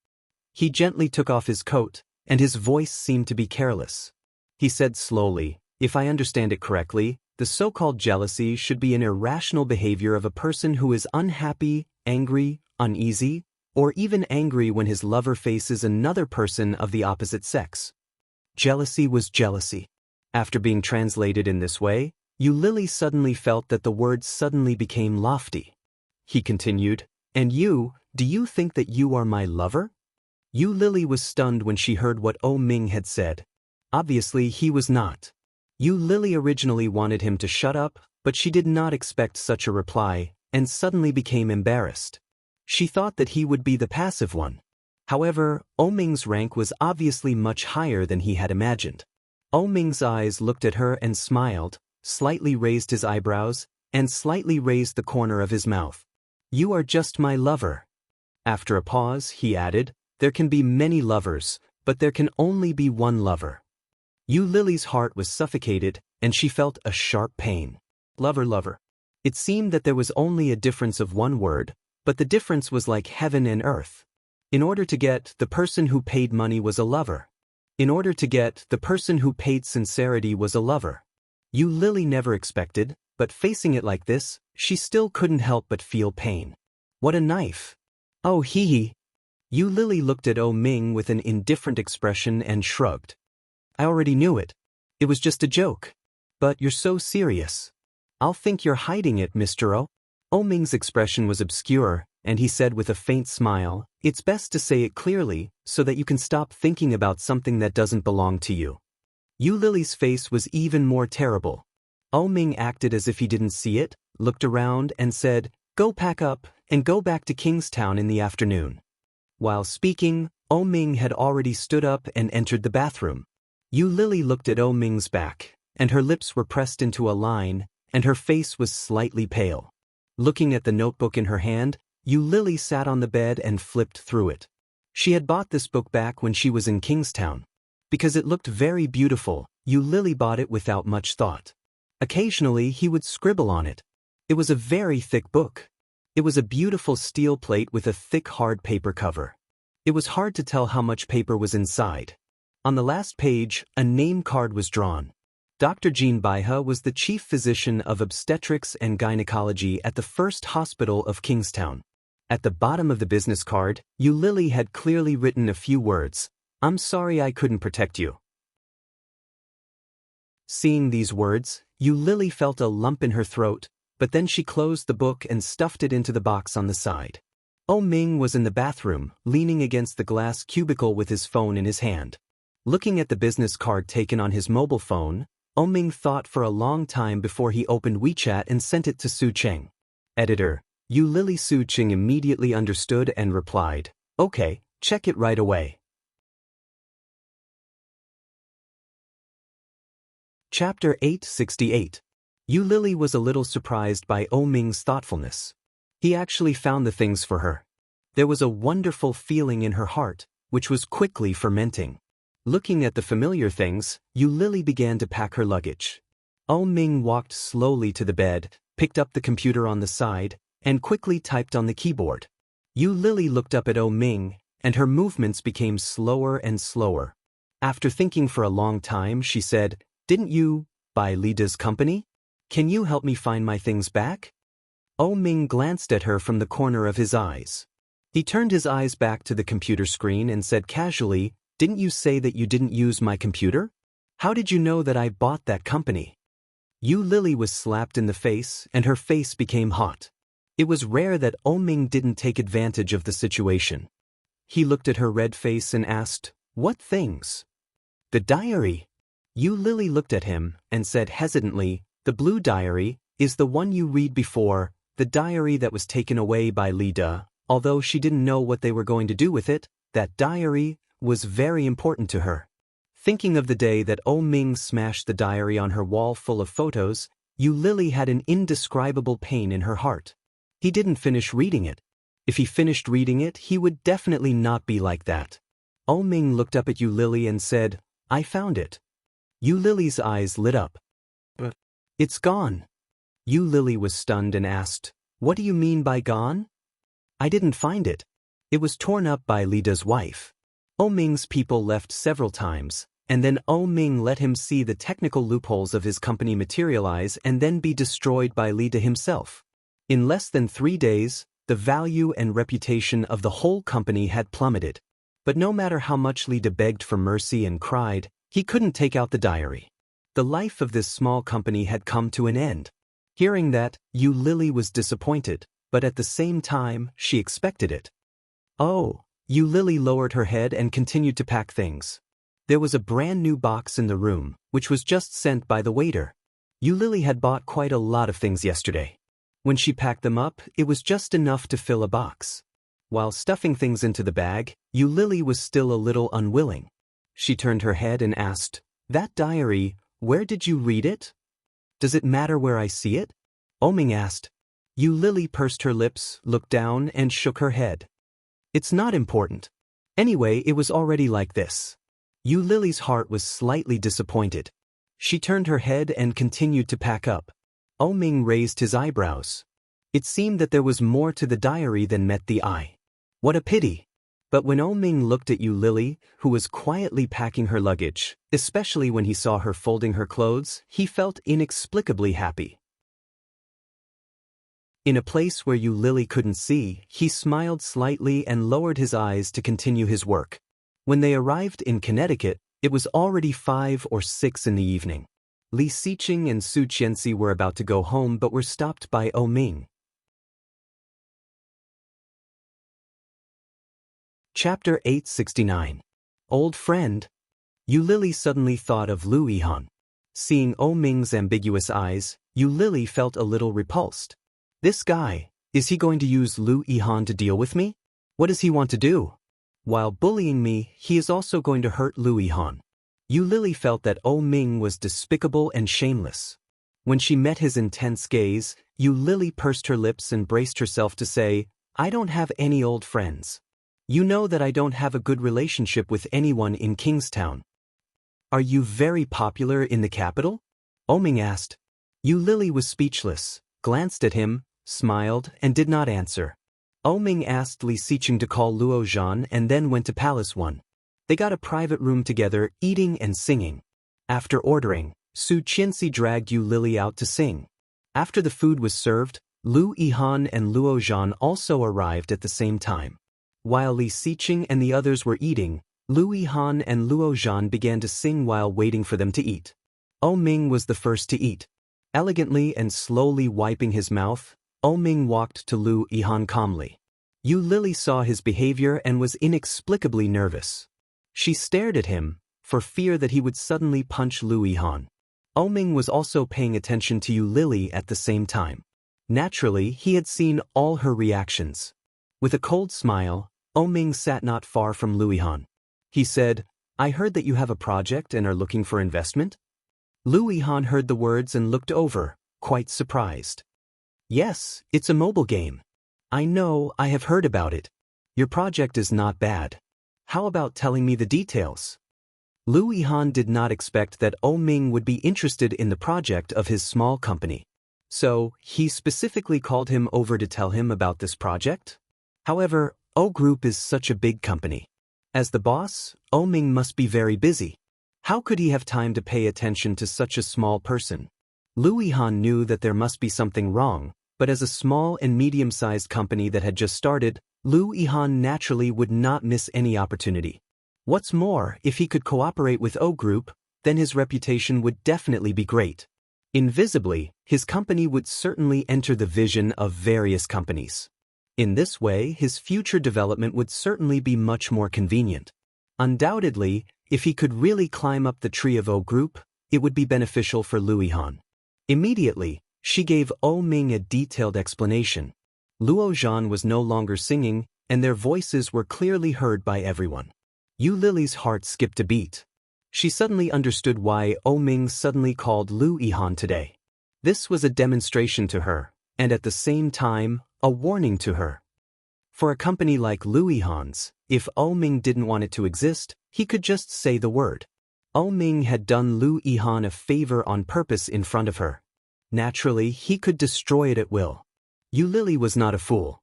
He gently took off his coat, and his voice seemed to be careless. He said slowly, "If I understand it correctly, the so-called jealousy should be an irrational behavior of a person who is unhappy, angry, uneasy, or even angry when his lover faces another person of the opposite sex." Jealousy was jealousy. After being translated in this way, Yu Lily suddenly felt that the words suddenly became lofty. He continued, "And you, do you think that you are my lover?" Yu Lily was stunned when she heard what Ming had said. Obviously, he was not. Yu Lily originally wanted him to shut up, but she did not expect such a reply, and suddenly became embarrassed. She thought that he would be the passive one. However, Ming's rank was obviously much higher than he had imagined. Ming's eyes looked at her and smiled, slightly raised his eyebrows, and slightly raised the corner of his mouth. "You are just my lover." After a pause, he added, "There can be many lovers, but there can only be one lover." Yu Lily's heart was suffocated, and she felt a sharp pain. Lover. It seemed that there was only a difference of one word, but the difference was like heaven and earth. In order to get, the person who paid money was a lover. In order to get, the person who paid sincerity was a lover. Yu Lily never expected, but facing it like this, she still couldn't help but feel pain. What a knife. "Oh, hee. Yu Lily looked at Ming with an indifferent expression and shrugged. "I already knew it. It was just a joke. But you're so serious. I'll think you're hiding it, Mr. Ming's expression was obscure, and he said with a faint smile, "It's best to say it clearly, so that you can stop thinking about something that doesn't belong to you." Yu Lily's face was even more terrible. Ming acted as if he didn't see it, looked around, and said, "Go pack up, and go back to Kingstown in the afternoon." While speaking, Ming had already stood up and entered the bathroom. Yu Lily looked at Ming's back, and her lips were pressed into a line, and her face was slightly pale. Looking at the notebook in her hand, Yu Lily sat on the bed and flipped through it. She had bought this book back when she was in Kingstown. Because it looked very beautiful, Yu Lily bought it without much thought. Occasionally he would scribble on it. It was a very thick book. It was a beautiful steel plate with a thick hard paper cover. It was hard to tell how much paper was inside. On the last page, a name card was drawn. Dr. Jean Baiha was the chief physician of obstetrics and gynecology at the First Hospital of Kingstown. At the bottom of the business card, Yu Lily had clearly written a few words. "I'm sorry I couldn't protect you." Seeing these words, Yu Lily felt a lump in her throat, but then she closed the book and stuffed it into the box on the side. Ming was in the bathroom, leaning against the glass cubicle with his phone in his hand. Looking at the business card taken on his mobile phone, Ming thought for a long time before he opened WeChat and sent it to Su Cheng. Editor, Yu Lily. Su Cheng immediately understood and replied, "Okay, check it right away." Chapter 868. Yu Lily was a little surprised by Ming's thoughtfulness. He actually found the things for her. There was a wonderful feeling in her heart, which was quickly fermenting. Looking at the familiar things, Yu Lily began to pack her luggage. Ming walked slowly to the bed, picked up the computer on the side, and quickly typed on the keyboard. Yu Lily looked up at Ming, and her movements became slower and slower. After thinking for a long time, she said, "Didn't you buy Lida's company? Can you help me find my things back?" Ming glanced at her from the corner of his eyes. He turned his eyes back to the computer screen and said casually, "Didn't you say that you didn't use my computer? How did you know that I bought that company?" Yu Lily was slapped in the face and her face became hot. It was rare that Ming didn't take advantage of the situation. He looked at her red face and asked, "What things?" "The diary." Yu Lily looked at him and said hesitantly, "The blue diary is the one you read before, the diary that was taken away by Lida." Although she didn't know what they were going to do with it, that diary was very important to her. Thinking of the day that Ming smashed the diary on her wall full of photos, Yu Lily had an indescribable pain in her heart. He didn't finish reading it. If he finished reading it, he would definitely not be like that. Ming looked up at Yu Lily and said, "I found it." Yu Lily's eyes lit up. "But it's gone." Yu Lily was stunned and asked, "What do you mean by gone?" "I didn't find it. It was torn up by Lida's wife." Ming's people left several times, and then Ming let him see the technical loopholes of his company materialize and then be destroyed by Lida himself. In less than 3 days, the value and reputation of the whole company had plummeted. But no matter how much Lida begged for mercy and cried, he couldn't take out the diary. The life of this small company had come to an end. Hearing that, Yu Lily was disappointed, but at the same time, she expected it. Yu Lily lowered her head and continued to pack things. There was a brand new box in the room, which was just sent by the waiter. Yu Lily had bought quite a lot of things yesterday. When she packed them up, it was just enough to fill a box. While stuffing things into the bag, Yu Lily was still a little unwilling. She turned her head and asked, "That diary, where did you read it? Does it matter where I see it?" Ming asked. Yu Lily pursed her lips, looked down, and shook her head. "It's not important. Anyway, it was already like this." Yu Lily's heart was slightly disappointed. She turned her head and continued to pack up. Ming raised his eyebrows. It seemed that there was more to the diary than met the eye. What a pity. But when Ming looked at Yu Lily, who was quietly packing her luggage, especially when he saw her folding her clothes, he felt inexplicably happy. In a place where Yu Lily couldn't see, he smiled slightly and lowered his eyes to continue his work. When they arrived in Connecticut, it was already 5 or 6 in the evening. Li Siqing and Su Qianxi were about to go home but were stopped by Ming. Chapter 869. Old Friend. Yu Lily suddenly thought of Lu Yihan. Seeing Ming's ambiguous eyes, Yu Lily felt a little repulsed. This guy, is he going to use Lu Yihan to deal with me? What does he want to do? While bullying me, he is also going to hurt Lu Yihan. Yu Lily felt that Ming was despicable and shameless. When she met his intense gaze, Yu Lily pursed her lips and braced herself to say, "I don't have any old friends." You know that I don't have a good relationship with anyone in Kingstown. Are you very popular in the capital? Oming asked. Yu Lily was speechless, glanced at him, smiled, and did not answer. Oming asked Li Xiqing to call Luo Zhan and then went to Palace 1. They got a private room together, eating and singing. After ordering, Su Qianxi dragged Yu Lily out to sing. After the food was served, Lu Yihan and Luo Zhan also arrived at the same time. While Li Xiqing and the others were eating, Lu Yihan and Luo Zhan began to sing while waiting for them to eat. Oming was the first to eat. Elegantly and slowly wiping his mouth, Oming walked to Lu Yihan calmly. Yu Lily saw his behavior and was inexplicably nervous. She stared at him, for fear that he would suddenly punch Lu Yihan. Oming was also paying attention to Yu Lily at the same time. Naturally, he had seen all her reactions. With a cold smile, Oming sat not far from Lu Yihan. He said, I heard that you have a project and are looking for investment? Lu Yihan heard the words and looked over, quite surprised. Yes, it's a mobile game. I know, I have heard about it. Your project is not bad. How about telling me the details? Lu Yihan did not expect that Oming would be interested in the project of his small company. So, he specifically called him over to tell him about this project? However, O Group is such a big company. As the boss, Oming must be very busy. How could he have time to pay attention to such a small person? Lu Yihan knew that there must be something wrong, but as a small and medium-sized company that had just started, Lu Yihan naturally would not miss any opportunity. What's more, if he could cooperate with O Group, then his reputation would definitely be great. Invisibly, his company would certainly enter the vision of various companies. In this way, his future development would certainly be much more convenient. Undoubtedly, if he could really climb up the tree of O Group, it would be beneficial for Lu Yihan. Immediately, she gave Oming a detailed explanation. Luo Zhan was no longer singing, and their voices were clearly heard by everyone. Yu Lily's heart skipped a beat. She suddenly understood why Oming suddenly called Lu Yihan today. This was a demonstration to her, and at the same time, a warning to her. For a company like Lu Yihan's, if Oming didn't want it to exist, he could just say the word. Oming had done Lu Yihan a favor on purpose in front of her. Naturally, he could destroy it at will. Yu Lily was not a fool.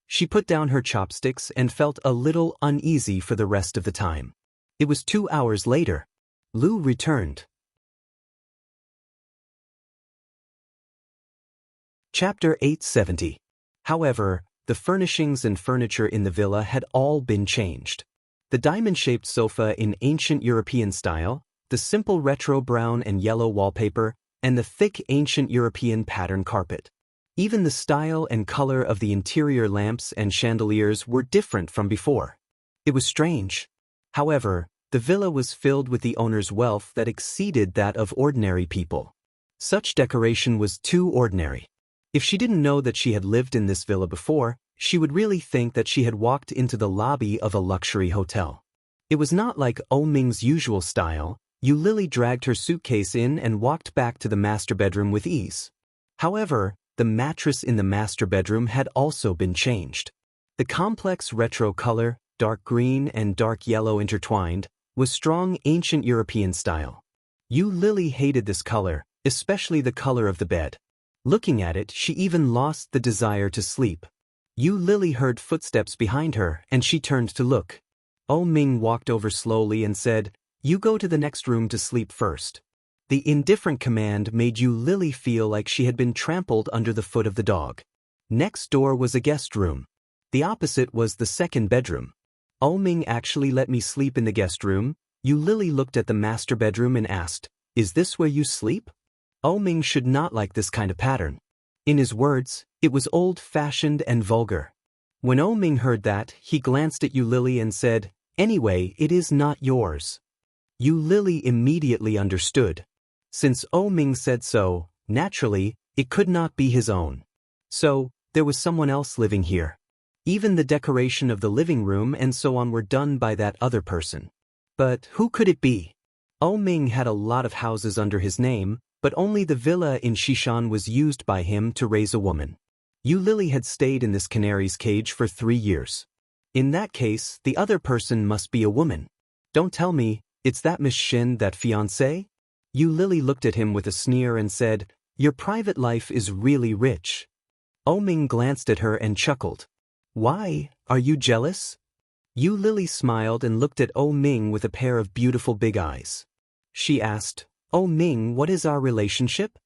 She put down her chopsticks and felt a little uneasy for the rest of the time. It was 2 hours later. Lu returned. Chapter 870. However, the furnishings and furniture in the villa had all been changed. The diamond-shaped sofa in ancient European style, the simple retro brown and yellow wallpaper, and the thick ancient European pattern carpet. Even the style and color of the interior lamps and chandeliers were different from before. It was strange. However, the villa was filled with the owner's wealth that exceeded that of ordinary people. Such decoration was too ordinary. If she didn't know that she had lived in this villa before, she would really think that she had walked into the lobby of a luxury hotel. It was not like Oming's usual style. Yu Lily dragged her suitcase in and walked back to the master bedroom with ease. However, the mattress in the master bedroom had also been changed. The complex retro color, dark green and dark yellow intertwined, was strong ancient European style. Yu Lily hated this color, especially the color of the bed. Looking at it, she even lost the desire to sleep. Yu Lily heard footsteps behind her and she turned to look. Oming walked over slowly and said, "You go to the next room to sleep first." The indifferent command made Yu Lily feel like she had been trampled under the foot of the dog. Next door was a guest room. The opposite was the second bedroom. Oming actually let me sleep in the guest room. Yu Lily looked at the master bedroom and asked, "Is this where you sleep?" Oming should not like this kind of pattern. In his words, it was old-fashioned and vulgar. When Oming heard that, he glanced at Yu Lily and said, "Anyway, it is not yours." Yu Lily immediately understood. Since Oming said so, naturally, it could not be his own. So, there was someone else living here. Even the decoration of the living room and so on were done by that other person. But who could it be? Oming had a lot of houses under his name, but only the villa in Shishan was used by him to raise a woman. Yu Lily had stayed in this canary's cage for 3 years. In that case, the other person must be a woman. Don't tell me, it's that Miss Shin, that fiancé? Yu Lily looked at him with a sneer and said, "Your private life is really rich." Ming glanced at her and chuckled. "Why, are you jealous?" Yu Lily smiled and looked at Ming with a pair of beautiful big eyes. She asked, "Ming, what is our relationship?"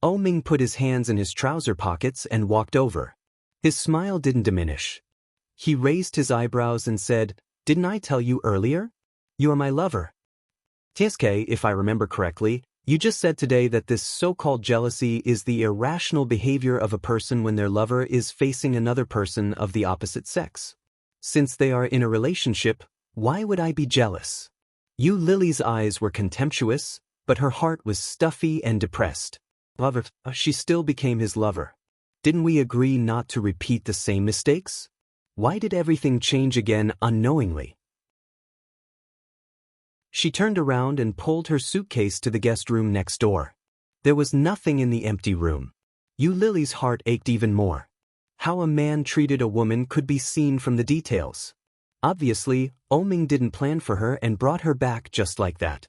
Ming put his hands in his trouser pockets and walked over. His smile didn't diminish. He raised his eyebrows and said, "Didn't I tell you earlier? You are my lover." "Tsk, if I remember correctly, you just said today that this so-called jealousy is the irrational behavior of a person when their lover is facing another person of the opposite sex. Since they are in a relationship, why would I be jealous?" Yu Lily's eyes were contemptuous, but her heart was stuffy and depressed. Lover, she still became his lover. Didn't we agree not to repeat the same mistakes? Why did everything change again unknowingly? She turned around and pulled her suitcase to the guest room next door. There was nothing in the empty room. Yu Lily's heart ached even more. How a man treated a woman could be seen from the details. Obviously, Ming didn't plan for her and brought her back just like that.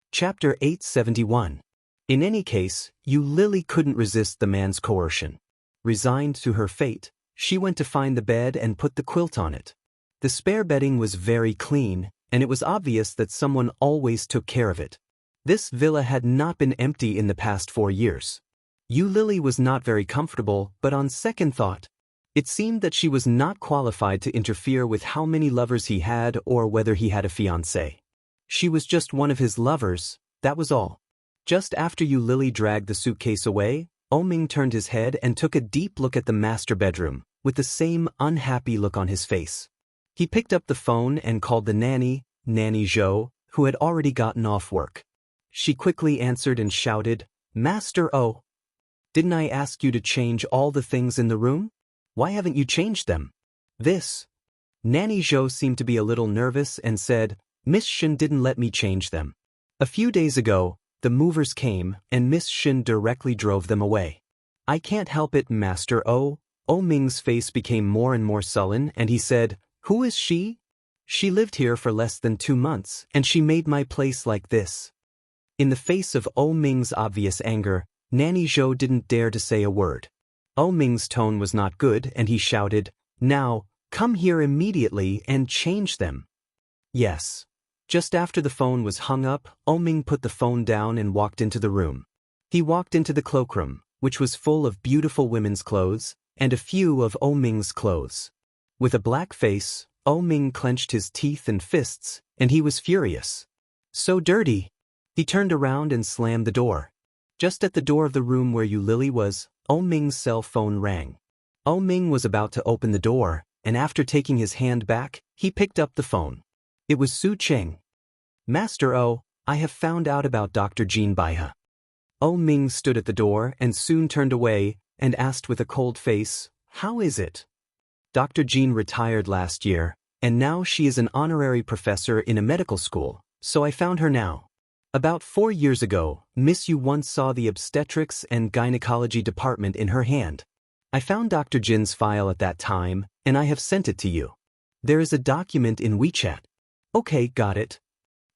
Chapter 871. In any case, Yu Lily couldn't resist the man's coercion. Resigned to her fate, she went to find the bed and put the quilt on it. The spare bedding was very clean, and it was obvious that someone always took care of it. This villa had not been empty in the past 4 years. Yu Lily was not very comfortable, but on second thought, it seemed that she was not qualified to interfere with how many lovers he had or whether he had a fiancé. She was just one of his lovers, that was all. Just after Yu Lily dragged the suitcase away, Ming turned his head and took a deep look at the master bedroom, with the same unhappy look on his face. He picked up the phone and called the nanny, Nanny Zhou, who had already gotten off work. She quickly answered and shouted, "Master O! Didn't I ask you to change all the things in the room? Why haven't you changed them?" "This." Nanny Zhou seemed to be a little nervous and said, "Miss Shin didn't let me change them. A few days ago, the movers came and Miss Shin directly drove them away." "I can't help it, Master O." Ming's face became more and more sullen and he said, "Who is she? She lived here for less than 2 months and she made my place like this." In the face of Ming's obvious anger, Nanny Zhou didn't dare to say a word. Ming's tone was not good and he shouted, "Now, come here immediately and change them." "Yes." Just after the phone was hung up, Ming put the phone down and walked into the room. He walked into the cloakroom, which was full of beautiful women's clothes, and a few of Ming's clothes. With a black face, Ming clenched his teeth and fists, and he was furious. "So dirty." He turned around and slammed the door. Just at the door of the room where Yu Lily was, Ming's cell phone rang. Ming was about to open the door, and after taking his hand back, he picked up the phone. It was Su Cheng. "Master O, I have found out about Dr. Jean Baihe." Ming stood at the door and soon turned away and asked with a cold face, "How is it?" "Dr. Jean retired last year, and now she is an honorary professor in a medical school, so I found her now. About 4 years ago, Miss Yu once saw the obstetrics and gynecology department in her hand. I found Dr. Jin's file at that time, and I have sent it to you. There is a document in WeChat." "Okay, got it."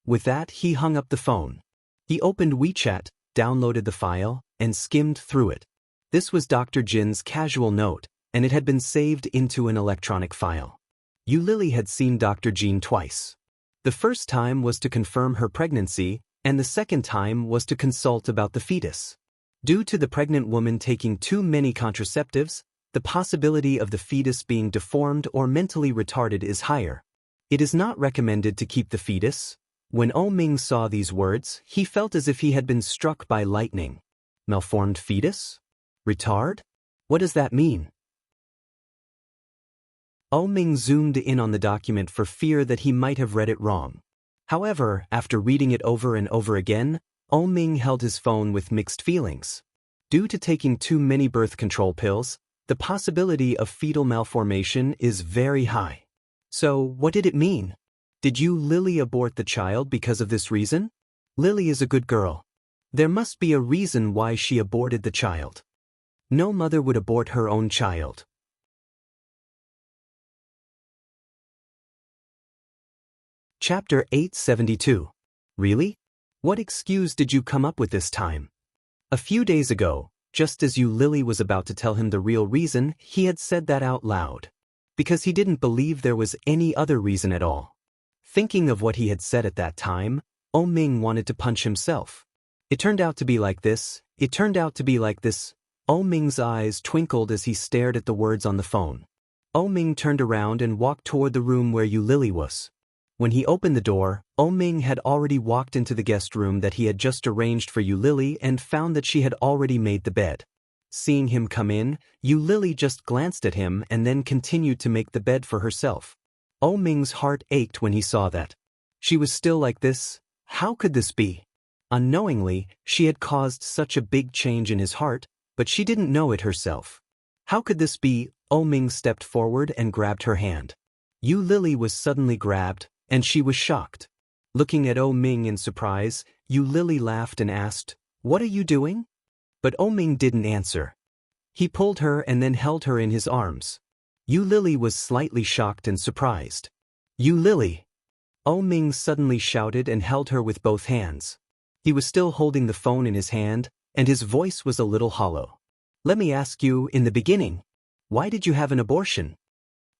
With that, he hung up the phone. He opened WeChat, downloaded the file, and skimmed through it. This was Dr. Jin's casual note, and it had been saved into an electronic file. Yu Lily had seen Dr. Jean twice. The first time was to confirm her pregnancy, and the second time was to consult about the fetus. Due to the pregnant woman taking too many contraceptives, the possibility of the fetus being deformed or mentally retarded is higher. It is not recommended to keep the fetus. When Ming saw these words, he felt as if he had been struck by lightning. Malformed fetus? Retard? What does that mean? Ming zoomed in on the document for fear that he might have read it wrong. However, after reading it over and over again, Ming held his phone with mixed feelings. Due to taking too many birth control pills, the possibility of fetal malformation is very high. So, what did it mean? Did Yu Lily abort the child because of this reason? Lily is a good girl. There must be a reason why she aborted the child. No mother would abort her own child. Chapter 872. Really? What excuse did you come up with this time? A few days ago, just as Lily was about to tell him the real reason, he had said that out loud. Because he didn't believe there was any other reason at all. Thinking of what he had said at that time, Ming wanted to punch himself. It turned out to be like this. Ming's eyes twinkled as he stared at the words on the phone. Ming turned around and walked toward the room where Lily was. When he opened the door, Ming had already walked into the guest room that he had just arranged for Lily and found that she had already made the bed. Seeing him come in, Lily just glanced at him and then continued to make the bed for herself. Ming's heart ached when he saw that. She was still like this. How could this be? Unknowingly, she had caused such a big change in his heart, but she didn't know it herself. How could this be? Ming stepped forward and grabbed her hand. Lily was suddenly grabbed, and she was shocked. Looking at Ming in surprise, Lily laughed and asked, "What are you doing?" But Ming didn't answer. He pulled her and then held her in his arms. Lily was slightly shocked and surprised. "Lily!" Ming suddenly shouted and held her with both hands. He was still holding the phone in his hand, and his voice was a little hollow. "Let me ask you, in the beginning, why did you have an abortion?"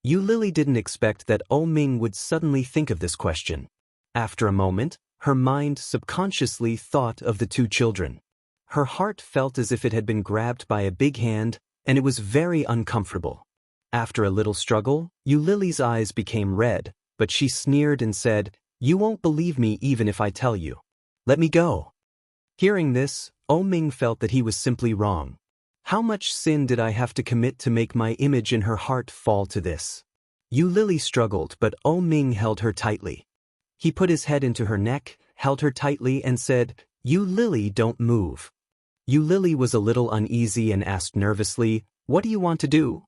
Lily didn't expect that Ming would suddenly think of this question. After a moment, her mind subconsciously thought of the two children. Her heart felt as if it had been grabbed by a big hand, and it was very uncomfortable. After a little struggle, Lily's eyes became red, but she sneered and said, "You won't believe me even if I tell you. Let me go." Hearing this, Ming felt that he was simply wrong. How much sin did I have to commit to make my image in her heart fall to this? Lily struggled, but Ming held her tightly. He put his head into her neck, held her tightly, and said, "Lily, don't move." Lily was a little uneasy and asked nervously, "What do you want to do?"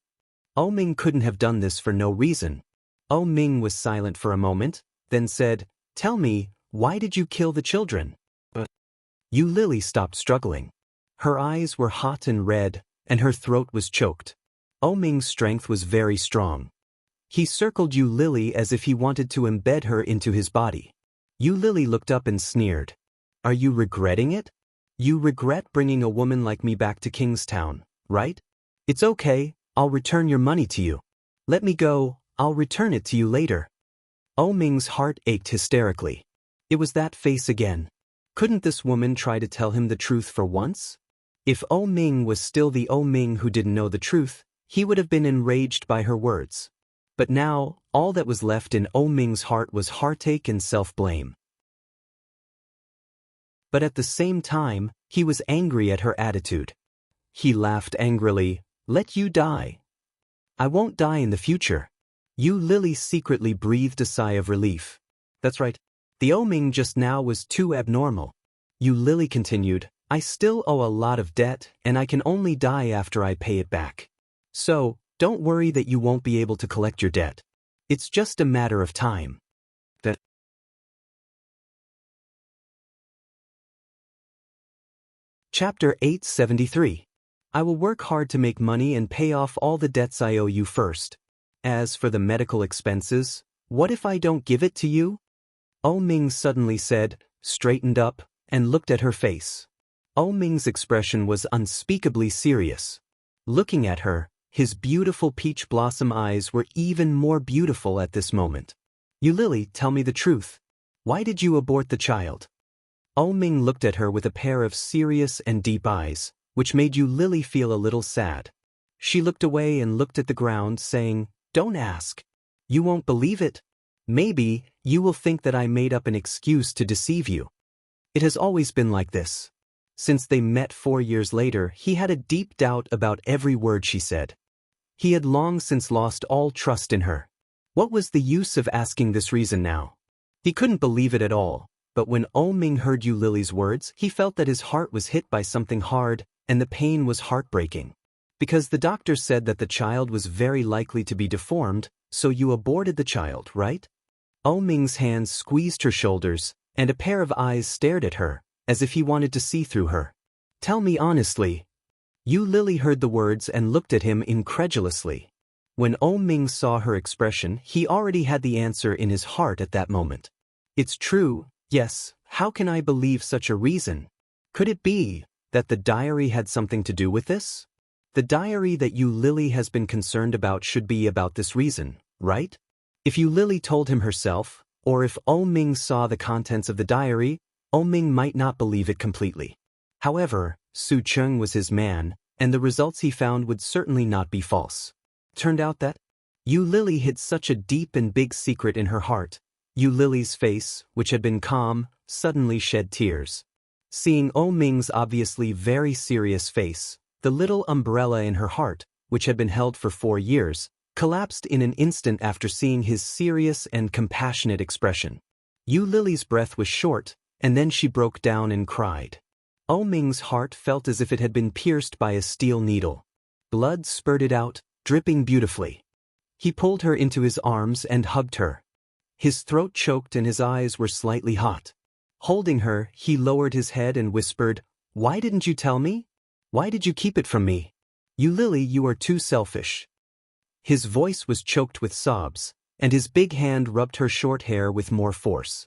Ming couldn't have done this for no reason. Ming was silent for a moment, then said, "Tell me, why did you kill the children?" But Lily stopped struggling. Her eyes were hot and red, and her throat was choked. Ming's strength was very strong. He circled Lily as if he wanted to embed her into his body. Lily looked up and sneered. "Are you regretting it? You regret bringing a woman like me back to Kingstown, right? It's okay, I'll return your money to you. Let me go, I'll return it to you later." Ming's heart ached hysterically. It was that face again. Couldn't this woman try to tell him the truth for once? If Ming was still the Ming who didn't know the truth, he would have been enraged by her words. But now, all that was left in Ming's heart was heartache and self-blame. But at the same time, he was angry at her attitude. He laughed angrily. "Let you die. I won't die in the future." Lily secretly breathed a sigh of relief. That's right. The Ming just now was too abnormal. Lily continued, "I still owe a lot of debt, and I can only die after I pay it back. So, don't worry that you won't be able to collect your debt. It's just a matter of time." Chapter 873. I will work hard to make money and pay off all the debts I owe you first. As for the medical expenses, what if I don't give it to you? Ming suddenly said, straightened up, and looked at her face. Ming's expression was unspeakably serious. Looking at her, his beautiful peach blossom eyes were even more beautiful at this moment. "Lily, tell me the truth. Why did you abort the child?" Ming looked at her with a pair of serious and deep eyes, which made Lily feel a little sad. She looked away and looked at the ground, saying, "Don't ask. You won't believe it. Maybe you will think that I made up an excuse to deceive you." It has always been like this. Since they met 4 years later, he had a deep doubt about every word she said. He had long since lost all trust in her. What was the use of asking this reason now? He couldn't believe it at all, but when Ming heard Lily's words, he felt that his heart was hit by something hard, and the pain was heartbreaking. Because the doctor said that the child was very likely to be deformed, so you aborted the child, right? Ming's hands squeezed her shoulders, and a pair of eyes stared at her, as if he wanted to see through her. Tell me honestly. Yu Lily heard the words and looked at him incredulously. When Ming saw her expression, he already had the answer in his heart at that moment. It's true, yes, how can I believe such a reason? Could it be that the diary had something to do with this? The diary that Yu Lily has been concerned about should be about this reason, right? If Yu Lily told him herself, or if Ming saw the contents of the diary, Ming might not believe it completely. However, Su Cheng was his man, and the results he found would certainly not be false. Turned out that Yu Lily hid such a deep and big secret in her heart. Yu Lily's face, which had been calm, suddenly shed tears. Seeing Ming's obviously very serious face, the little umbrella in her heart, which had been held for 4 years, collapsed in an instant after seeing his serious and compassionate expression. Yu Lily's breath was short, and then she broke down and cried. Ming's heart felt as if it had been pierced by a steel needle. Blood spurted out, dripping beautifully. He pulled her into his arms and hugged her. His throat choked and his eyes were slightly hot. Holding her, he lowered his head and whispered, "Why didn't you tell me? Why did you keep it from me? Yu Lily, you are too selfish." His voice was choked with sobs, and his big hand rubbed her short hair with more force.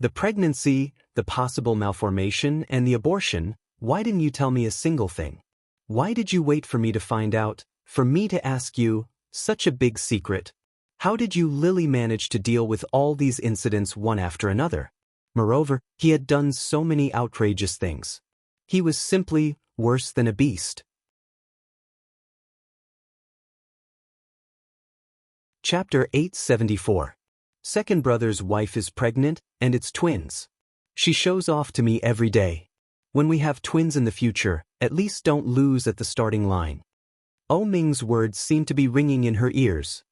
The pregnancy, the possible malformation, and the abortion, why didn't you tell me a single thing? Why did you wait for me to find out, for me to ask you, such a big secret? How did Yu Lily manage to deal with all these incidents one after another? Moreover, he had done so many outrageous things. He was simply worse than a beast. Chapter 874. Second brother's wife is pregnant, and it's twins. She shows off to me every day. When we have twins in the future, at least don't lose at the starting line. Ming's words seemed to be ringing in her ears.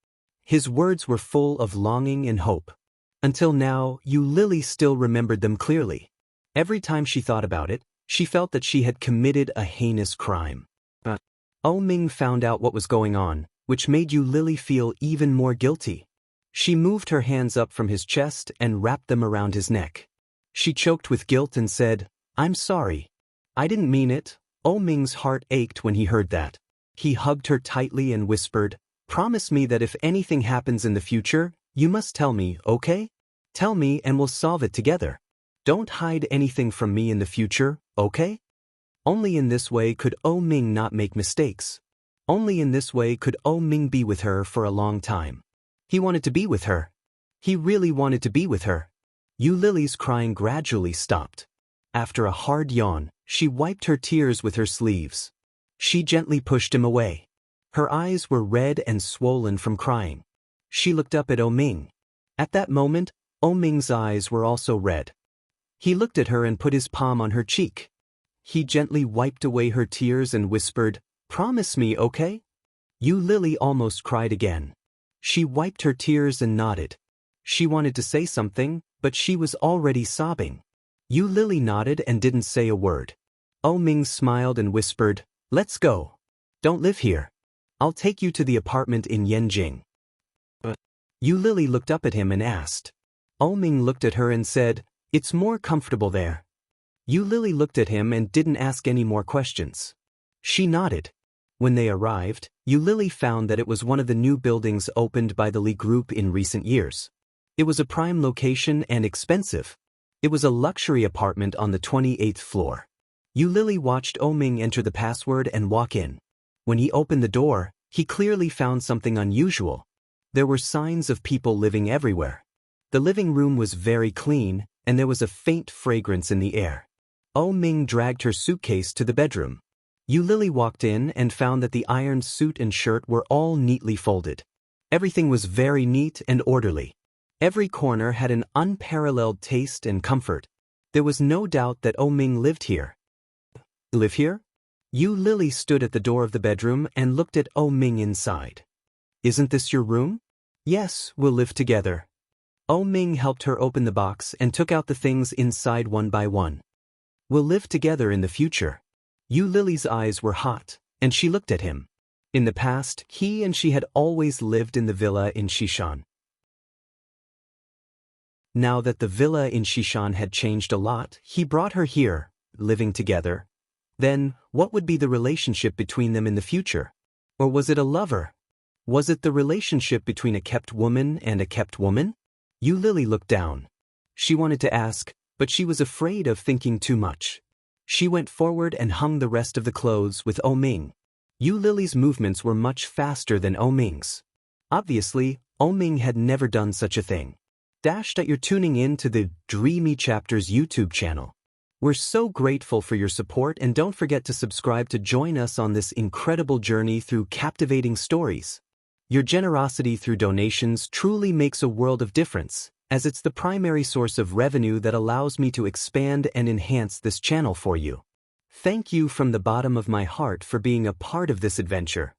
His words were full of longing and hope. Until now, Yu Lily still remembered them clearly. Every time she thought about it, she felt that she had committed a heinous crime. But Ming found out what was going on, which made Yu Lily feel even more guilty. She moved her hands up from his chest and wrapped them around his neck. She choked with guilt and said, "I'm sorry. I didn't mean it." Ming's heart ached when he heard that. He hugged her tightly and whispered, "Promise me that if anything happens in the future, you must tell me, okay? Tell me and we'll solve it together. Don't hide anything from me in the future, okay?" Only in this way could Ming not make mistakes. Only in this way could Ming be with her for a long time. He wanted to be with her. He really wanted to be with her. Yu Lily's crying gradually stopped. After a hard yawn, she wiped her tears with her sleeves. She gently pushed him away. Her eyes were red and swollen from crying. She looked up at Ming. At that moment, Ming's eyes were also red. He looked at her and put his palm on her cheek. He gently wiped away her tears and whispered, "Promise me, okay?" Yu Lily almost cried again. She wiped her tears and nodded. She wanted to say something, but she was already sobbing. Yu Lily nodded and didn't say a word. Ming smiled and whispered, "Let's go. Don't live here. I'll take you to the apartment in Yanjing." But Yu Lily looked up at him and asked. Ming looked at her and said, "It's more comfortable there." Yu Lily looked at him and didn't ask any more questions. She nodded. When they arrived, Yu Lily found that it was one of the new buildings opened by the Li Group in recent years. It was a prime location and expensive. It was a luxury apartment on the 28th floor. Yu Lily watched Ming enter the password and walk in. When he opened the door, he clearly found something unusual. There were signs of people living everywhere. The living room was very clean, and there was a faint fragrance in the air. Ming dragged her suitcase to the bedroom. Yu Lily walked in and found that the ironed suit and shirt were all neatly folded. Everything was very neat and orderly. Every corner had an unparalleled taste and comfort. There was no doubt that Ming lived here. Live here? Yu Lily stood at the door of the bedroom and looked at Ming inside. "Isn't this your room?" "Yes, we'll live together." Ming helped her open the box and took out the things inside one by one. "We'll live together in the future." Yu Lily's eyes were hot, and she looked at him. In the past, he and she had always lived in the villa in Shishan. Now that the villa in Shishan had changed a lot, he brought her here, living together. Then, what would be the relationship between them in the future? Or was it a lover? Was it the relationship between a kept woman and a kept woman? Yu Lily looked down. She wanted to ask, but she was afraid of thinking too much. She went forward and hung the rest of the clothes with O Ming. Yu Lily's movements were much faster than O Ming's. Obviously, O Ming had never done such a thing. That you're tuning in to the Dreamy Chapters YouTube channel. We're so grateful for your support, and don't forget to subscribe to join us on this incredible journey through captivating stories. Your generosity through donations truly makes a world of difference, as it's the primary source of revenue that allows me to expand and enhance this channel for you. Thank you from the bottom of my heart for being a part of this adventure.